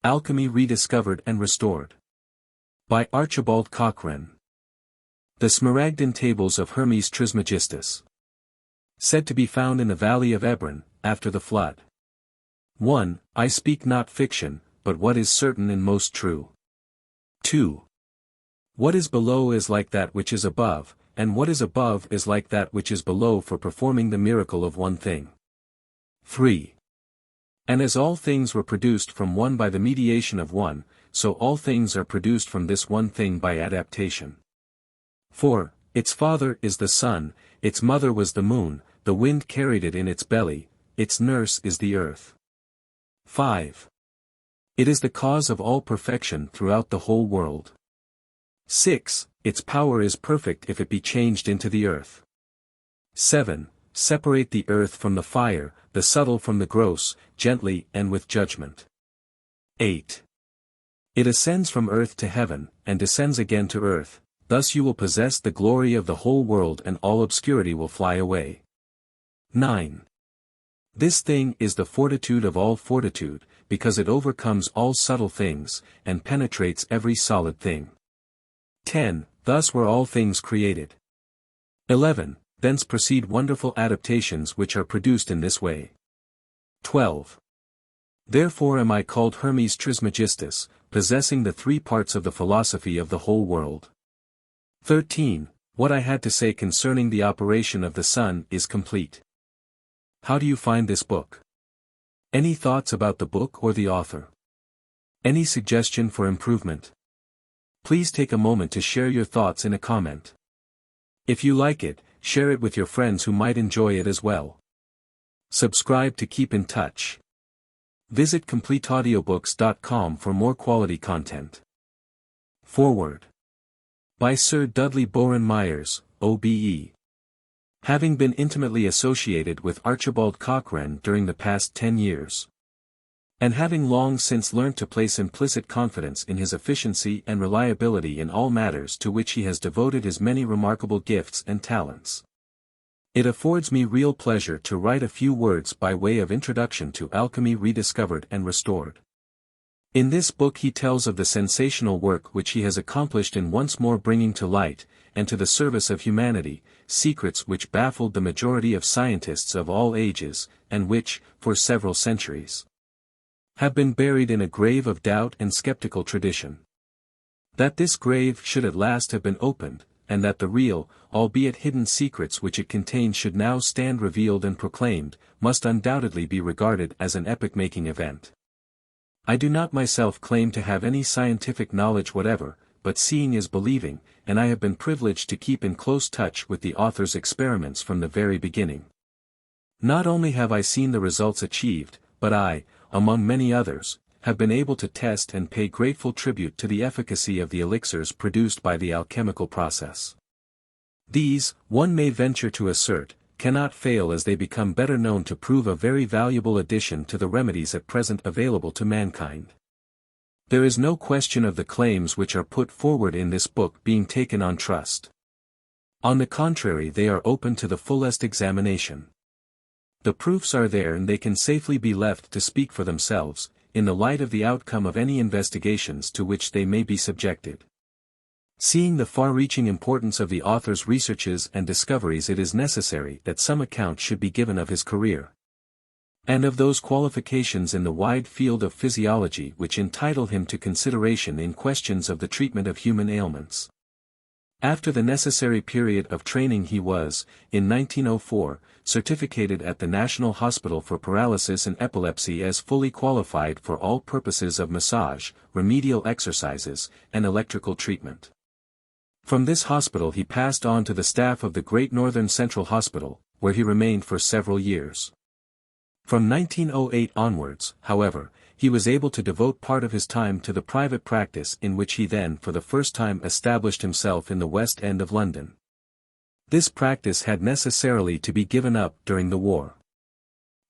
Alchemy Rediscovered and Restored. By Archibald Cockren. The Smaragdine Tables of Hermes Trismegistus. Said to be found in the valley of Ebron, after the flood. 1. I speak not fiction, but what is certain and most true. 2. What is below is like that which is above, and what is above is like that which is below for performing the miracle of one thing. 3. And as all things were produced from one by the mediation of one, so all things are produced from this one thing by adaptation. 4. Its father is the sun, its mother was the moon, the wind carried it in its belly, its nurse is the earth. 5. It is the cause of all perfection throughout the whole world. 6. Its power is perfect if it be changed into the earth. 7. Separate the earth from the fire, the subtle from the gross, gently and with judgment. 8. It ascends from earth to heaven, and descends again to earth, thus you will possess the glory of the whole world and all obscurity will fly away. 9. This thing is the fortitude of all fortitude, because it overcomes all subtle things, and penetrates every solid thing. 10. Thus were all things created. 11. Thence proceed wonderful adaptations which are produced in this way. 12. Therefore am I called Hermes Trismegistus, possessing the three parts of the philosophy of the whole world. 13. What I had to say concerning the operation of the sun is complete. How do you find this book? Any thoughts about the book or the author? Any suggestion for improvement? Please take a moment to share your thoughts in a comment. If you like it, share it with your friends who might enjoy it as well. Subscribe to keep in touch. Visit CompleteAudiobooks.com for more quality content. Foreword. By Sir Dudley Bowen Myers, OBE. Having been intimately associated with Archibald Cockren during the past 10 years. And having long since learnt to place implicit confidence in his efficiency and reliability in all matters to which he has devoted his many remarkable gifts and talents. It affords me real pleasure to write a few words by way of introduction to Alchemy Rediscovered and Restored. In this book he tells of the sensational work which he has accomplished in once more bringing to light, and to the service of humanity, secrets which baffled the majority of scientists of all ages, and which, for several centuries, have been buried in a grave of doubt and skeptical tradition. That this grave should at last have been opened, and that the real, albeit hidden secrets which it contains should now stand revealed and proclaimed, must undoubtedly be regarded as an epoch-making event. I do not myself claim to have any scientific knowledge whatever, but seeing is believing, and I have been privileged to keep in close touch with the author's experiments from the very beginning. Not only have I seen the results achieved, but I, among many others, have been able to test and pay grateful tribute to the efficacy of the elixirs produced by the alchemical process. These, one may venture to assert, cannot fail as they become better known to prove a very valuable addition to the remedies at present available to mankind. There is no question of the claims which are put forward in this book being taken on trust. On the contrary, they are open to the fullest examination. The proofs are there and they can safely be left to speak for themselves, in the light of the outcome of any investigations to which they may be subjected. Seeing the far-reaching importance of the author's researches and discoveries, it is necessary that some account should be given of his career, and of those qualifications in the wide field of physiology which entitle him to consideration in questions of the treatment of human ailments. After the necessary period of training he was, in 1904, certificated at the National Hospital for Paralysis and Epilepsy as fully qualified for all purposes of massage, remedial exercises, and electrical treatment. From this hospital he passed on to the staff of the Great Northern Central Hospital, where he remained for several years. From 1908 onwards, however, he was able to devote part of his time to the private practice in which he then for the first time established himself in the West End of London. This practice had necessarily to be given up during the war.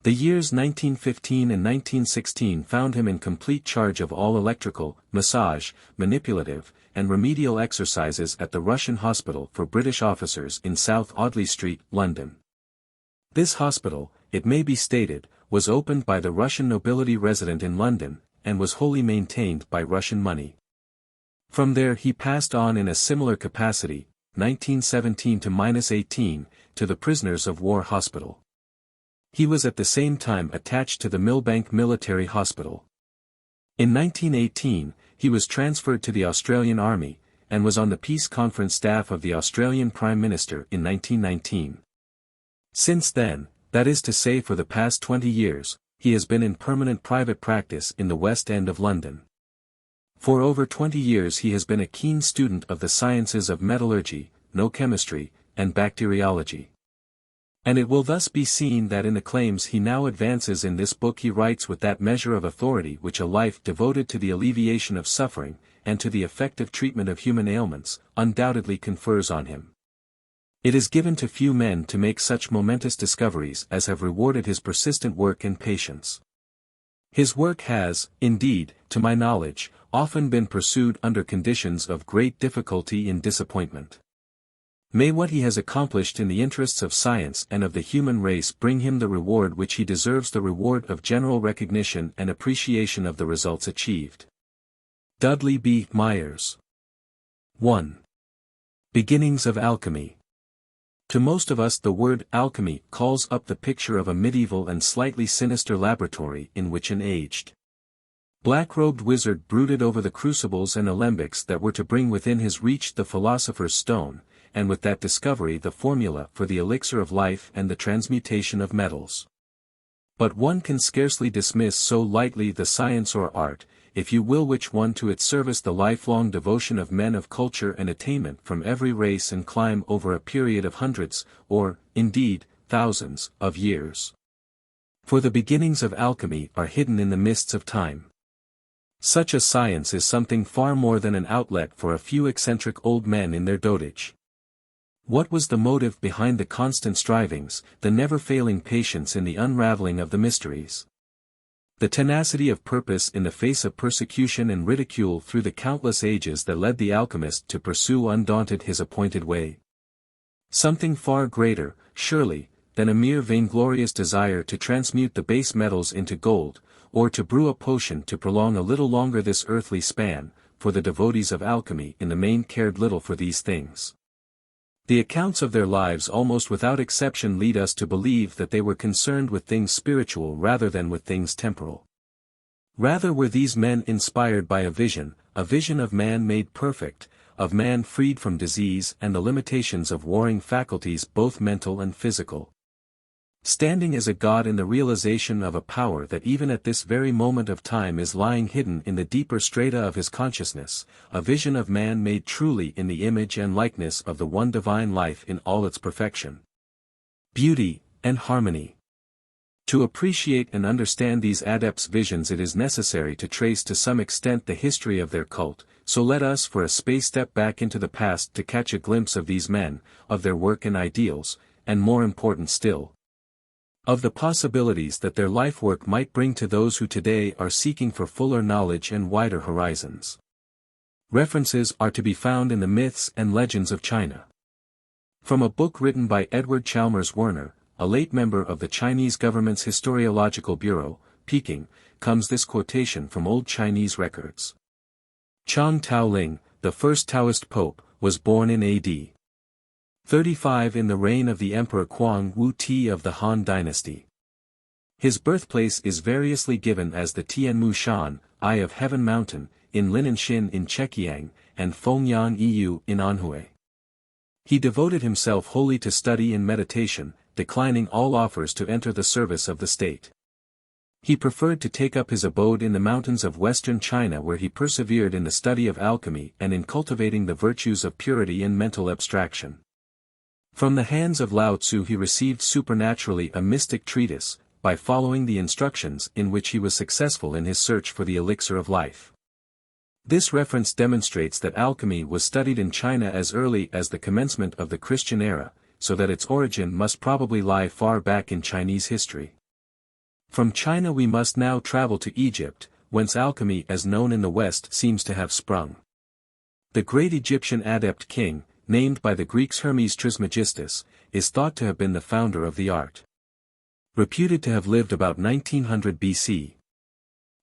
The years 1915 and 1916 found him in complete charge of all electrical, massage, manipulative, and remedial exercises at the Russian Hospital for British Officers in South Audley Street, London. This hospital, it may be stated, was opened by the Russian nobility resident in London, and was wholly maintained by Russian money. From there he passed on in a similar capacity, 1917 to -18, to the prisoners of war hospital. He was at the same time attached to the Millbank Military Hospital. In 1918, he was transferred to the Australian Army, and was on the Peace Conference staff of the Australian Prime Minister in 1919. Since then, that is to say for the past 20 years, he has been in permanent private practice in the West End of London. For over 20 years he has been a keen student of the sciences of metallurgy, chemistry, and bacteriology. And it will thus be seen that in the claims he now advances in this book he writes with that measure of authority which a life devoted to the alleviation of suffering, and to the effective treatment of human ailments, undoubtedly confers on him. It is given to few men to make such momentous discoveries as have rewarded his persistent work and patience. His work has, indeed, to my knowledge, often been pursued under conditions of great difficulty and disappointment. May what he has accomplished in the interests of science and of the human race bring him the reward which he deserves, the reward of general recognition and appreciation of the results achieved. Dudley B. Myers. 1. Beginnings of Alchemy. To most of us the word alchemy calls up the picture of a medieval and slightly sinister laboratory in which an aged, black-robed wizard brooded over the crucibles and alembics that were to bring within his reach the philosopher's stone, and with that discovery the formula for the elixir of life and the transmutation of metals. But one can scarcely dismiss so lightly the science or art, if you will, which won to its service the lifelong devotion of men of culture and attainment from every race and clime over a period of hundreds, or, indeed, thousands, of years. For the beginnings of alchemy are hidden in the mists of time. Such a science is something far more than an outlet for a few eccentric old men in their dotage. What was the motive behind the constant strivings, the never-failing patience in the unraveling of the mysteries? The tenacity of purpose in the face of persecution and ridicule through the countless ages that led the alchemist to pursue undaunted his appointed way. Something far greater, surely, than a mere vainglorious desire to transmute the base metals into gold, or to brew a potion to prolong a little longer this earthly span, for the devotees of alchemy in the main cared little for these things. The accounts of their lives almost without exception lead us to believe that they were concerned with things spiritual rather than with things temporal. Rather were these men inspired by a vision of man made perfect, of man freed from disease and the limitations of warring faculties both mental and physical. Standing as a god in the realization of a power that even at this very moment of time is lying hidden in the deeper strata of his consciousness, a vision of man made truly in the image and likeness of the one divine life in all its perfection, beauty, and harmony. To appreciate and understand these adepts' visions it is necessary to trace to some extent the history of their cult, so let us for a space step back into the past to catch a glimpse of these men, of their work and ideals, and more important still, of the possibilities that their life work might bring to those who today are seeking for fuller knowledge and wider horizons. References are to be found in the myths and legends of China. From a book written by Edward Chalmers Werner, a late member of the Chinese government's Historiological Bureau, Peking, comes this quotation from old Chinese records. Chang Taoling, the first Taoist pope, was born in AD 35 in the reign of the Emperor Quang Wu Ti of the Han dynasty. His birthplace is variously given as the Tianmu Shan, Eye of Heaven Mountain, in Linanshin in Chekiang, and Fengyan Yu in Anhui. He devoted himself wholly to study and meditation, declining all offers to enter the service of the state. He preferred to take up his abode in the mountains of western China, where he persevered in the study of alchemy and in cultivating the virtues of purity and mental abstraction. From the hands of Lao Tzu he received supernaturally a mystic treatise, by following the instructions in which he was successful in his search for the elixir of life. This reference demonstrates that alchemy was studied in China as early as the commencement of the Christian era, so that its origin must probably lie far back in Chinese history. From China we must now travel to Egypt, whence alchemy as known in the West seems to have sprung. The great Egyptian adept king, named by the Greeks Hermes Trismegistus, is thought to have been the founder of the art. Reputed to have lived about 1900 BC.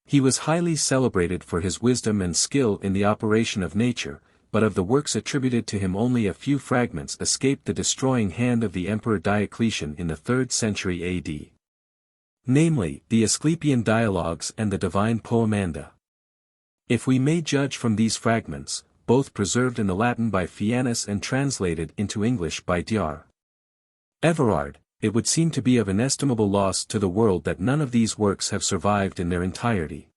He was highly celebrated for his wisdom and skill in the operation of nature, but of the works attributed to him only a few fragments escaped the destroying hand of the Emperor Diocletian in the 3rd century AD. Namely, the Asclepian Dialogues and the Divine Poemanda. If we may judge from these fragments, both preserved in the Latin by Fianus and translated into English by Dr. Everard, it would seem to be of inestimable loss to the world that none of these works have survived in their entirety.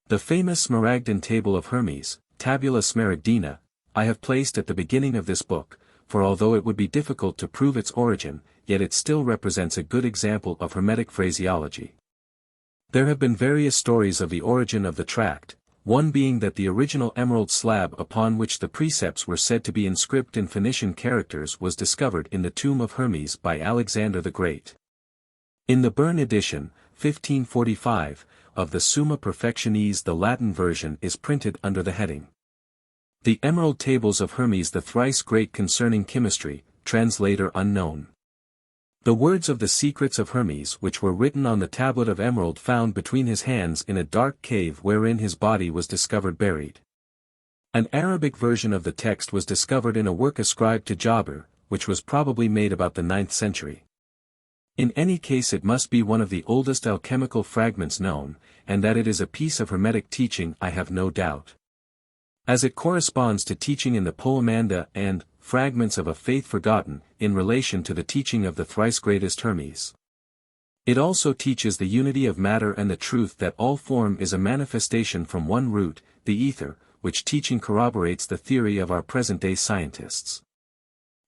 The famous Smaragdine Table of Hermes, Tabula Smaragdina, I have placed at the beginning of this book, for although it would be difficult to prove its origin, yet it still represents a good example of Hermetic phraseology. There have been various stories of the origin of the tract, one being that the original emerald slab upon which the precepts were said to be inscribed in Phoenician characters was discovered in the tomb of Hermes by Alexander the Great. In the Bern edition, 1545, of the Summa Perfectionis the Latin version is printed under the heading, The Emerald Tables of Hermes the Thrice Great Concerning Chemistry, translator unknown. The words of the secrets of Hermes which were written on the tablet of emerald found between his hands in a dark cave wherein his body was discovered buried. An Arabic version of the text was discovered in a work ascribed to Jabir, which was probably made about the 9th century. In any case it must be one of the oldest alchemical fragments known, and that it is a piece of Hermetic teaching I have no doubt. As it corresponds to teaching in the Poemanda and Fragments of a Faith Forgotten, in relation to the teaching of the thrice greatest Hermes. It also teaches the unity of matter and the truth that all form is a manifestation from one root, the ether, which teaching corroborates the theory of our present-day scientists.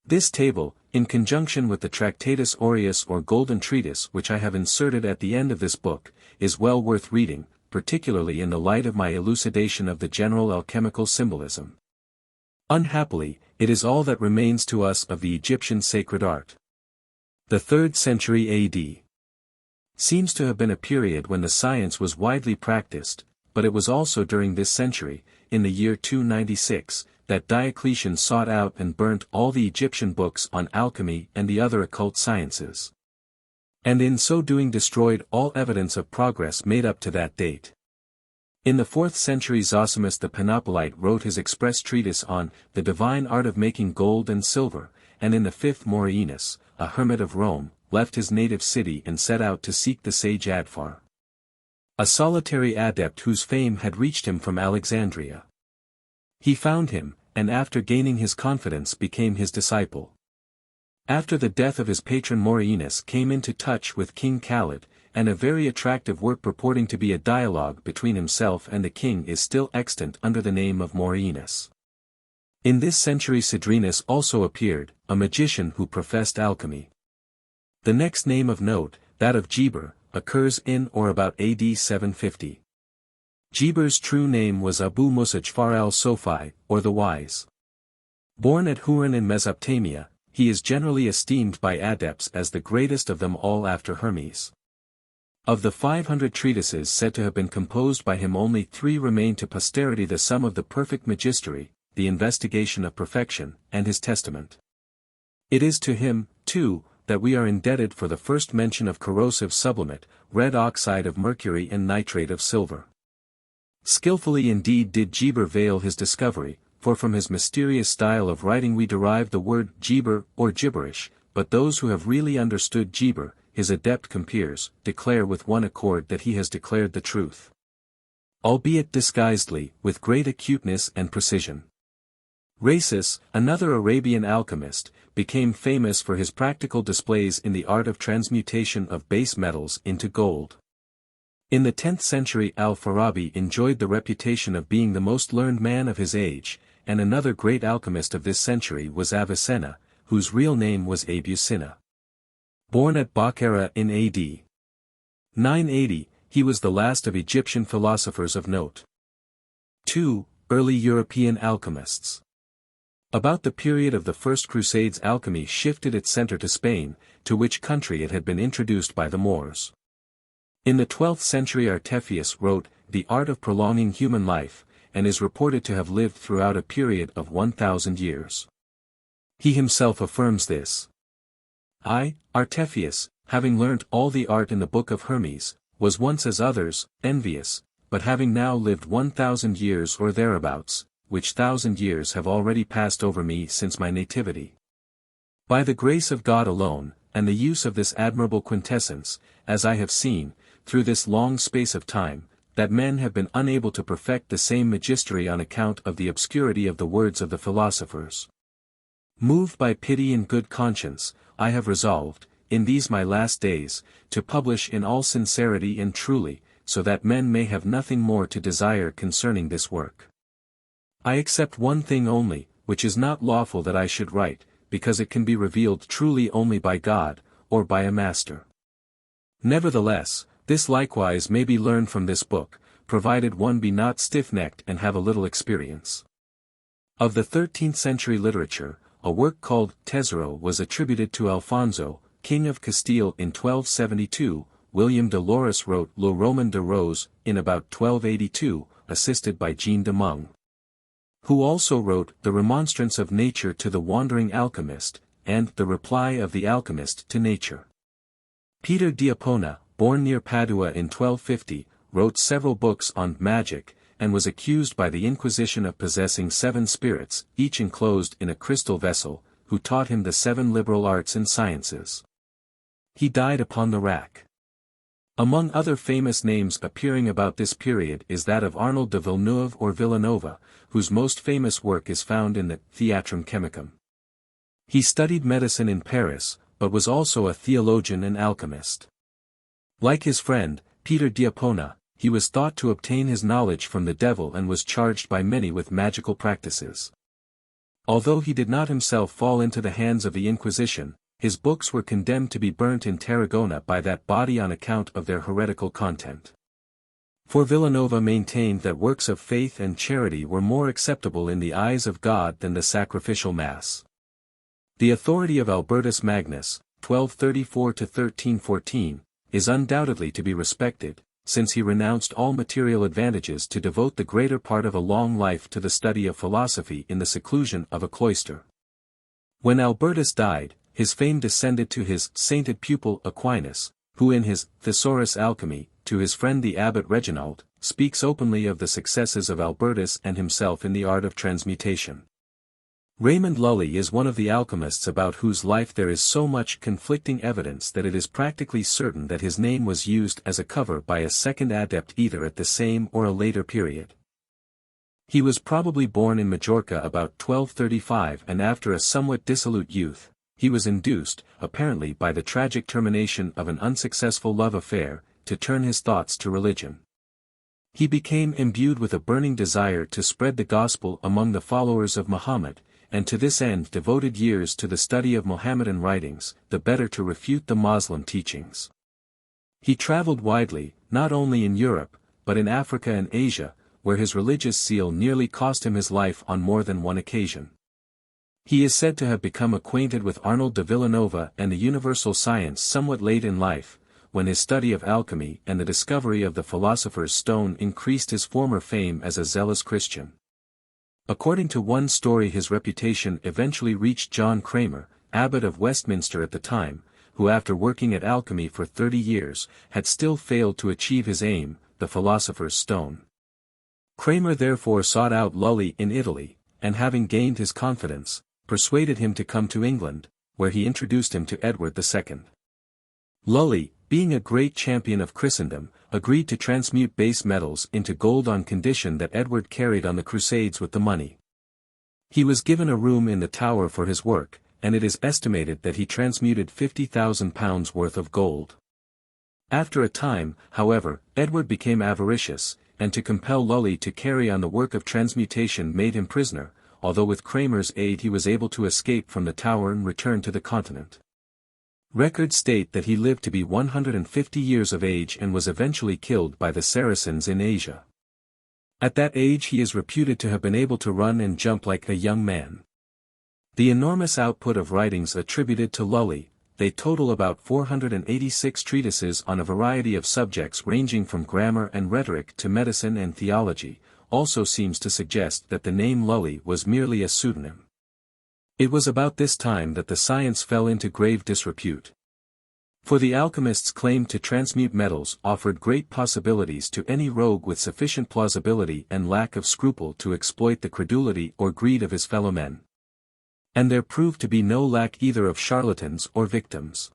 This table, in conjunction with the Tractatus Aureus or Golden Treatise which I have inserted at the end of this book, is well worth reading, particularly in the light of my elucidation of the general alchemical symbolism. Unhappily, it is all that remains to us of the Egyptian sacred art. The 3rd century AD seems to have been a period when the science was widely practiced, but it was also during this century, in the year 296, that Diocletian sought out and burnt all the Egyptian books on alchemy and the other occult sciences. And in so doing destroyed all evidence of progress made up to that date. In the 4th century Zosimus the Panopolite wrote his express treatise on the divine art of making gold and silver, and in the 5th Morienus, a hermit of Rome, left his native city and set out to seek the sage Adfar, a solitary adept whose fame had reached him from Alexandria. He found him, and after gaining his confidence became his disciple. After the death of his patron Morienus came into touch with King Khalid, and a very attractive work purporting to be a dialogue between himself and the king is still extant under the name of Morienus. In this century Cedrenus also appeared, a magician who professed alchemy. The next name of note, that of Geber, occurs in or about AD 750. Geber's true name was Abu Musajfar al-Sofi, or the Wise. Born at Huran in Mesopotamia, he is generally esteemed by adepts as the greatest of them all after Hermes. Of the 500 treatises said to have been composed by him only 3 remain to posterity: the Sum of the Perfect Magistery, the Investigation of Perfection, and his Testament. It is to him, too, that we are indebted for the first mention of corrosive sublimate, red oxide of mercury and nitrate of silver. Skillfully indeed did Geber veil his discovery, for from his mysterious style of writing we derive the word Geber or gibberish, but those who have really understood Geber, his adept compeers, declare with one accord that he has declared the truth, albeit disguisedly, with great acuteness and precision. Rhasis, another Arabian alchemist, became famous for his practical displays in the art of transmutation of base metals into gold. In the 10th century Al-Farabi enjoyed the reputation of being the most learned man of his age, and another great alchemist of this century was Avicenna, whose real name was Abucena. Born at Bokhara in AD 980, he was the last of Egyptian philosophers of note. 2. Early European alchemists. About the period of the First Crusades alchemy shifted its center to Spain, to which country it had been introduced by the Moors. In the 12th century Artephius wrote The Art of Prolonging Human Life, and is reported to have lived throughout a period of 1,000 years. He himself affirms this. I, Artephius, having learnt all the art in the book of Hermes, was once as others, envious, but having now lived 1,000 years or thereabouts, which 1,000 years have already passed over me since my nativity. By the grace of God alone, and the use of this admirable quintessence, as I have seen, through this long space of time, that men have been unable to perfect the same magistery on account of the obscurity of the words of the philosophers. Moved by pity and good conscience, I have resolved, in these my last days, to publish in all sincerity and truly, so that men may have nothing more to desire concerning this work. I except one thing only, which is not lawful that I should write, because it can be revealed truly only by God, or by a master. Nevertheless, this likewise may be learned from this book, provided one be not stiff-necked and have a little experience. Of the 13th century literature, a work called Tesoro was attributed to Alfonso, King of Castile in 1272, William de Loris wrote Le Roman de Rose, in about 1282, assisted by Jean de Meung, who also wrote The Remonstrance of Nature to the Wandering Alchemist, and The Reply of the Alchemist to Nature. Peter d'Apona, born near Padua in 1250, wrote several books on magic, and was accused by the Inquisition of possessing 7 spirits, each enclosed in a crystal vessel, who taught him the 7 liberal arts and sciences. He died upon the rack. Among other famous names appearing about this period is that of Arnold de Villeneuve or Villanova, whose most famous work is found in the Theatrum Chemicum. He studied medicine in Paris, but was also a theologian and alchemist. Like his friend, Peter d'Apona, he was thought to obtain his knowledge from the devil and was charged by many with magical practices. Although he did not himself fall into the hands of the Inquisition, his books were condemned to be burnt in Tarragona by that body on account of their heretical content. For Villanova maintained that works of faith and charity were more acceptable in the eyes of God than the sacrificial mass. The authority of Albertus Magnus, 1234–1314, is undoubtedly to be respected, since he renounced all material advantages to devote the greater part of a long life to the study of philosophy in the seclusion of a cloister. When Albertus died, his fame descended to his sainted pupil Aquinas, who in his Thesaurus Alchemy, to his friend the abbot Reginald, speaks openly of the successes of Albertus and himself in the art of transmutation. Raymond Lully is one of the alchemists about whose life there is so much conflicting evidence that it is practically certain that his name was used as a cover by a second adept either at the same or a later period. He was probably born in Majorca about 1235 and after a somewhat dissolute youth, he was induced, apparently by the tragic termination of an unsuccessful love affair, to turn his thoughts to religion. He became imbued with a burning desire to spread the gospel among the followers of Muhammad, and to this end devoted years to the study of Mohammedan writings, the better to refute the Moslem teachings. He traveled widely, not only in Europe, but in Africa and Asia, where his religious zeal nearly cost him his life on more than one occasion. He is said to have become acquainted with Arnold de Villanova and the universal science somewhat late in life, when his study of alchemy and the discovery of the philosopher's stone increased his former fame as a zealous Christian. According to one story his reputation eventually reached John Kramer, abbot of Westminster at the time, who after working at alchemy for 30 years, had still failed to achieve his aim, the philosopher's stone. Kramer therefore sought out Lully in Italy, and having gained his confidence, persuaded him to come to England, where he introduced him to Edward II. Lully, being a great champion of Christendom, agreed to transmute base metals into gold on condition that Edward carried on the Crusades with the money. He was given a room in the Tower for his work, and it is estimated that he transmuted £50,000 worth of gold. After a time, however, Edward became avaricious, and to compel Lully to carry on the work of transmutation made him prisoner, although with Kramer's aid he was able to escape from the Tower and return to the continent. Records state that he lived to be 150 years of age and was eventually killed by the Saracens in Asia. At that age he is reputed to have been able to run and jump like a young man. The enormous output of writings attributed to Lully, they total about 486 treatises on a variety of subjects ranging from grammar and rhetoric to medicine and theology, also seems to suggest that the name Lully was merely a pseudonym. It was about this time that the science fell into grave disrepute. For the alchemists' claim to transmute metals offered great possibilities to any rogue with sufficient plausibility and lack of scruple to exploit the credulity or greed of his fellow men. And there proved to be no lack either of charlatans or victims.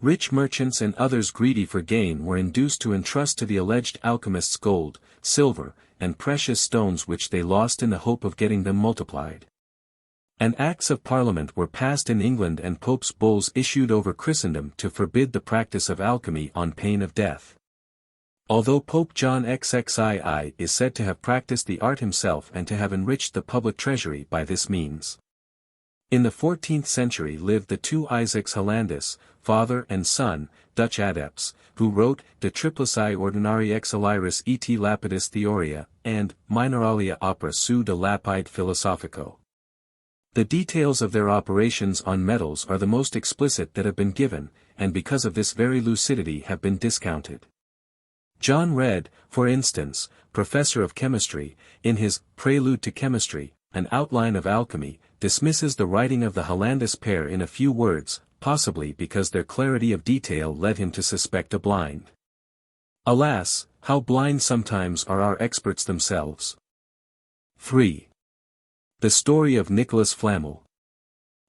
Rich merchants and others greedy for gain were induced to entrust to the alleged alchemists gold, silver, and precious stones which they lost in the hope of getting them multiplied. And Acts of Parliament were passed in England and Pope's bulls issued over Christendom to forbid the practice of alchemy on pain of death. Although Pope John XXII is said to have practiced the art himself and to have enriched the public treasury by this means. In the 14th century lived the two Isaacs Hollandus, father and son, Dutch adepts, who wrote De Triplici Ordinari ex Eliris et Lapidis Theoria, and Mineralia opera su de Lapide Philosophico. The details of their operations on metals are the most explicit that have been given, and because of this very lucidity have been discounted. John Read, for instance, professor of chemistry, in his Prelude to Chemistry, an outline of alchemy, dismisses the writing of the Hollandus pair in a few words, possibly because their clarity of detail led him to suspect a blind. Alas, how blind sometimes are our experts themselves. 3. The story of Nicholas Flamel.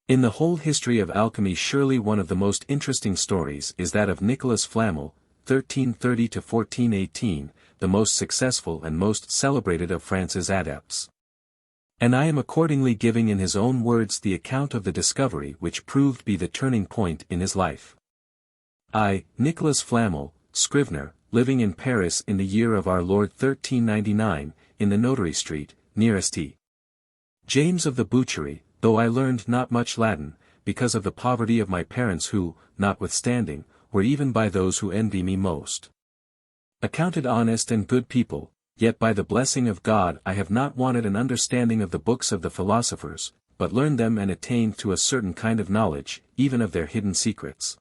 In the whole history of alchemy surely one of the most interesting stories is that of Nicholas Flamel, 1330 to 1418, the most successful and most celebrated of France's adepts. And I am accordingly giving in his own words the account of the discovery which proved be the turning point in his life. I, Nicholas Flamel, scrivener, living in Paris in the year of our Lord 1399, in the Notary Street, near St. James of the Boucherie, though I learned not much Latin, because of the poverty of my parents who, notwithstanding, were even by those who envy me most accounted honest and good people, yet by the blessing of God I have not wanted an understanding of the books of the philosophers, but learned them and attained to a certain kind of knowledge, even of their hidden secrets.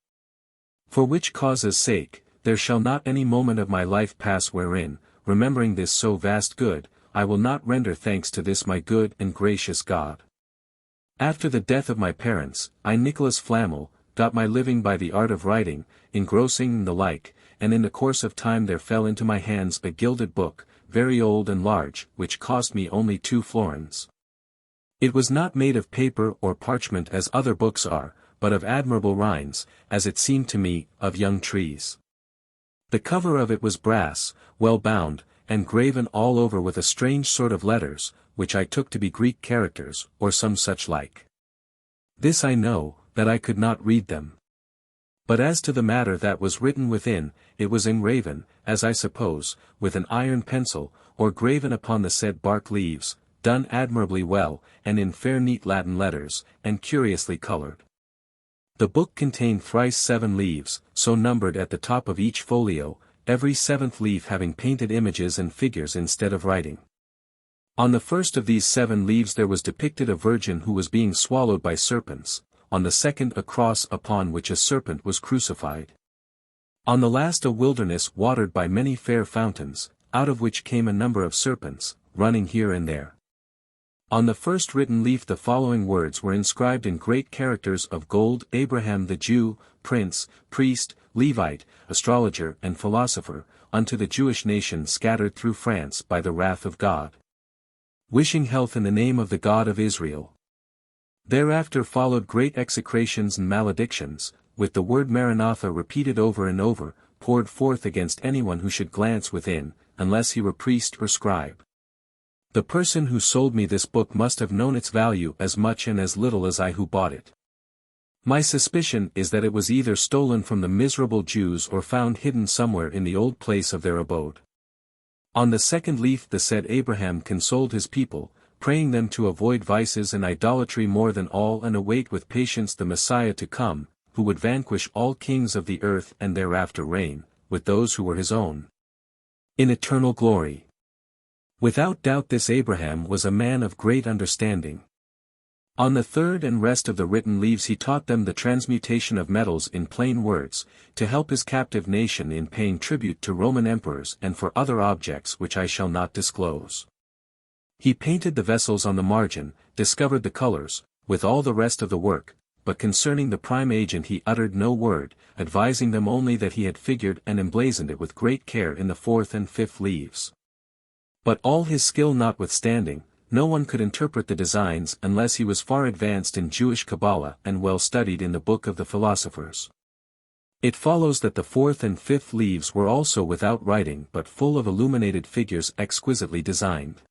For which cause's sake, there shall not any moment of my life pass wherein, remembering this so vast good, I will not render thanks to this my good and gracious God. After the death of my parents, I Nicholas Flamel, got my living by the art of writing, engrossing and the like, and in the course of time there fell into my hands a gilded book, very old and large, which cost me only 2 florins. It was not made of paper or parchment as other books are, but of admirable rinds, as it seemed to me, of young trees. The cover of it was brass, well bound, and graven all over with a strange sort of letters, which I took to be Greek characters, or some such like. This I know, that I could not read them. But as to the matter that was written within, it was engraven, as I suppose, with an iron pencil, or graven upon the said bark leaves, done admirably well, and in fair neat Latin letters, and curiously colored. The book contained thrice 7 leaves, so numbered at the top of each folio, every 7th leaf having painted images and figures instead of writing. On the first of these 7 leaves there was depicted a virgin who was being swallowed by serpents, on the second a cross upon which a serpent was crucified. On the last a wilderness watered by many fair fountains, out of which came a number of serpents, running here and there. On the first written leaf the following words were inscribed in great characters of gold: Abraham the Jew, prince, priest, Levite, astrologer and philosopher, unto the Jewish nation scattered through France by the wrath of God. Wishing health in the name of the God of Israel. Thereafter followed great execrations and maledictions, with the word Maranatha repeated over and over, poured forth against anyone who should glance within, unless he were priest or scribe. The person who sold me this book must have known its value as much and as little as I who bought it. My suspicion is that it was either stolen from the miserable Jews or found hidden somewhere in the old place of their abode. On the second leaf the said Abraham consoled his people, praying them to avoid vices and idolatry more than all and await with patience the Messiah to come, who would vanquish all kings of the earth and thereafter reign, with those who were his own, in eternal glory. Without doubt this Abraham was a man of great understanding. On the third and rest of the written leaves he taught them the transmutation of metals in plain words, to help his captive nation in paying tribute to Roman emperors and for other objects which I shall not disclose. He painted the vessels on the margin, discovered the colors, with all the rest of the work, but concerning the prime agent he uttered no word, advising them only that he had figured and emblazoned it with great care in the fourth and fifth leaves. But all his skill notwithstanding, no one could interpret the designs unless he was far advanced in Jewish Kabbalah and well studied in the book of the Philosophers. It follows that the fourth and fifth leaves were also without writing but full of illuminated figures exquisitely designed.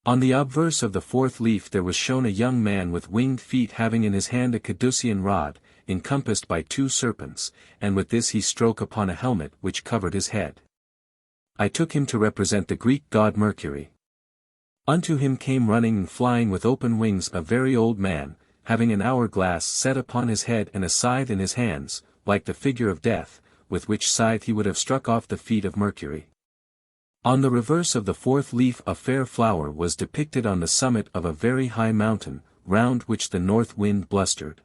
On the obverse of the fourth leaf there was shown a young man with winged feet having in his hand a caducean rod, encompassed by two serpents, and with this he strode upon a helmet which covered his head. I took him to represent the Greek god Mercury. Unto him came running and flying with open wings a very old man, having an hourglass set upon his head and a scythe in his hands, like the figure of death, with which scythe he would have struck off the feet of Mercury. On the reverse of the fourth leaf a fair flower was depicted on the summit of a very high mountain, round which the north wind blustered.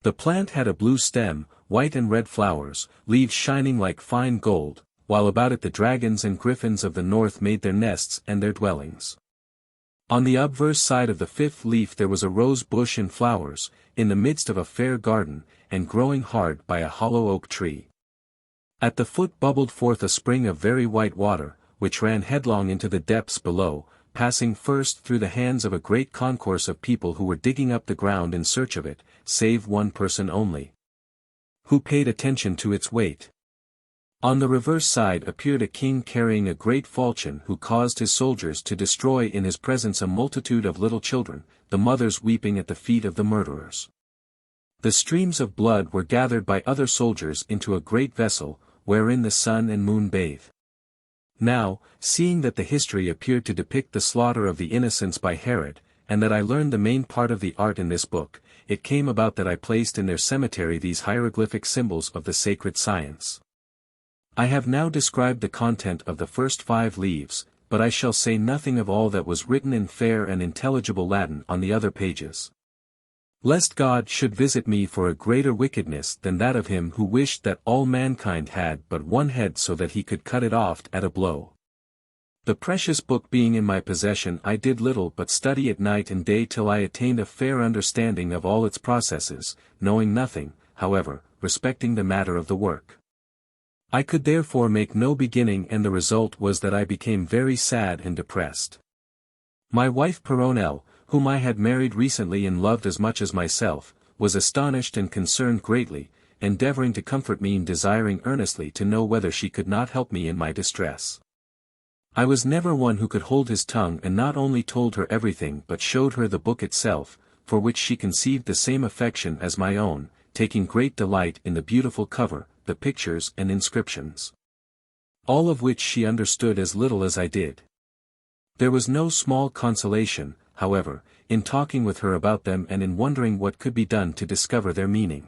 The plant had a blue stem, white and red flowers, leaves shining like fine gold, while about it the dragons and griffins of the north made their nests and their dwellings. On the obverse side of the fifth leaf there was a rose bush in flowers, in the midst of a fair garden, and growing hard by a hollow oak tree. At the foot bubbled forth a spring of very white water, which ran headlong into the depths below, passing first through the hands of a great concourse of people who were digging up the ground in search of it, save one person only, who paid attention to its weight. On the reverse side appeared a king carrying a great falchion who caused his soldiers to destroy in his presence a multitude of little children, the mothers weeping at the feet of the murderers. The streams of blood were gathered by other soldiers into a great vessel, wherein the sun and moon bathe. Now, seeing that the history appeared to depict the slaughter of the innocents by Herod, and that I learned the main part of the art in this book, it came about that I placed in their cemetery these hieroglyphic symbols of the sacred science. I have now described the content of the first 5 leaves, but I shall say nothing of all that was written in fair and intelligible Latin on the other pages. Lest God should visit me for a greater wickedness than that of him who wished that all mankind had but one head so that he could cut it off at a blow. The precious book being in my possession I did little but study it night and day till I attained a fair understanding of all its processes, knowing nothing, however, respecting the matter of the work. I could therefore make no beginning and the result was that I became very sad and depressed. My wife Peronelle, whom I had married recently and loved as much as myself, was astonished and concerned greatly, endeavoring to comfort me and desiring earnestly to know whether she could not help me in my distress. I was never one who could hold his tongue and not only told her everything but showed her the book itself, for which she conceived the same affection as my own, taking great delight in the beautiful cover, the pictures and inscriptions. All of which she understood as little as I did. There was no small consolation, however, in talking with her about them and in wondering what could be done to discover their meaning.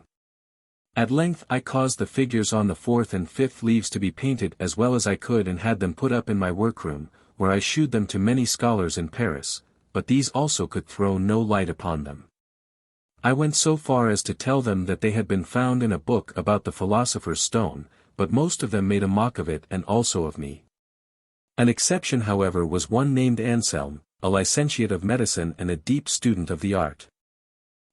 At length I caused the figures on the fourth and fifth leaves to be painted as well as I could and had them put up in my workroom, where I shewed them to many scholars in Paris, but these also could throw no light upon them. I went so far as to tell them that they had been found in a book about the philosopher's stone, but most of them made a mock of it and also of me. An exception however was one named Anselm, a licentiate of medicine and a deep student of the art.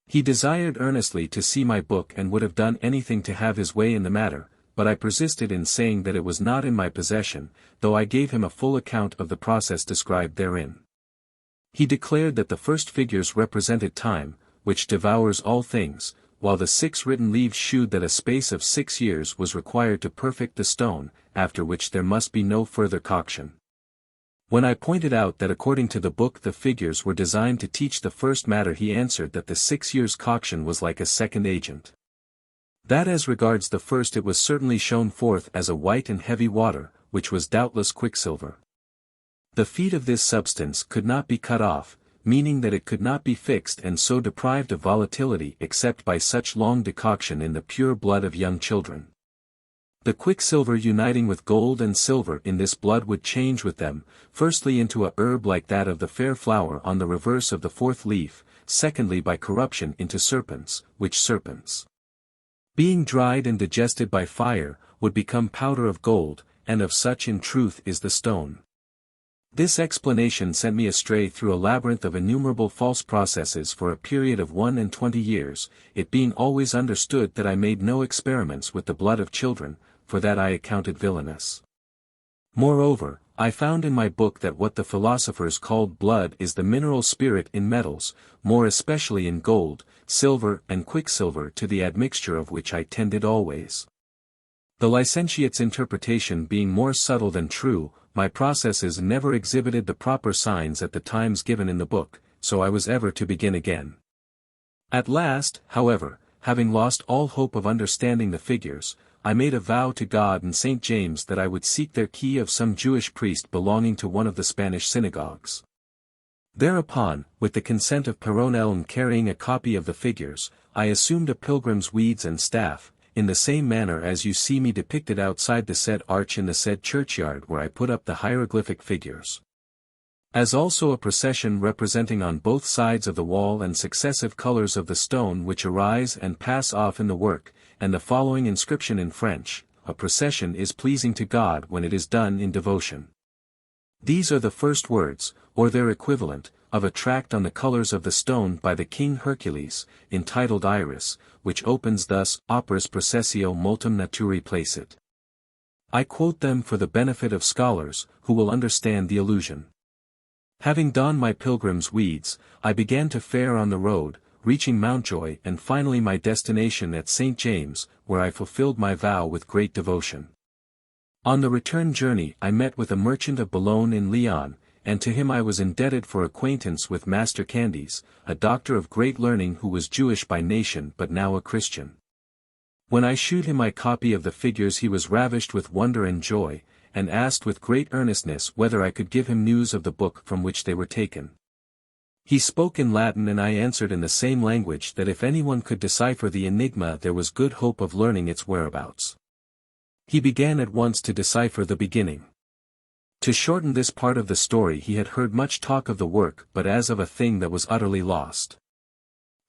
He desired earnestly to see my book and would have done anything to have his way in the matter, but I persisted in saying that it was not in my possession, though I gave him a full account of the process described therein. He declared that the first figures represented time, which devours all things, while the 6 written leaves shewed that a space of 6 years was required to perfect the stone, after which there must be no further coction. When I pointed out that according to the book the figures were designed to teach the first matter, he answered that the 6 years' coction was like a second agent. That as regards the first it was certainly shown forth as a white and heavy water, which was doubtless quicksilver. The feet of this substance could not be cut off, meaning that it could not be fixed and so deprived of volatility except by such long decoction in the pure blood of young children. The quicksilver uniting with gold and silver in this blood would change with them, firstly into a herb like that of the fair flower on the reverse of the fourth leaf, secondly by corruption into serpents, which serpents, being dried and digested by fire, would become powder of gold, and of such in truth is the stone. This explanation sent me astray through a labyrinth of innumerable false processes for a period of 21 years, it being always understood that I made no experiments with the blood of children, for that I accounted villainous. Moreover, I found in my book that what the philosophers called blood is the mineral spirit in metals, more especially in gold, silver and quicksilver, to the admixture of which I tended always. The licentiate's interpretation being more subtle than true, my processes never exhibited the proper signs at the times given in the book, so I was ever to begin again. At last, however, having lost all hope of understanding the figures, I made a vow to God and St. James that I would seek their key of some Jewish priest belonging to one of the Spanish synagogues. Thereupon, with the consent of Paronel and carrying a copy of the figures, I assumed a pilgrim's weeds and staff, in the same manner as you see me depicted outside the said arch in the said churchyard where I put up the hieroglyphic figures. As also a procession representing on both sides of the wall and successive colors of the stone which arise and pass off in the work, and the following inscription in French: a procession is pleasing to God when it is done in devotion. These are the first words, or their equivalent, of a tract on the colors of the stone by the King Hercules, entitled Iris, which opens thus: Operis processio multum naturae placet. I quote them for the benefit of scholars, who will understand the allusion. Having donned my pilgrim's weeds, I began to fare on the road, reaching Mountjoy and finally my destination at St. James, where I fulfilled my vow with great devotion. On the return journey I met with a merchant of Boulogne in Lyon, and to him I was indebted for acquaintance with Master Candies, a doctor of great learning who was Jewish by nation but now a Christian. When I shewed him my copy of the figures he was ravished with wonder and joy, and asked with great earnestness whether I could give him news of the book from which they were taken. He spoke in Latin and I answered in the same language that if anyone could decipher the enigma there was good hope of learning its whereabouts. He began at once to decipher the beginning. To shorten this part of the story, he had heard much talk of the work but as of a thing that was utterly lost.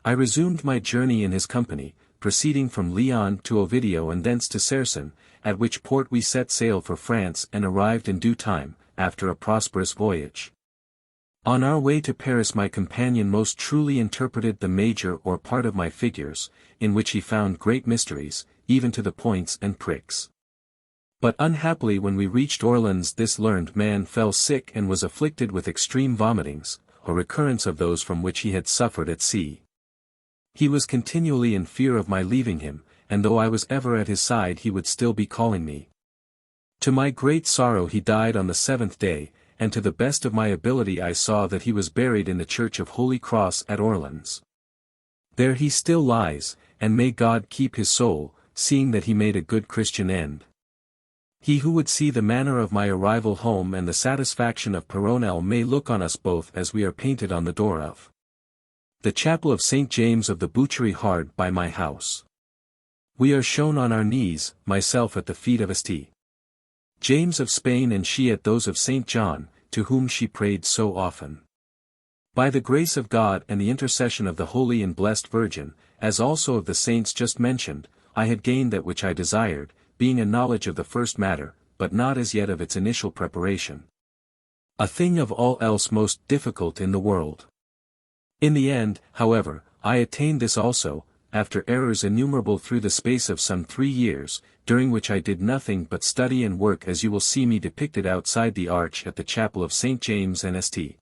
I resumed my journey in his company, proceeding from Lyon to Ovidio and thence to Serson, at which port we set sail for France and arrived in due time, after a prosperous voyage. On our way to Paris my companion most truly interpreted the major or part of my figures, in which he found great mysteries, even to the points and pricks. But unhappily when we reached Orleans this learned man fell sick and was afflicted with extreme vomitings, a recurrence of those from which he had suffered at sea. He was continually in fear of my leaving him, and though I was ever at his side he would still be calling me. To my great sorrow he died on the 7th day, and to the best of my ability I saw that he was buried in the Church of Holy Cross at Orleans. There he still lies, and may God keep his soul, seeing that he made a good Christian end. He who would see the manner of my arrival home and the satisfaction of Paronel may look on us both as we are painted on the door of the chapel of St. James of the Boucherie hard by my house. We are shown on our knees, myself at the feet of St. James of Spain and she at those of St. John, to whom she prayed so often. By the grace of God and the intercession of the Holy and Blessed Virgin, as also of the saints just mentioned, I had gained that which I desired, being a knowledge of the first matter, but not as yet of its initial preparation. A thing of all else most difficult in the world. In the end, however, I attained this also, after errors innumerable through the space of some 3 years, during which I did nothing but study and work as you will see me depicted outside the arch at the chapel of St. James and St.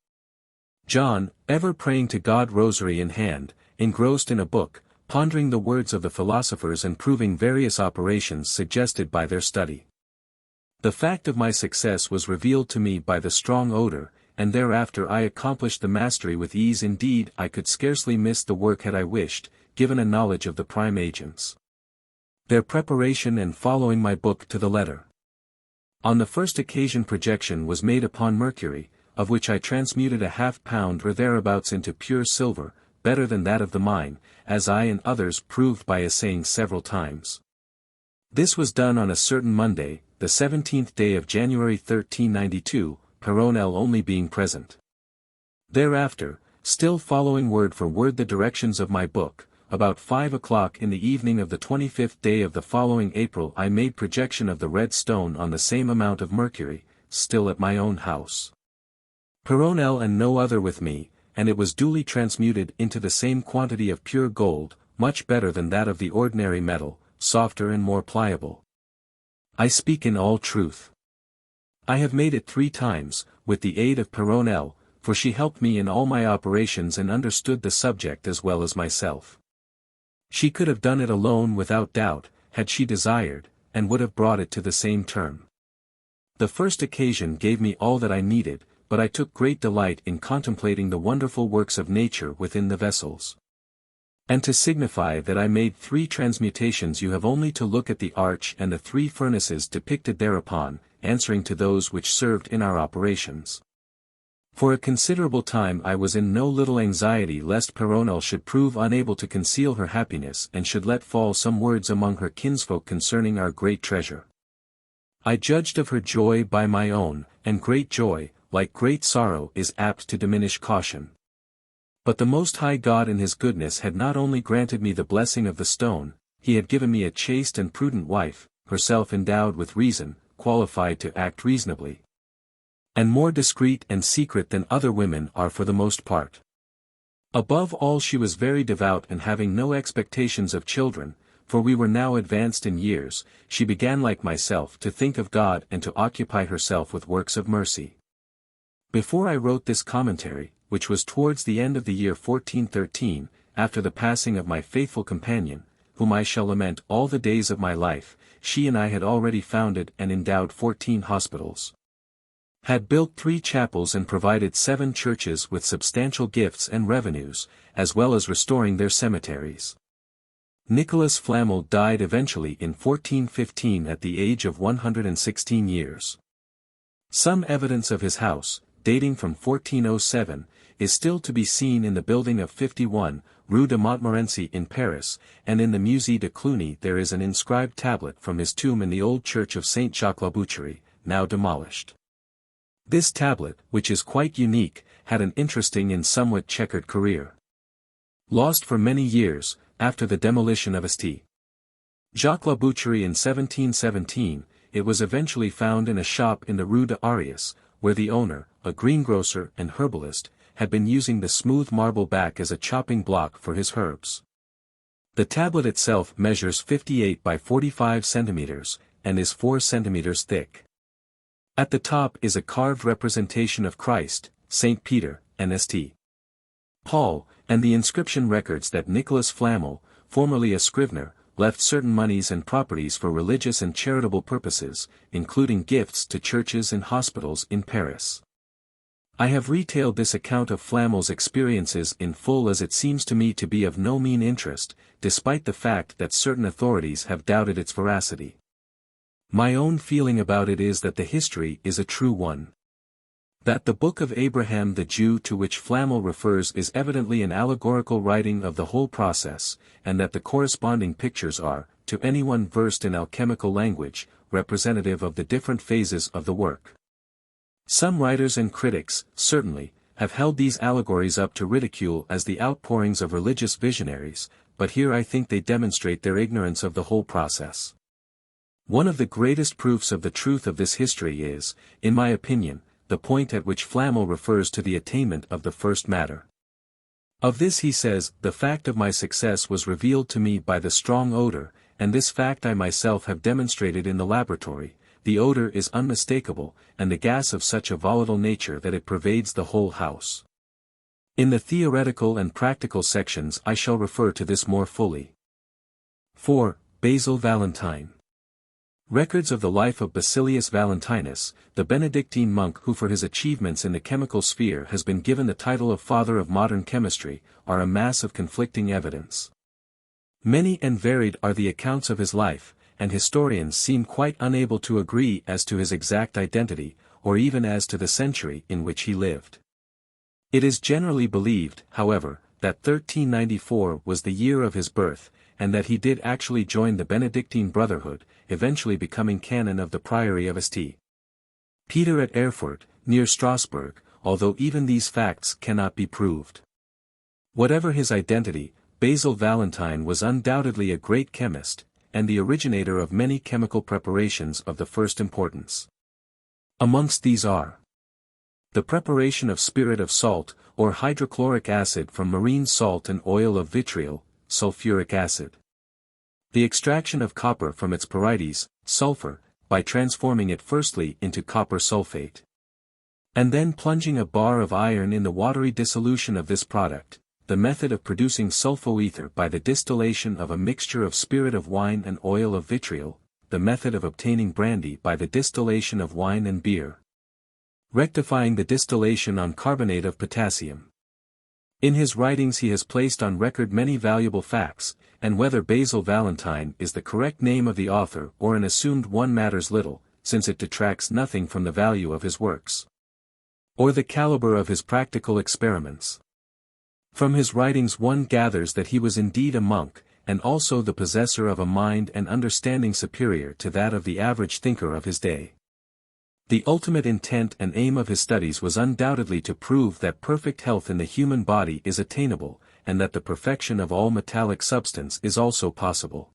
John, ever praying to God rosary in hand, engrossed in a book, pondering the words of the philosophers and proving various operations suggested by their study. The fact of my success was revealed to me by the strong odor, and thereafter I accomplished the mastery with ease. Indeed, I could scarcely miss the work had I wished, given a knowledge of the prime agents, their preparation and following my book to the letter. On the first occasion projection was made upon mercury, of which I transmuted a £0.5 or thereabouts into pure silver, better than that of the mine, as I and others proved by assaying several times. This was done on a certain Monday, the 17th day of January 1392, Paronel only being present. Thereafter, still following word for word the directions of my book, about 5 o'clock in the evening of the 25th day of the following April I made projection of the red stone on the same amount of mercury, still at my own house. Peronel and no other with me, and it was duly transmuted into the same quantity of pure gold, much better than that of the ordinary metal, softer and more pliable. I speak in all truth. I have made it 3 times, with the aid of Peronel, for she helped me in all my operations and understood the subject as well as myself. She could have done it alone without doubt, had she desired, and would have brought it to the same term. The first occasion gave me all that I needed, but I took great delight in contemplating the wonderful works of nature within the vessels. And to signify that I made 3 transmutations, you have only to look at the arch and the 3 furnaces depicted thereupon, answering to those which served in our operations. For a considerable time I was in no little anxiety lest Peronel should prove unable to conceal her happiness and should let fall some words among her kinsfolk concerning our great treasure. I judged of her joy by my own, and great joy, like great sorrow, is apt to diminish caution. But the Most High God in His goodness had not only granted me the blessing of the stone, He had given me a chaste and prudent wife, herself endowed with reason, qualified to act reasonably, and more discreet and secret than other women are for the most part. Above all, she was very devout, and having no expectations of children, for we were now advanced in years, she began like myself to think of God and to occupy herself with works of mercy. Before I wrote this commentary, which was towards the end of the year 1413, after the passing of my faithful companion, whom I shall lament all the days of my life, she and I had already founded and endowed 14 hospitals, had built 3 chapels and provided 7 churches with substantial gifts and revenues, as well as restoring their cemeteries. Nicholas Flamel died eventually in 1415 at the age of 116 years. Some evidence of his house, dating from 1407, is still to be seen in the building of 51, Rue de Montmorency in Paris, and in the Musée de Cluny there is an inscribed tablet from his tomb in the old church of Saint Jacques la Boucherie, now demolished. This tablet, which is quite unique, had an interesting and somewhat checkered career. Lost for many years, after the demolition of St. Jacques la Boucherie in 1717, it was eventually found in a shop in the Rue de Aureus, where the owner, a greengrocer and herbalist, had been using the smooth marble back as a chopping block for his herbs. The tablet itself measures 58 by 45 centimeters, and is 4 centimeters thick. At the top is a carved representation of Christ, Saint Peter, and St. Paul, and the inscription records that Nicholas Flamel, formerly a scrivener, left certain moneys and properties for religious and charitable purposes, including gifts to churches and hospitals in Paris. I have retailed this account of Flamel's experiences in full, as it seems to me to be of no mean interest, despite the fact that certain authorities have doubted its veracity. My own feeling about it is that the history is a true one. That the Book of Abraham the Jew to which Flamel refers is evidently an allegorical writing of the whole process, and that the corresponding pictures are, to anyone versed in alchemical language, representative of the different phases of the work. Some writers and critics, certainly, have held these allegories up to ridicule as the outpourings of religious visionaries, but here I think they demonstrate their ignorance of the whole process. One of the greatest proofs of the truth of this history is, in my opinion, the point at which Flamel refers to the attainment of the first matter. Of this he says, "The fact of my success was revealed to me by the strong odor, and this fact I myself have demonstrated in the laboratory. The odor is unmistakable, and the gas of such a volatile nature that it pervades the whole house." In the theoretical and practical sections I shall refer to this more fully. 4. Basil Valentine. Records of the life of Basilius Valentinus, the Benedictine monk who for his achievements in the chemical sphere has been given the title of Father of Modern Chemistry, are a mass of conflicting evidence. Many and varied are the accounts of his life, and historians seem quite unable to agree as to his exact identity, or even as to the century in which he lived. It is generally believed, however, that 1394 was the year of his birth, and that he did actually join the Benedictine Brotherhood, eventually becoming canon of the Priory of St. Peter at Erfurt, near Strasbourg, although even these facts cannot be proved. Whatever his identity, Basil Valentine was undoubtedly a great chemist, and the originator of many chemical preparations of the first importance. Amongst these are The preparation of spirit of salt, or hydrochloric acid from marine salt and oil of vitriol, sulfuric acid. The extraction of copper from its pyrites, sulfur, by transforming it firstly into copper sulfate. And then plunging a bar of iron in the watery dissolution of this product, the method of producing sulpho-ether by the distillation of a mixture of spirit of wine and oil of vitriol, the method of obtaining brandy by the distillation of wine and beer. Rectifying the distillation on carbonate of potassium. In his writings he has placed on record many valuable facts, and whether Basil Valentine is the correct name of the author or an assumed one matters little, since it detracts nothing from the value of his works, or the caliber of his practical experiments. From his writings one gathers that he was indeed a monk, and also the possessor of a mind and understanding superior to that of the average thinker of his day. The ultimate intent and aim of his studies was undoubtedly to prove that perfect health in the human body is attainable, and that the perfection of all metallic substance is also possible.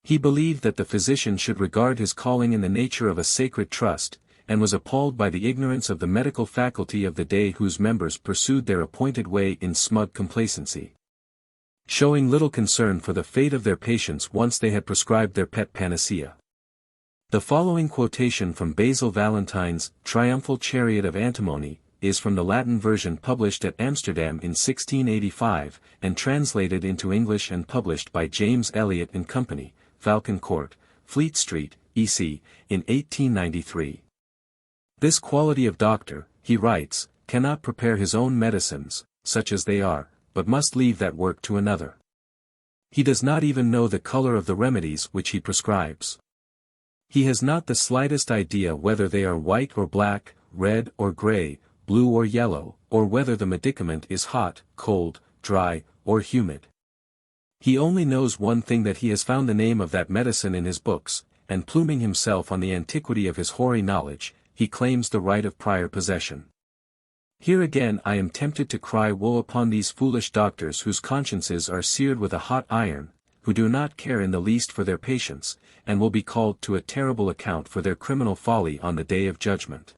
He believed that the physician should regard his calling in the nature of a sacred trust, and was appalled by the ignorance of the medical faculty of the day whose members pursued their appointed way in smug complacency, showing little concern for the fate of their patients once they had prescribed their pet panacea. The following quotation from Basil Valentine's Triumphal Chariot of Antimony is from the Latin version published at Amsterdam in 1685, and translated into English and published by James Eliot and Company, Falcon Court, Fleet Street, E.C., in 1893. This quality of doctor, he writes, cannot prepare his own medicines, such as they are, but must leave that work to another. He does not even know the color of the remedies which he prescribes. He has not the slightest idea whether they are white or black, red or gray, blue or yellow, or whether the medicament is hot, cold, dry, or humid. He only knows one thing, that he has found the name of that medicine in his books, and pluming himself on the antiquity of his hoary knowledge, he claims the right of prior possession. Here again I am tempted to cry woe upon these foolish doctors whose consciences are seared with a hot iron, who do not care in the least for their patients, and will be called to a terrible account for their criminal folly on the day of judgment.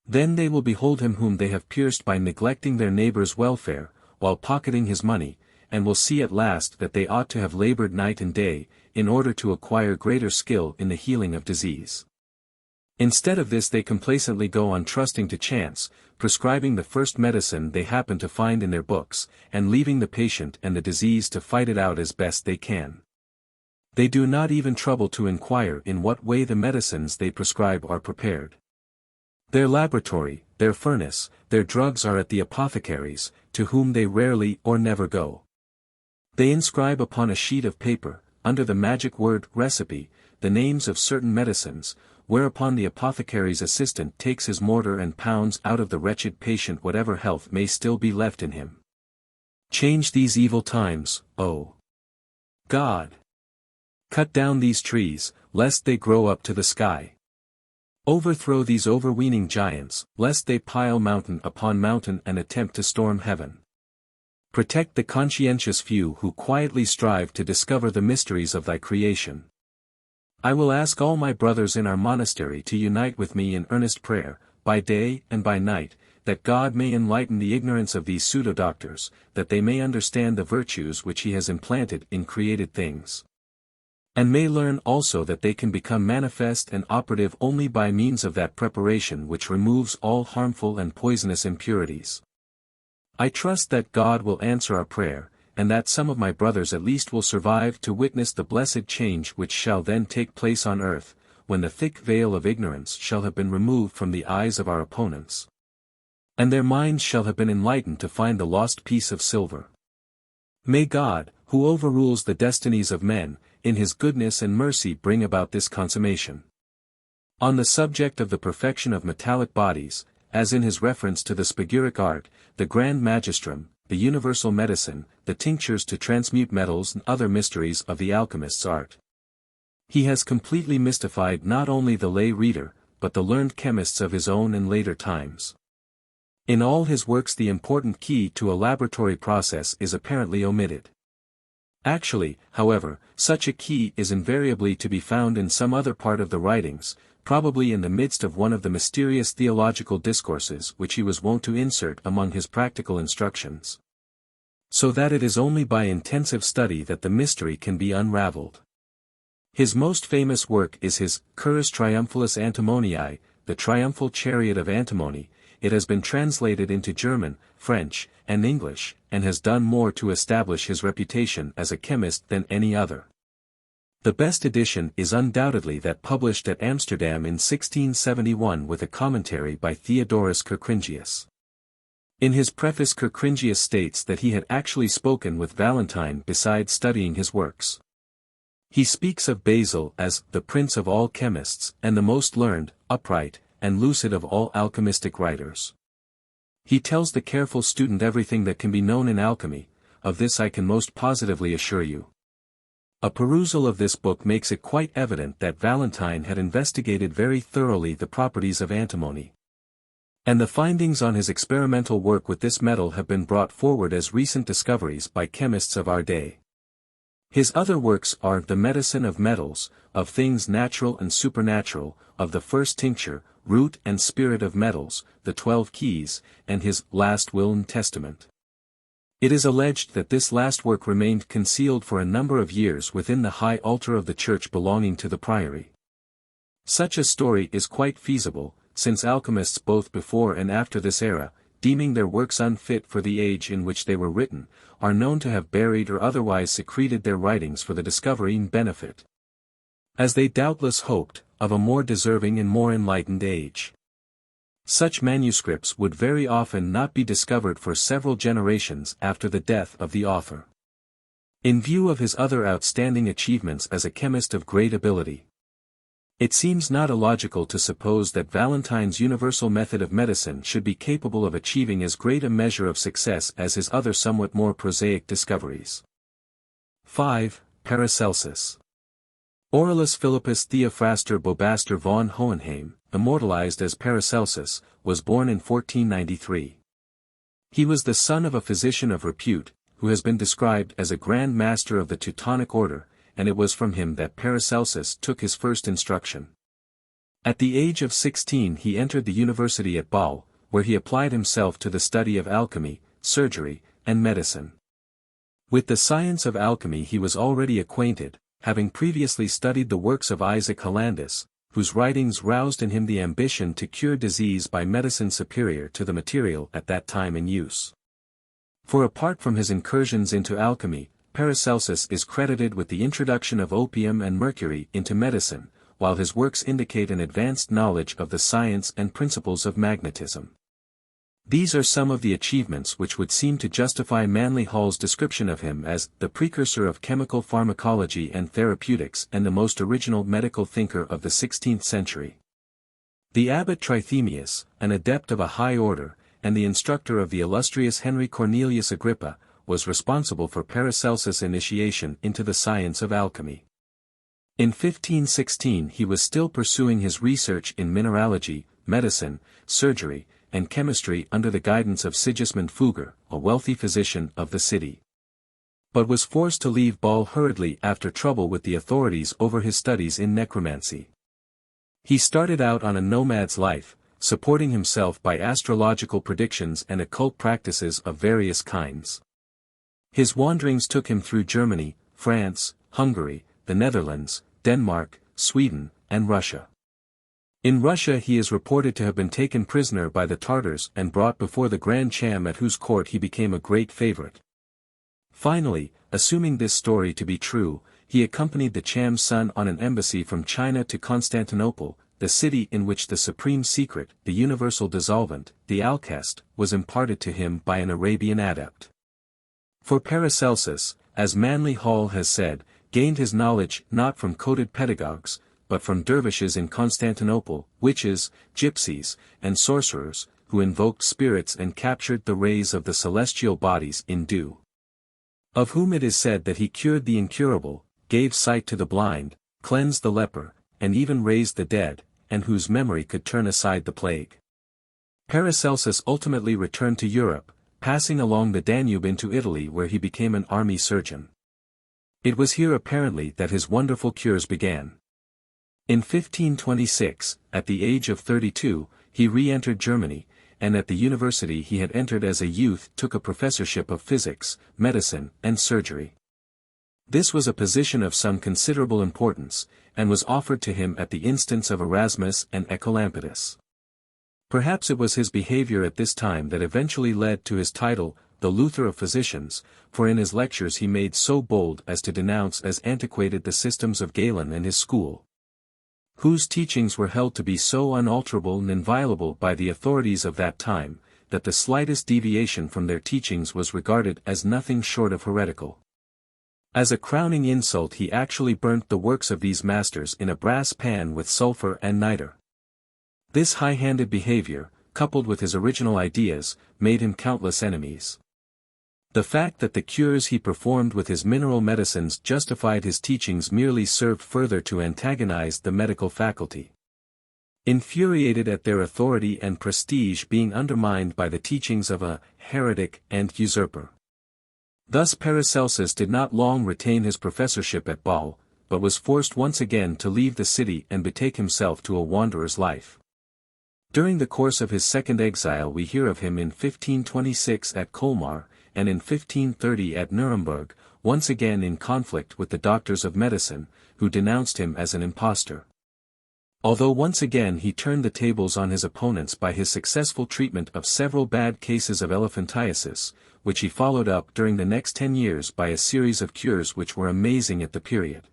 Then they will behold him whom they have pierced by neglecting their neighbor's welfare, while pocketing his money, and will see at last that they ought to have labored night and day, in order to acquire greater skill in the healing of disease. Instead of this they complacently go on trusting to chance, prescribing the first medicine they happen to find in their books, and leaving the patient and the disease to fight it out as best they can. They do not even trouble to inquire in what way the medicines they prescribe are prepared. Their laboratory, their furnace, their drugs are at the apothecaries, to whom they rarely or never go. They inscribe upon a sheet of paper, under the magic word recipe, the names of certain medicines, whereupon the apothecary's assistant takes his mortar and pounds out of the wretched patient whatever health may still be left in him. Change these evil times, O God! Cut down these trees, lest they grow up to the sky. Overthrow these overweening giants, lest they pile mountain upon mountain and attempt to storm heaven. Protect the conscientious few who quietly strive to discover the mysteries of thy creation. I will ask all my brothers in our monastery to unite with me in earnest prayer, by day and by night, that God may enlighten the ignorance of these pseudo-doctors, that they may understand the virtues which he has implanted in created things, and may learn also that they can become manifest and operative only by means of that preparation which removes all harmful and poisonous impurities. I trust that God will answer our prayer, and that some of my brothers at least will survive to witness the blessed change which shall then take place on earth, when the thick veil of ignorance shall have been removed from the eyes of our opponents, and their minds shall have been enlightened to find the lost piece of silver. May God, who overrules the destinies of men, in his goodness and mercy bring about this consummation. On the subject of the perfection of metallic bodies, as in his reference to the Spagyric Art, the Grand Magistrum, the Universal Medicine, the tinctures to transmute metals and other mysteries of the Alchemist's art, he has completely mystified not only the lay reader, but the learned chemists of his own and later times. In all his works the important key to a laboratory process is apparently omitted. Actually, however, such a key is invariably to be found in some other part of the writings, probably in the midst of one of the mysterious theological discourses which he was wont to insert among his practical instructions. So that it is only by intensive study that the mystery can be unraveled. His most famous work is his Currus Triumphalis Antimonii, the Triumphal Chariot of Antimony. It has been translated into German, French, and English, and has done more to establish his reputation as a chemist than any other. The best edition is undoubtedly that published at Amsterdam in 1671 with a commentary by Theodorus Kerkringius. In his preface Kerkringius states that he had actually spoken with Valentine besides studying his works. He speaks of Basil as the prince of all chemists and the most learned, upright, and lucid of all alchemistic writers. He tells the careful student everything that can be known in alchemy, of this I can most positively assure you. A perusal of this book makes it quite evident that Valentine had investigated very thoroughly the properties of antimony. And the findings on his experimental work with this metal have been brought forward as recent discoveries by chemists of our day. His other works are The Medicine of Metals, of Things Natural and Supernatural, of the First Tincture, Root and Spirit of Metals, the 12 Keys, and his Last Will and Testament. It is alleged that this last work remained concealed for a number of years within the high altar of the church belonging to the priory. Such a story is quite feasible, since alchemists both before and after this era, deeming their works unfit for the age in which they were written, are known to have buried or otherwise secreted their writings for the discovering benefit, as they doubtless hoped, of a more deserving and more enlightened age. Such manuscripts would very often not be discovered for several generations after the death of the author. In view of his other outstanding achievements as a chemist of great ability, it seems not illogical to suppose that Valentine's universal method of medicine should be capable of achieving as great a measure of success as his other somewhat more prosaic discoveries. 5. Paracelsus. Aurelius Philippus Theophrastor Bobaster von Hohenheim, immortalized as Paracelsus, was born in 1493. He was the son of a physician of repute, who has been described as a Grand Master of the Teutonic Order, and it was from him that Paracelsus took his first instruction. At the age of 16 he entered the university at Bâle, where he applied himself to the study of alchemy, surgery, and medicine. With the science of alchemy he was already acquainted, having previously studied the works of Isaac Hollandus, whose writings roused in him the ambition to cure disease by medicine superior to the material at that time in use. For apart from his incursions into alchemy, Paracelsus is credited with the introduction of opium and mercury into medicine, while his works indicate an advanced knowledge of the science and principles of magnetism. These are some of the achievements which would seem to justify Manly Hall's description of him as the precursor of chemical pharmacology and therapeutics and the most original medical thinker of the 16th century. The abbot Trithemius, an adept of a high order, and the instructor of the illustrious Henry Cornelius Agrippa, was responsible for Paracelsus' initiation into the science of alchemy. In 1516 he was still pursuing his research in mineralogy, medicine, surgery, and chemistry under the guidance of Sigismund Fugger, a wealthy physician of the city, but was forced to leave Bâle hurriedly after trouble with the authorities over his studies in necromancy. He started out on a nomad's life, supporting himself by astrological predictions and occult practices of various kinds. His wanderings took him through Germany, France, Hungary, the Netherlands, Denmark, Sweden, and Russia. In Russia he is reported to have been taken prisoner by the Tartars and brought before the Grand Cham at whose court he became a great favorite. Finally, assuming this story to be true, he accompanied the Cham's son on an embassy from China to Constantinople, the city in which the supreme secret, the universal dissolvent, the Alkahest, was imparted to him by an Arabian adept. For Paracelsus, as Manly Hall has said, gained his knowledge not from coded pedagogues, but from dervishes in Constantinople, witches, gypsies, and sorcerers, who invoked spirits and captured the rays of the celestial bodies in dew. Of whom it is said that he cured the incurable, gave sight to the blind, cleansed the leper, and even raised the dead, and whose memory could turn aside the plague. Paracelsus ultimately returned to Europe, passing along the Danube into Italy where he became an army surgeon. It was here apparently that his wonderful cures began. In 1526, at the age of 32, he re-entered Germany, and at the university he had entered as a youth took a professorship of physics, medicine, and surgery. This was a position of some considerable importance, and was offered to him at the instance of Erasmus and Ecolampidus. Perhaps it was his behavior at this time that eventually led to his title, the Luther of Physicians, for in his lectures he made so bold as to denounce as antiquated the systems of Galen and his school, whose teachings were held to be so unalterable and inviolable by the authorities of that time, that the slightest deviation from their teachings was regarded as nothing short of heretical. As a crowning insult he actually burnt the works of these masters in a brass pan with sulfur and nitre. This high-handed behavior, coupled with his original ideas, made him countless enemies. The fact that the cures he performed with his mineral medicines justified his teachings merely served further to antagonize the medical faculty. Infuriated at their authority and prestige being undermined by the teachings of a heretic and usurper. Thus Paracelsus did not long retain his professorship at Bâle, but was forced once again to leave the city and betake himself to a wanderer's life. During the course of his second exile we hear of him in 1526 at Colmar, and in 1530 at Nuremberg, once again in conflict with the doctors of medicine, who denounced him as an impostor. Although once again he turned the tables on his opponents by his successful treatment of several bad cases of elephantiasis, which he followed up during the next 10 years by a series of cures which were amazing at the period.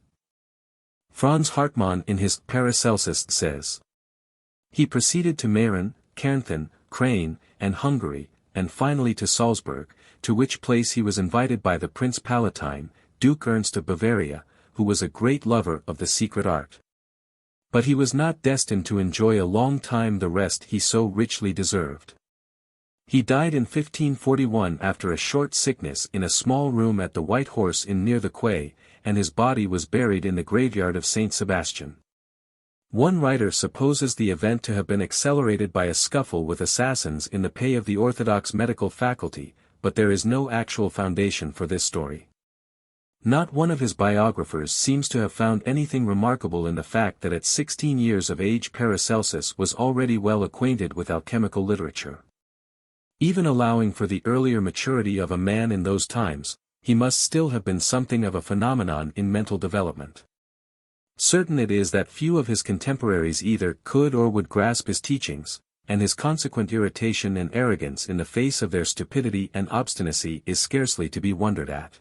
Franz Hartmann in his Paracelsus says, he proceeded to Mähren, Kärnten, Crane, and Hungary, and finally to Salzburg, to which place he was invited by the Prince Palatine, Duke Ernst of Bavaria, who was a great lover of the secret art. But he was not destined to enjoy a long time the rest he so richly deserved. He died in 1541 after a short sickness in a small room at the White Horse Inn near the quay, and his body was buried in the graveyard of Saint Sebastian. One writer supposes the event to have been accelerated by a scuffle with assassins in the pay of the Orthodox medical faculty, but there is no actual foundation for this story. Not one of his biographers seems to have found anything remarkable in the fact that at 16 years of age Paracelsus was already well acquainted with alchemical literature. Even allowing for the earlier maturity of a man in those times, he must still have been something of a phenomenon in mental development. Certain it is that few of his contemporaries either could or would grasp his teachings, and his consequent irritation and arrogance in the face of their stupidity and obstinacy is scarcely to be wondered at.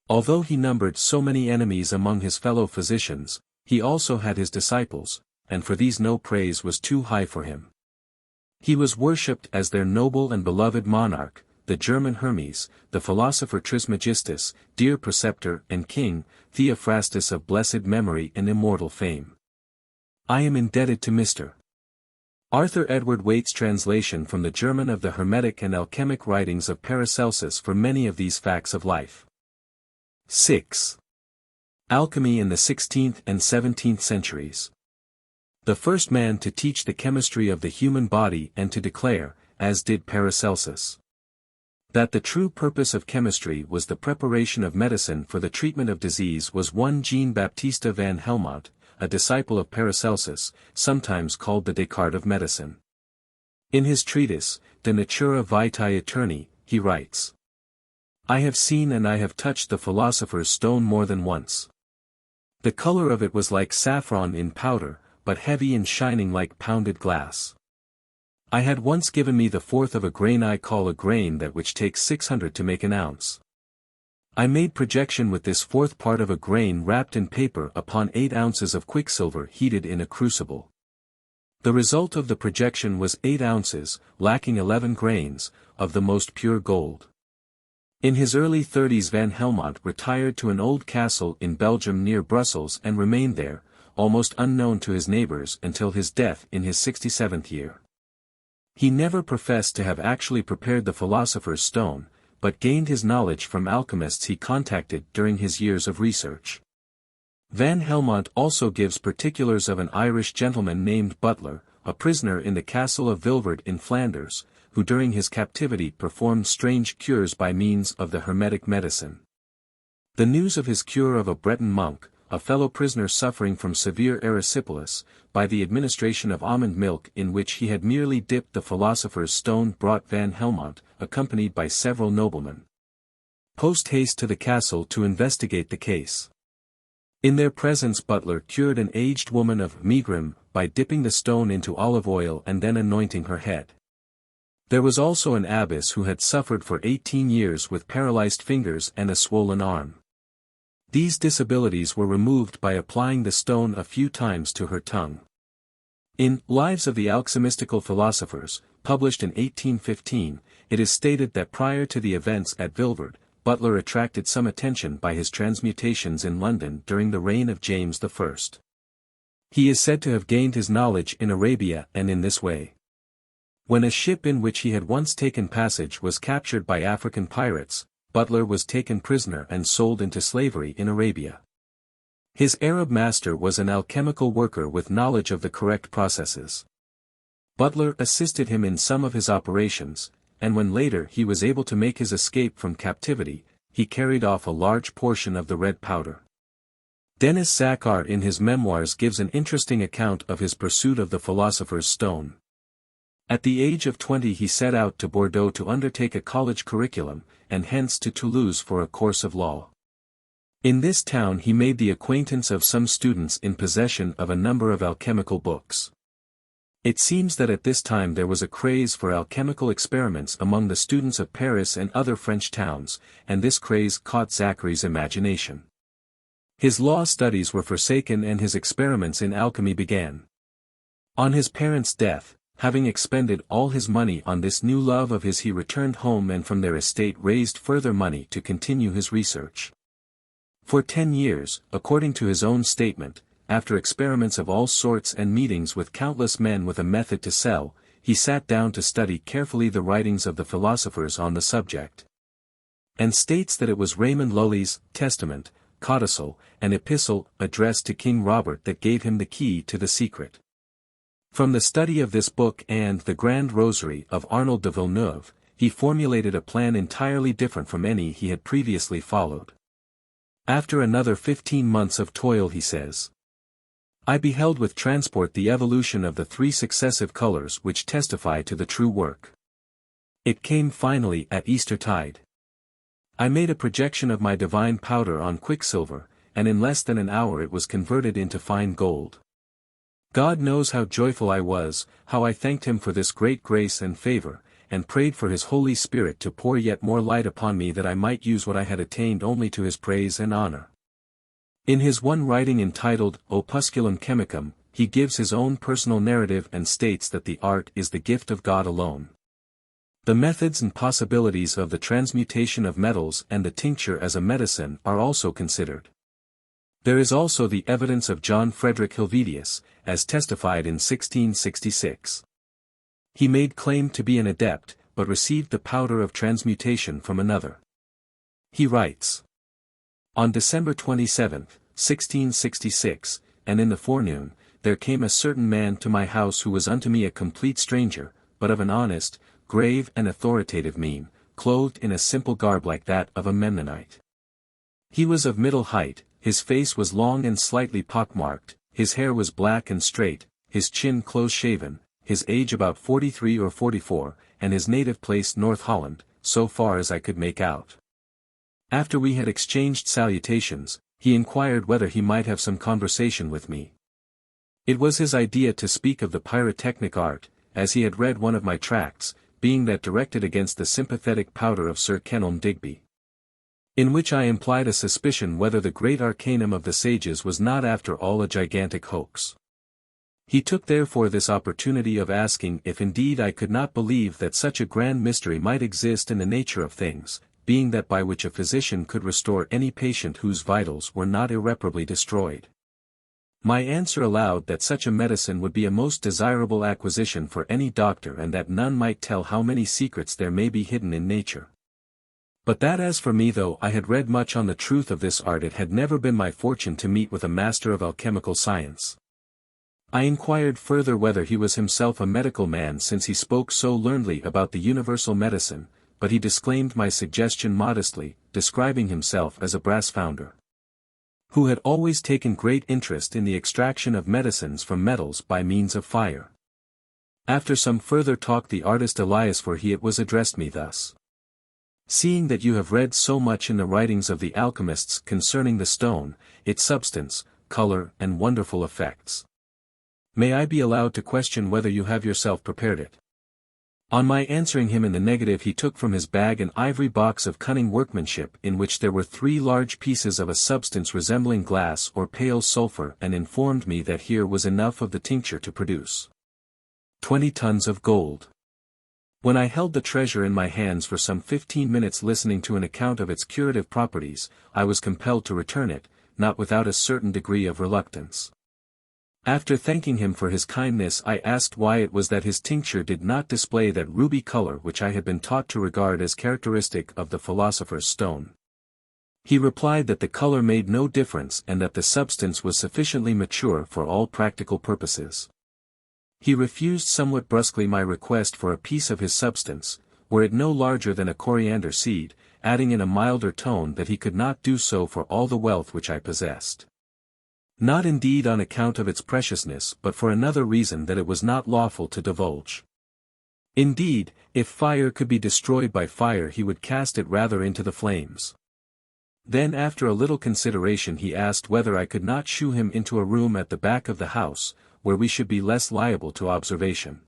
Although he numbered so many enemies among his fellow physicians, he also had his disciples, and for these no praise was too high for him. He was worshipped as their noble and beloved monarch, the German Hermes, the philosopher Trismegistus, dear preceptor and king, Theophrastus of blessed memory and immortal fame. I am indebted to Mr. Arthur Edward Waite's translation from the German of the Hermetic and alchemic writings of Paracelsus for many of these facts of life. 6. Alchemy in the 16th and 17th centuries. The first man to teach the chemistry of the human body and to declare, as did Paracelsus, that the true purpose of chemistry was the preparation of medicine for the treatment of disease was one Jean-Baptiste van Helmont, a disciple of Paracelsus, sometimes called the Descartes of medicine. In his treatise, De Natura Vitae Aeterni, he writes, I have seen and I have touched the philosopher's stone more than once. The color of it was like saffron in powder, but heavy and shining like pounded glass. I had once given me the fourth of a grain I call a grain that which takes 600 to make an ounce. I made projection with this fourth part of a grain wrapped in paper upon 8 ounces of quicksilver heated in a crucible. The result of the projection was 8 ounces, lacking 11 grains, of the most pure gold. In his early 30s Van Helmont retired to an old castle in Belgium near Brussels and remained there, almost unknown to his neighbors until his death in his 67th year. He never professed to have actually prepared the philosopher's stone, but gained his knowledge from alchemists he contacted during his years of research. Van Helmont also gives particulars of an Irish gentleman named Butler, a prisoner in the castle of Vilvoorde in Flanders, who during his captivity performed strange cures by means of the Hermetic medicine. The news of his cure of a Breton monk, a fellow prisoner suffering from severe erysipelas, by the administration of almond milk in which he had merely dipped the philosopher's stone, brought Van Helmont, accompanied by several noblemen, post haste to the castle to investigate the case. In their presence Butler cured an aged woman of megrim, by dipping the stone into olive oil and then anointing her head. There was also an abbess who had suffered for 18 years with paralyzed fingers and a swollen arm. These disabilities were removed by applying the stone a few times to her tongue. In Lives of the Alchemistical Philosophers, published in 1815, it is stated that prior to the events at Vilverde, Butler attracted some attention by his transmutations in London during the reign of James I. He is said to have gained his knowledge in Arabia and in this way. When a ship in which he had once taken passage was captured by African pirates, Butler was taken prisoner and sold into slavery in Arabia. His Arab master was an alchemical worker with knowledge of the correct processes. Butler assisted him in some of his operations, and when later he was able to make his escape from captivity, he carried off a large portion of the red powder. Denis Saccard in his memoirs gives an interesting account of his pursuit of the philosopher's stone. At the age of 20 he set out to Bordeaux to undertake a college curriculum, and hence to Toulouse for a course of law. In this town he made the acquaintance of some students in possession of a number of alchemical books. It seems that at this time there was a craze for alchemical experiments among the students of Paris and other French towns, and this craze caught Zachary's imagination. His law studies were forsaken and his experiments in alchemy began. On his parents' death, having expended all his money on this new love of his, he returned home and from their estate raised further money to continue his research. For 10 years, according to his own statement, after experiments of all sorts and meetings with countless men with a method to sell, he sat down to study carefully the writings of the philosophers on the subject. And states that it was Raymond Lully's Testament, Codicil, and Epistle addressed to King Robert that gave him the key to the secret. From the study of this book and the Grand Rosary of Arnold de Villeneuve, he formulated a plan entirely different from any he had previously followed. After another 15 months of toil, he says, I beheld with transport the evolution of the 3 successive colors which testify to the true work. It came finally at Eastertide. I made a projection of my divine powder on quicksilver, and in less than an hour it was converted into fine gold. God knows how joyful I was, how I thanked him for this great grace and favor, and prayed for his Holy Spirit to pour yet more light upon me that I might use what I had attained only to his praise and honor. In his one writing entitled Opusculum Chemicum, he gives his own personal narrative and states that the art is the gift of God alone. The methods and possibilities of the transmutation of metals and the tincture as a medicine are also considered. There is also the evidence of John Frederick Helvetius, as testified in 1666. He made claim to be an adept, but received the powder of transmutation from another. He writes, on December 27, 1666, and in the forenoon, there came a certain man to my house who was unto me a complete stranger, but of an honest, grave and authoritative mien, clothed in a simple garb like that of a Mennonite. He was of middle height, his face was long and slightly pockmarked, his hair was black and straight, his chin close-shaven, his age about 43 or 44, and his native place North Holland, so far as I could make out. After we had exchanged salutations, he inquired whether he might have some conversation with me. It was his idea to speak of the pyrotechnic art, as he had read one of my tracts, being that directed against the sympathetic powder of Sir Kenelm Digby, in which I implied a suspicion whether the Great Arcanum of the sages was not after all a gigantic hoax. He took therefore this opportunity of asking if indeed I could not believe that such a grand mystery might exist in the nature of things, being that by which a physician could restore any patient whose vitals were not irreparably destroyed. My answer allowed that such a medicine would be a most desirable acquisition for any doctor and that none might tell how many secrets there may be hidden in nature. But that as for me, though I had read much on the truth of this art, it had never been my fortune to meet with a master of alchemical science. I inquired further whether he was himself a medical man, since he spoke so learnedly about the universal medicine, but he disclaimed my suggestion modestly, describing himself as a brass founder, who had always taken great interest in the extraction of medicines from metals by means of fire. After some further talk the artist Elias for he it was addressed me thus. Seeing that you have read so much in the writings of the alchemists concerning the stone, its substance, color and wonderful effects, may I be allowed to question whether you have yourself prepared it? On my answering him in the negative he took from his bag an ivory box of cunning workmanship in which there were 3 large pieces of a substance resembling glass or pale sulfur and informed me that here was enough of the tincture to produce 20 tons of gold. When I held the treasure in my hands for some 15 minutes listening to an account of its curative properties, I was compelled to return it, not without a certain degree of reluctance. After thanking him for his kindness I asked why it was that his tincture did not display that ruby color which I had been taught to regard as characteristic of the philosopher's stone. He replied that the color made no difference and that the substance was sufficiently mature for all practical purposes. He refused somewhat brusquely my request for a piece of his substance, were it no larger than a coriander seed, adding in a milder tone that he could not do so for all the wealth which I possessed. Not indeed on account of its preciousness but for another reason that it was not lawful to divulge. Indeed, if fire could be destroyed by fire he would cast it rather into the flames. Then after a little consideration he asked whether I could not shew him into a room at the back of the house, where we should be less liable to observation.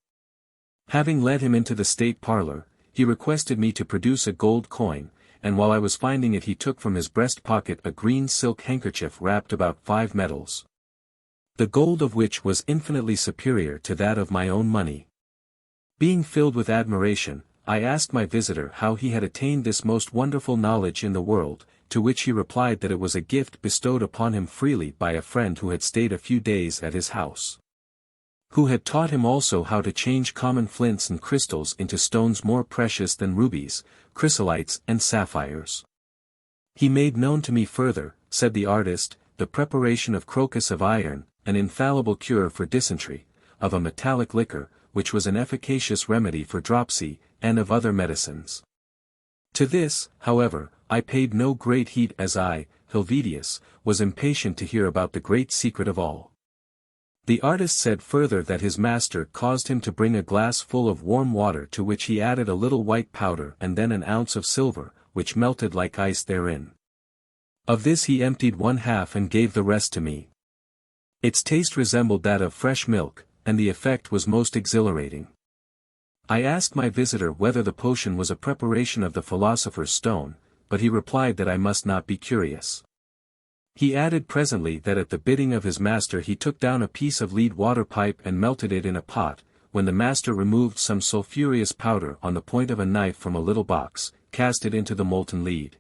Having led him into the state parlor, he requested me to produce a gold coin, and while I was finding it he took from his breast pocket a green silk handkerchief wrapped about 5 medals, the gold of which was infinitely superior to that of my own money. Being filled with admiration, I asked my visitor how he had attained this most wonderful knowledge in the world, to which he replied that it was a gift bestowed upon him freely by a friend who had stayed a few days at his house, who had taught him also how to change common flints and crystals into stones more precious than rubies, chrysolites and sapphires. He made known to me further, said the artist, the preparation of crocus of iron, an infallible cure for dysentery, of a metallic liquor, which was an efficacious remedy for dropsy, and of other medicines. To this, however, I paid no great heed as I, Helvetius, was impatient to hear about the great secret of all. The artist said further that his master caused him to bring a glass full of warm water to which he added a little white powder and then an ounce of silver, which melted like ice therein. Of this he emptied 1/2 and gave the rest to me. Its taste resembled that of fresh milk, and the effect was most exhilarating. I asked my visitor whether the potion was a preparation of the philosopher's stone, but he replied that I must not be curious. He added presently that at the bidding of his master he took down a piece of lead water pipe and melted it in a pot, when the master removed some sulphureous powder on the point of a knife from a little box, cast it into the molten lead,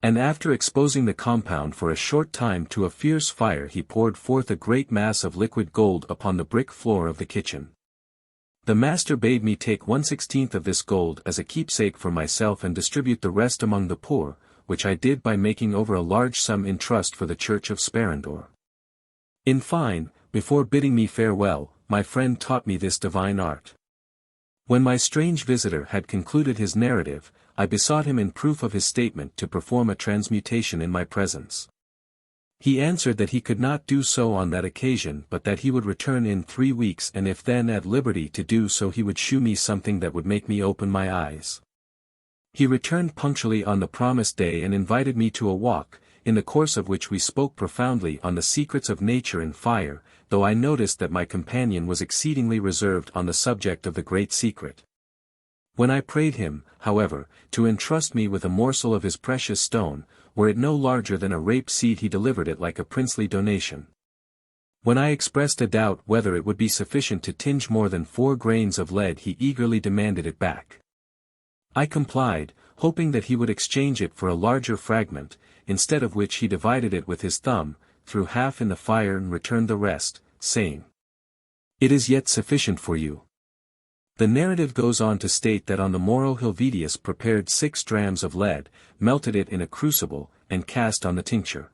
and after exposing the compound for a short time to a fierce fire he poured forth a great mass of liquid gold upon the brick floor of the kitchen. The master bade me take 1/16 of this gold as a keepsake for myself and distribute the rest among the poor, which I did by making over a large sum in trust for the church of Sparendor. In fine, before bidding me farewell, my friend taught me this divine art. When my strange visitor had concluded his narrative, I besought him in proof of his statement to perform a transmutation in my presence. He answered that he could not do so on that occasion but that he would return in 3 weeks and if then at liberty to do so he would shew me something that would make me open my eyes. He returned punctually on the promised day and invited me to a walk, in the course of which we spoke profoundly on the secrets of nature and fire, though I noticed that my companion was exceedingly reserved on the subject of the great secret. When I prayed him, however, to entrust me with a morsel of his precious stone, were it no larger than a rape seed he delivered it like a princely donation. When I expressed a doubt whether it would be sufficient to tinge more than 4 grains of lead he eagerly demanded it back. I complied, hoping that he would exchange it for a larger fragment, instead of which he divided it with his thumb, threw half in the fire and returned the rest, saying, "It is yet sufficient for you." The narrative goes on to state that on the morrow Helvetius prepared 6 drams of lead, melted it in a crucible, and cast on the tincture.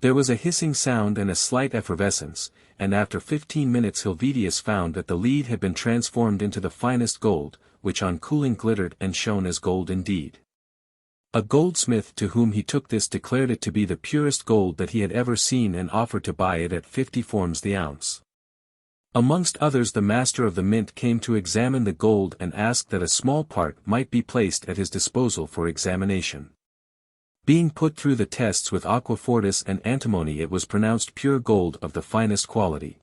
There was a hissing sound and a slight effervescence, and after 15 minutes Helvetius found that the lead had been transformed into the finest gold, which on cooling glittered and shone as gold indeed. A goldsmith to whom he took this declared it to be the purest gold that he had ever seen and offered to buy it at 50 florins the ounce. Amongst others the master of the mint came to examine the gold and asked that a small part might be placed at his disposal for examination. Being put through the tests with aquafortis and antimony, it was pronounced pure gold of the finest quality.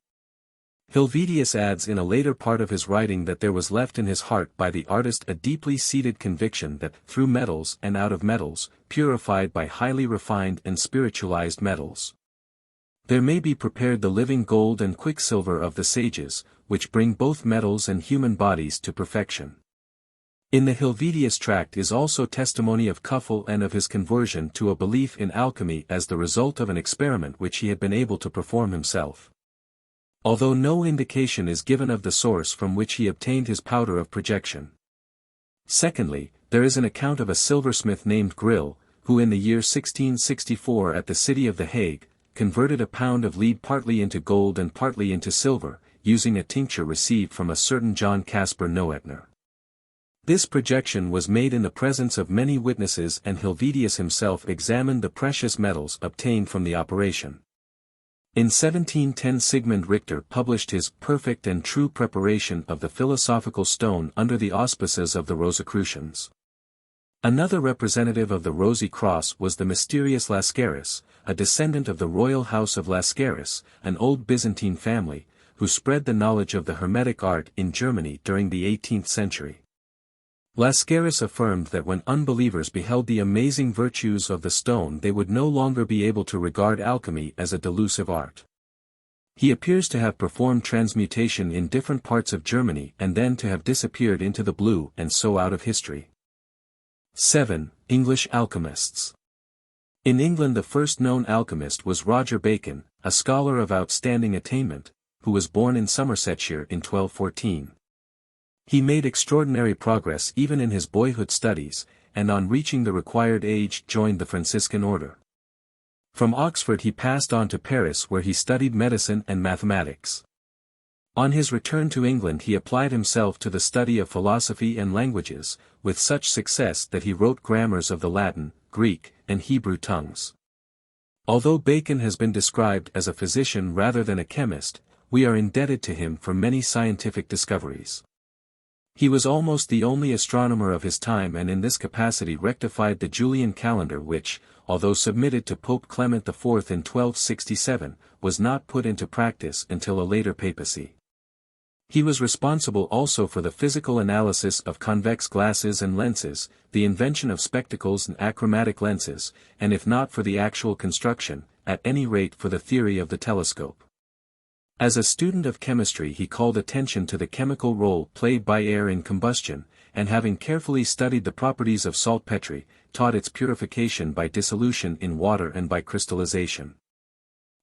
Helvetius adds in a later part of his writing that there was left in his heart by the artist a deeply seated conviction that, through metals and out of metals, purified by highly refined and spiritualized metals, there may be prepared the living gold and quicksilver of the sages, which bring both metals and human bodies to perfection. In the Helvetius tract is also testimony of Kuffel and of his conversion to a belief in alchemy as the result of an experiment which he had been able to perform himself. Although no indication is given of the source from which he obtained his powder of projection. Secondly, there is an account of a silversmith named Grill, who in the year 1664 at the city of The Hague, converted a pound of lead partly into gold and partly into silver, using a tincture received from a certain John Caspar Noetner. This projection was made in the presence of many witnesses, and Helvetius himself examined the precious metals obtained from the operation. In 1710 Sigmund Richter published his Perfect and True Preparation of the Philosophical Stone under the auspices of the Rosicrucians. Another representative of the Rosy Cross was the mysterious Lascaris, a descendant of the royal house of Lascaris, an old Byzantine family, who spread the knowledge of the Hermetic art in Germany during the 18th century. Lascaris affirmed that when unbelievers beheld the amazing virtues of the stone they would no longer be able to regard alchemy as a delusive art. He appears to have performed transmutation in different parts of Germany and then to have disappeared into the blue and so out of history. 7. English alchemists. In England the first known alchemist was Roger Bacon, a scholar of outstanding attainment, who was born in Somersetshire in 1214. He made extraordinary progress even in his boyhood studies, and on reaching the required age joined the Franciscan order. From Oxford he passed on to Paris where he studied medicine and mathematics. On his return to England he applied himself to the study of philosophy and languages, with such success that he wrote grammars of the Latin, Greek, and Hebrew tongues. Although Bacon has been described as a physician rather than a chemist, we are indebted to him for many scientific discoveries. He was almost the only astronomer of his time and in this capacity rectified the Julian calendar which, although submitted to Pope Clement IV in 1267, was not put into practice until a later papacy. He was responsible also for the physical analysis of convex glasses and lenses, the invention of spectacles and achromatic lenses, and if not for the actual construction, at any rate for the theory of the telescope. As a student of chemistry he called attention to the chemical role played by air in combustion, and having carefully studied the properties of saltpetre, taught its purification by dissolution in water and by crystallization.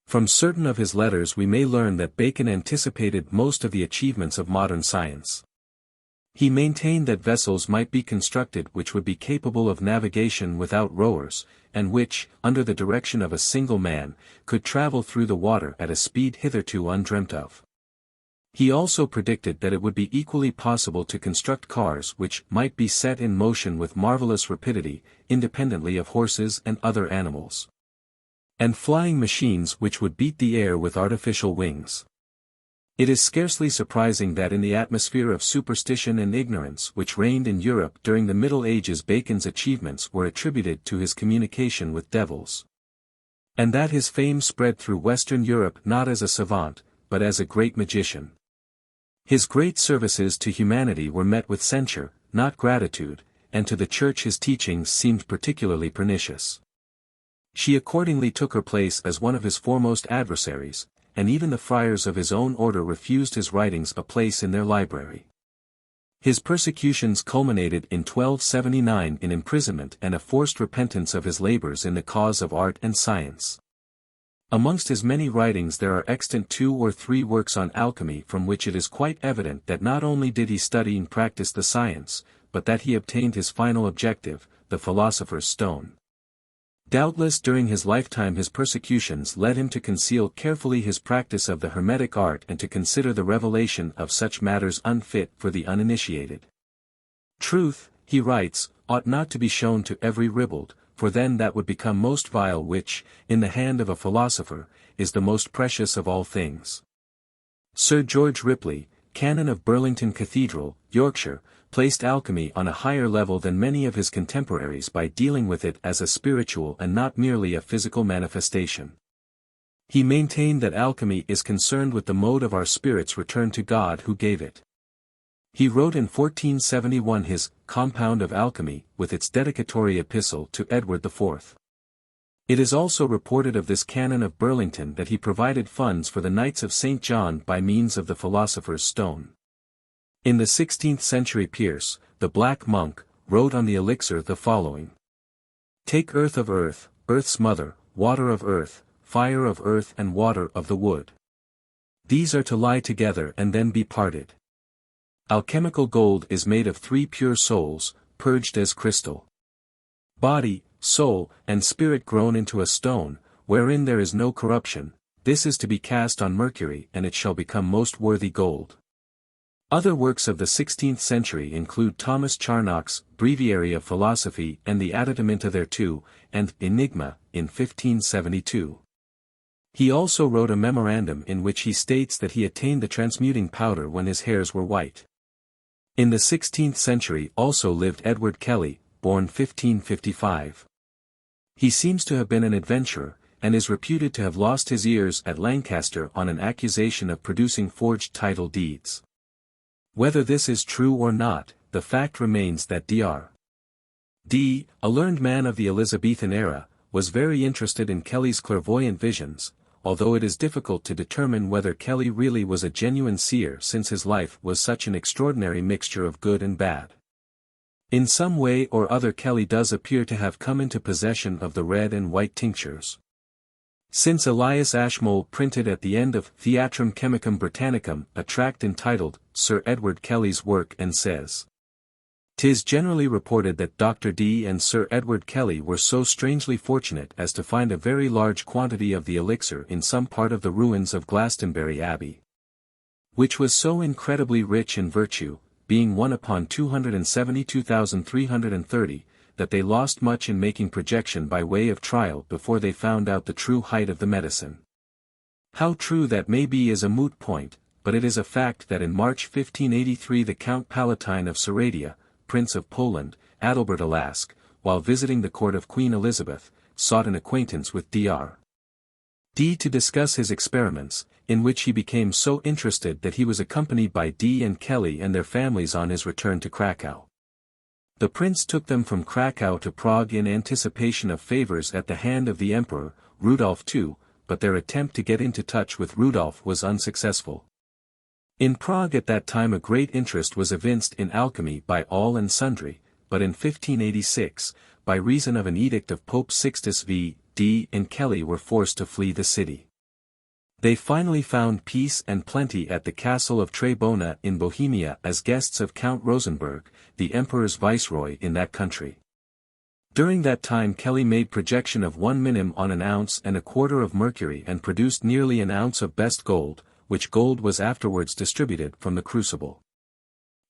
From certain of his letters we may learn that Bacon anticipated most of the achievements of modern science. He maintained that vessels might be constructed which would be capable of navigation without rowers, and which, under the direction of a single man, could travel through the water at a speed hitherto undreamt of. He also predicted that it would be equally possible to construct cars which might be set in motion with marvelous rapidity, independently of horses and other animals, and flying machines which would beat the air with artificial wings. It is scarcely surprising that in the atmosphere of superstition and ignorance which reigned in Europe during the Middle Ages Bacon's achievements were attributed to his communication with devils, and that his fame spread through Western Europe not as a savant, but as a great magician. His great services to humanity were met with censure, not gratitude, and to the Church his teachings seemed particularly pernicious. She accordingly took her place as one of his foremost adversaries, and even the friars of his own order refused his writings a place in their library. His persecutions culminated in 1279 in imprisonment and a forced repentance of his labors in the cause of art and science. Amongst his many writings there are extant 2 or 3 works on alchemy from which it is quite evident that not only did he study and practice the science, but that he obtained his final objective, the philosopher's stone. Doubtless during his lifetime his persecutions led him to conceal carefully his practice of the Hermetic art and to consider the revelation of such matters unfit for the uninitiated. Truth, he writes, ought not to be shown to every ribald, for then that would become most vile which, in the hand of a philosopher, is the most precious of all things. Sir George Ripley, Canon of Burlington Cathedral, Yorkshire, placed alchemy on a higher level than many of his contemporaries by dealing with it as a spiritual and not merely a physical manifestation. He maintained that alchemy is concerned with the mode of our spirit's return to God who gave it. He wrote in 1471 his Compound of Alchemy, with its dedicatory epistle to Edward IV. It is also reported of this Canon of Burlington that he provided funds for the Knights of St. John by means of the Philosopher's Stone. In the 16th century Pierce, the Black Monk, wrote on the elixir the following. Take earth of earth, earth's mother, water of earth, fire of earth and water of the wood. These are to lie together and then be parted. Alchemical gold is made of 3 pure souls, purged as crystal. Body, soul, and spirit grown into a stone, wherein there is no corruption, this is to be cast on Mercury and it shall become most worthy gold. Other works of the 16th century include Thomas Charnock's Breviary of Philosophy and the Addendumenta thereto, and Enigma, in 1572. He also wrote a memorandum in which he states that he attained the transmuting powder when his hairs were white. In the 16th century also lived Edward Kelly, born 1555. He seems to have been an adventurer, and is reputed to have lost his ears at Lancaster on an accusation of producing forged title deeds. Whether this is true or not, the fact remains that Dr. D, a learned man of the Elizabethan era, was very interested in Kelly's clairvoyant visions, although it is difficult to determine whether Kelly really was a genuine seer since his life was such an extraordinary mixture of good and bad. In some way or other Kelly does appear to have come into possession of the red and white tinctures. Since Elias Ashmole printed at the end of Theatrum Chemicum Britannicum a tract entitled Sir Edward Kelly's Work and says, "'Tis generally reported that Dr. D and Sir Edward Kelly were so strangely fortunate as to find a very large quantity of the elixir in some part of the ruins of Glastonbury Abbey, which was so incredibly rich in virtue, being 1 upon 272,330, that they lost much in making projection by way of trial before they found out the true height of the medicine. How true that may be is a moot point, but it is a fact that in March 1583 the Count Palatine of Seradia, Prince of Poland, Adalbert Alask, while visiting the court of Queen Elizabeth, sought an acquaintance with Dr. D to discuss his experiments, in which he became so interested that he was accompanied by D and Kelly and their families on his return to Krakow. The prince took them from Krakow to Prague in anticipation of favors at the hand of the Emperor, Rudolph II, but their attempt to get into touch with Rudolph was unsuccessful. In Prague at that time a great interest was evinced in alchemy by all and sundry, but in 1586, by reason of an edict of Pope Sixtus V, D and Kelly were forced to flee the city. They finally found peace and plenty at the castle of Trebona in Bohemia as guests of Count Rosenberg, the emperor's viceroy in that country. During that time Kelly made projection of 1 minim on an ounce and a quarter of mercury and produced nearly an ounce of best gold, which gold was afterwards distributed from the crucible.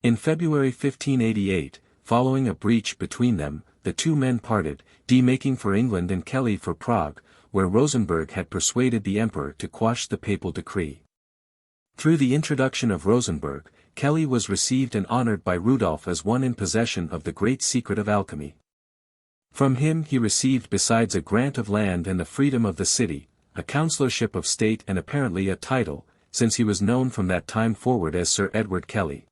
In February 1588, following a breach between them, the two men parted, D making for England and Kelly for Prague, where Rosenberg had persuaded the emperor to quash the papal decree. Through the introduction of Rosenberg, Kelly was received and honored by Rudolph as one in possession of the great secret of alchemy. From him he received besides a grant of land and the freedom of the city, a councillorship of state and apparently a title, since he was known from that time forward as Sir Edward Kelly.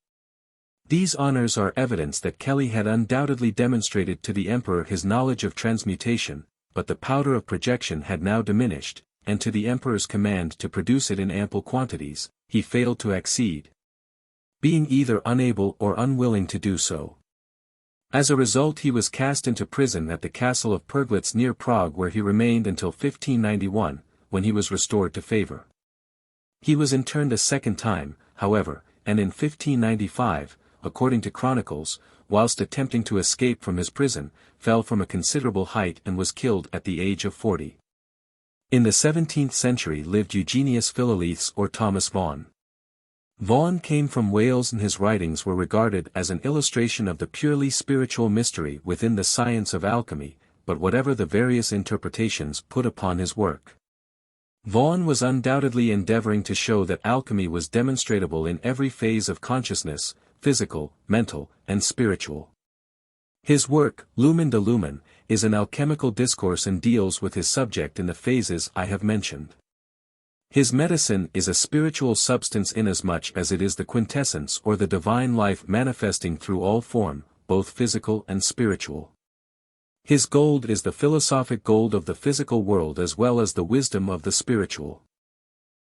These honors are evidence that Kelly had undoubtedly demonstrated to the emperor his knowledge of transmutation, but the powder of projection had now diminished, and to the emperor's command to produce it in ample quantities, he failed to accede, being either unable or unwilling to do so. As a result he was cast into prison at the castle of Perglitz near Prague where he remained until 1591, when he was restored to favor. He was interned a second time, however, and in 1595, according to chronicles, whilst attempting to escape from his prison, fell from a considerable height and was killed at the age of 40. In the 17th century lived Eugenius Philalethes or Thomas Vaughan. Vaughan came from Wales and his writings were regarded as an illustration of the purely spiritual mystery within the science of alchemy, but whatever the various interpretations put upon his work, Vaughan was undoubtedly endeavoring to show that alchemy was demonstrable in every phase of consciousness, physical, mental, and spiritual. His work, Lumen de Lumen, is an alchemical discourse and deals with his subject in the phases I have mentioned. His medicine is a spiritual substance inasmuch as it is the quintessence or the divine life manifesting through all form, both physical and spiritual. His gold is the philosophic gold of the physical world as well as the wisdom of the spiritual.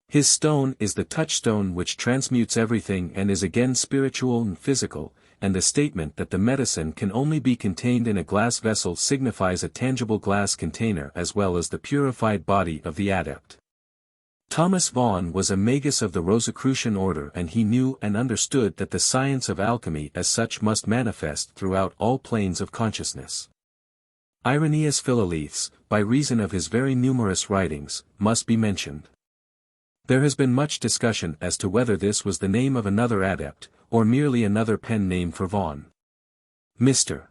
His stone is the touchstone which transmutes everything and is again spiritual and physical, and the statement that the medicine can only be contained in a glass vessel signifies a tangible glass container as well as the purified body of the adept. Thomas Vaughan was a magus of the Rosicrucian order and he knew and understood that the science of alchemy as such must manifest throughout all planes of consciousness. Irenaeus Philolethes, by reason of his very numerous writings, must be mentioned. There has been much discussion as to whether this was the name of another adept, or merely another pen name for Vaughan. Mr.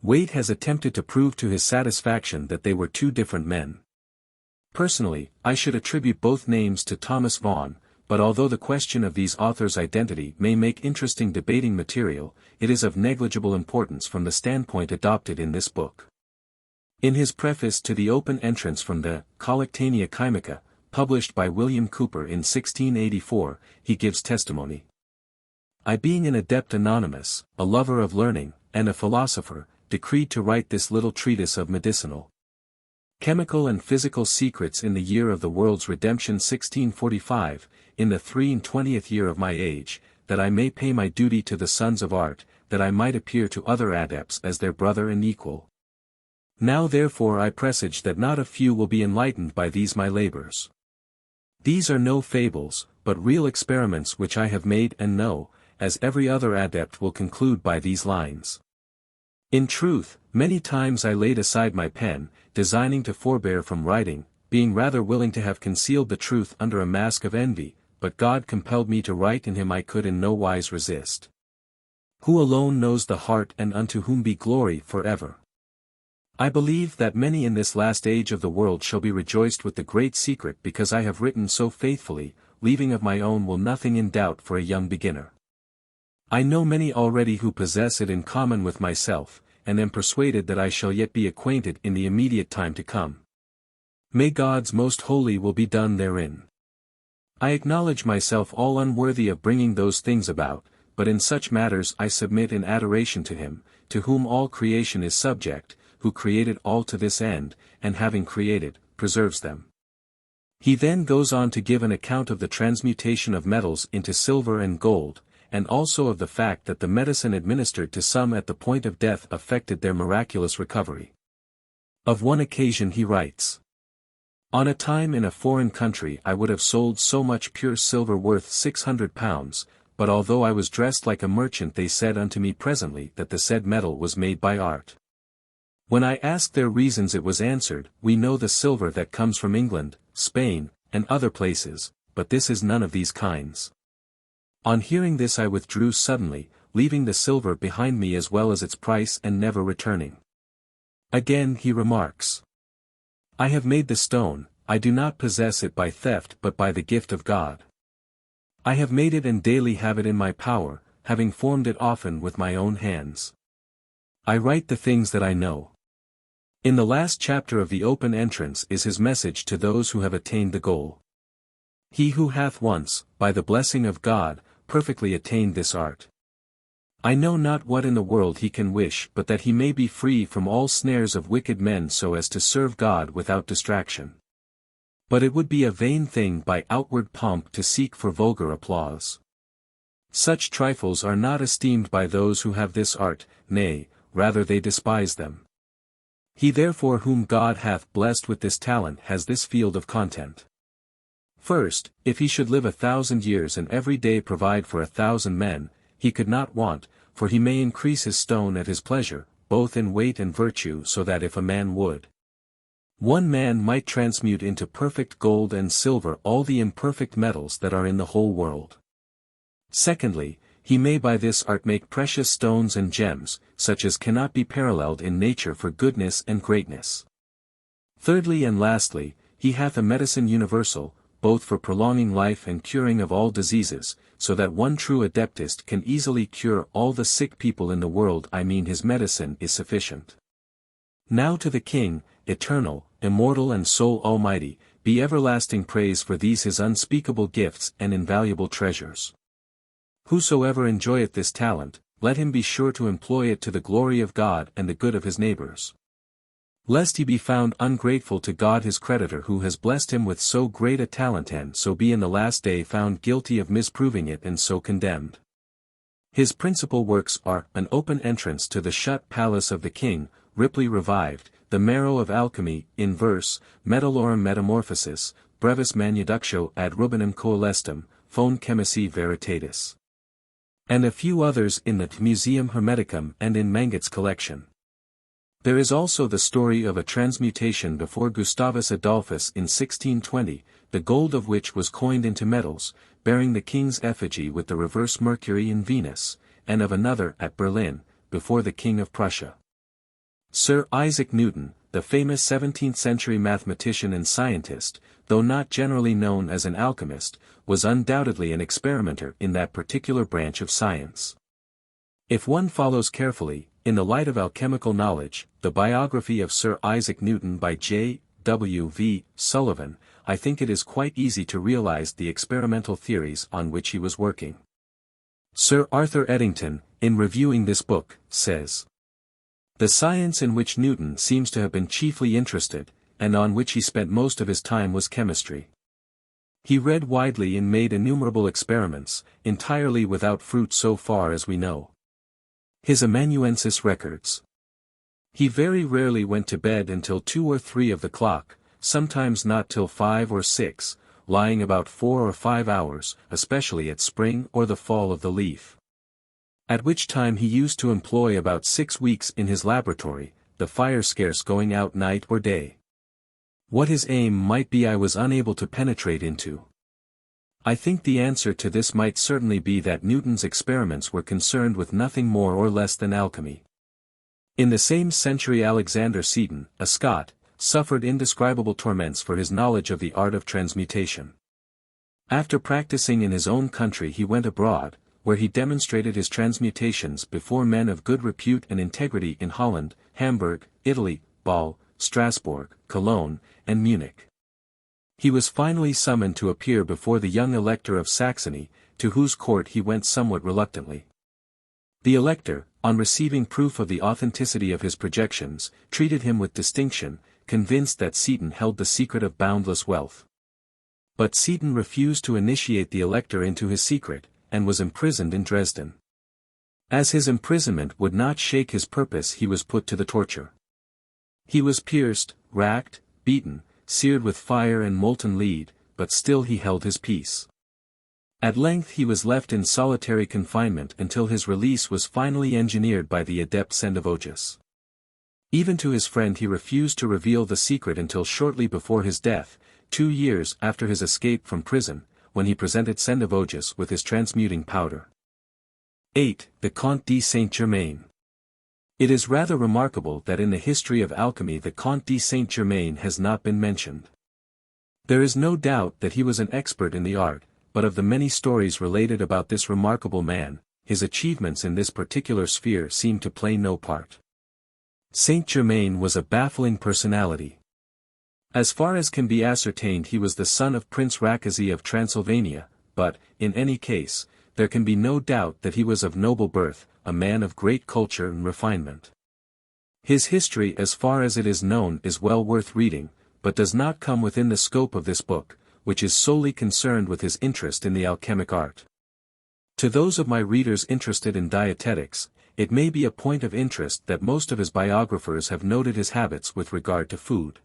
Waite has attempted to prove to his satisfaction that they were two different men. Personally, I should attribute both names to Thomas Vaughan, but although the question of these authors' identity may make interesting debating material, it is of negligible importance from the standpoint adopted in this book. In his preface to the open entrance from the Collectanea Chymica, published by William Cooper in 1684, he gives testimony. I being an adept anonymous, a lover of learning, and a philosopher, decreed to write this little treatise of medicinal, chemical and physical secrets in the year of the world's redemption 1645, in the 23rd year of my age, that I may pay my duty to the sons of art, that I might appear to other adepts as their brother and equal. Now therefore I presage that not a few will be enlightened by these my labors. These are no fables, but real experiments which I have made and know, as every other adept will conclude by these lines. In truth, many times I laid aside my pen, designing to forbear from writing, being rather willing to have concealed the truth under a mask of envy, but God compelled me to write in him I could in no wise resist. Who alone knows the heart and unto whom be glory for ever. I believe that many in this last age of the world shall be rejoiced with the great secret because I have written so faithfully, leaving of my own will nothing in doubt for a young beginner. I know many already who possess it in common with myself, and am persuaded that I shall yet be acquainted in the immediate time to come. May God's most holy will be done therein. I acknowledge myself all unworthy of bringing those things about, but in such matters I submit in adoration to him, to whom all creation is subject, who created all to this end, and having created, preserves them. He then goes on to give an account of the transmutation of metals into silver and gold, and also of the fact that the medicine administered to some at the point of death effected their miraculous recovery. Of one occasion he writes, on a time in a foreign country I would have sold so much pure silver worth 600 pounds, but although I was dressed like a merchant they said unto me presently that the said metal was made by art. When I asked their reasons it was answered, we know the silver that comes from England, Spain, and other places, but this is none of these kinds. On hearing this I withdrew suddenly, leaving the silver behind me as well as its price and never returning. Again he remarks, I have made the stone, I do not possess it by theft but by the gift of God. I have made it and daily have it in my power, having formed it often with my own hands. I write the things that I know. In the last chapter of the open entrance is his message to those who have attained the goal. He who hath once, by the blessing of God, perfectly attained this art. I know not what in the world he can wish but that he may be free from all snares of wicked men so as to serve God without distraction. But it would be a vain thing by outward pomp to seek for vulgar applause. Such trifles are not esteemed by those who have this art, nay, rather they despise them. He therefore whom God hath blessed with this talent has this field of content. First, if he should live 1,000 years and every day provide for 1,000 men, he could not want, for he may increase his stone at his pleasure, both in weight and virtue so that if a man would, one man might transmute into perfect gold and silver all the imperfect metals that are in the whole world. Secondly, he may by this art make precious stones and gems, such as cannot be paralleled in nature for goodness and greatness. Thirdly and lastly, he hath a medicine universal, both for prolonging life and curing of all diseases, so that one true adeptist can easily cure all the sick people in the world. I mean his medicine is sufficient. Now to the King, eternal, immortal and sole almighty, be everlasting praise for these his unspeakable gifts and invaluable treasures. Whosoever enjoyeth this talent, let him be sure to employ it to the glory of God and the good of his neighbors. Lest he be found ungrateful to God his creditor who has blessed him with so great a talent and so be in the last day found guilty of misproving it and so condemned. His principal works are An Open Entrance to the Shut Palace of the King, Ripley Revived, The Marrow of Alchemy, in verse, Metallorum Metamorphosis, Brevis Manuductio ad Rubinum Coelestum, Phone Chemici Veritatis. And a few others in the Museum Hermeticum and in Manget's collection. There is also the story of a transmutation before Gustavus Adolphus in 1620, the gold of which was coined into metals, bearing the king's effigy with the reverse Mercury and Venus, and of another at Berlin, before the King of Prussia. Sir Isaac Newton, the famous 17th-century mathematician and scientist, though not generally known as an alchemist, was undoubtedly an experimenter in that particular branch of science. If one follows carefully, in the light of alchemical knowledge, the biography of Sir Isaac Newton by J. W. V. Sullivan, I think it is quite easy to realize the experimental theories on which he was working. Sir Arthur Eddington, in reviewing this book, says, "The science in which Newton seems to have been chiefly interested, and on which he spent most of his time was chemistry. He read widely and made innumerable experiments, entirely without fruit so far as we know. His amanuensis records. He very rarely went to bed until 2 or 3 of the clock, sometimes not till 5 or 6, lying about 4 or 5 hours, especially at spring or the fall of the leaf. At which time he used to employ about 6 weeks in his laboratory, the fire scarce going out night or day. What his aim might be I was unable to penetrate into. I think the answer to this might certainly be that Newton's experiments were concerned with nothing more or less than alchemy. In the same century Alexander Seton, a Scot, suffered indescribable torments for his knowledge of the art of transmutation. After practicing in his own country he went abroad, where he demonstrated his transmutations before men of good repute and integrity in Holland, Hamburg, Italy, Bâle, Strasbourg, Cologne, and Munich. He was finally summoned to appear before the young Elector of Saxony, to whose court he went somewhat reluctantly. The Elector, on receiving proof of the authenticity of his projections, treated him with distinction, convinced that Seton held the secret of boundless wealth. But Seton refused to initiate the Elector into his secret, and was imprisoned in Dresden. As his imprisonment would not shake his purpose he was put to the torture. He was pierced, racked, beaten, seared with fire and molten lead, but still he held his peace. At length he was left in solitary confinement until his release was finally engineered by the Adepts and Devotees. Even to his friend he refused to reveal the secret until shortly before his death, 2 years after his escape from prison, when he presented Sendivogius with his transmuting powder. 8. The Comte De St. Germain. It is rather remarkable that in the history of alchemy the Comte de St. Germain has not been mentioned. There is no doubt that he was an expert in the art, but of the many stories related about this remarkable man, his achievements in this particular sphere seem to play no part. Saint Germain was a baffling personality. As far as can be ascertained he was the son of Prince Rákóczi of Transylvania, but, in any case, there can be no doubt that he was of noble birth, a man of great culture and refinement. His history as far as it is known is well worth reading, but does not come within the scope of this book, which is solely concerned with his interest in the alchemic art. To those of my readers interested in dietetics, it may be a point of interest that most of his biographers have noted his habits with regard to food.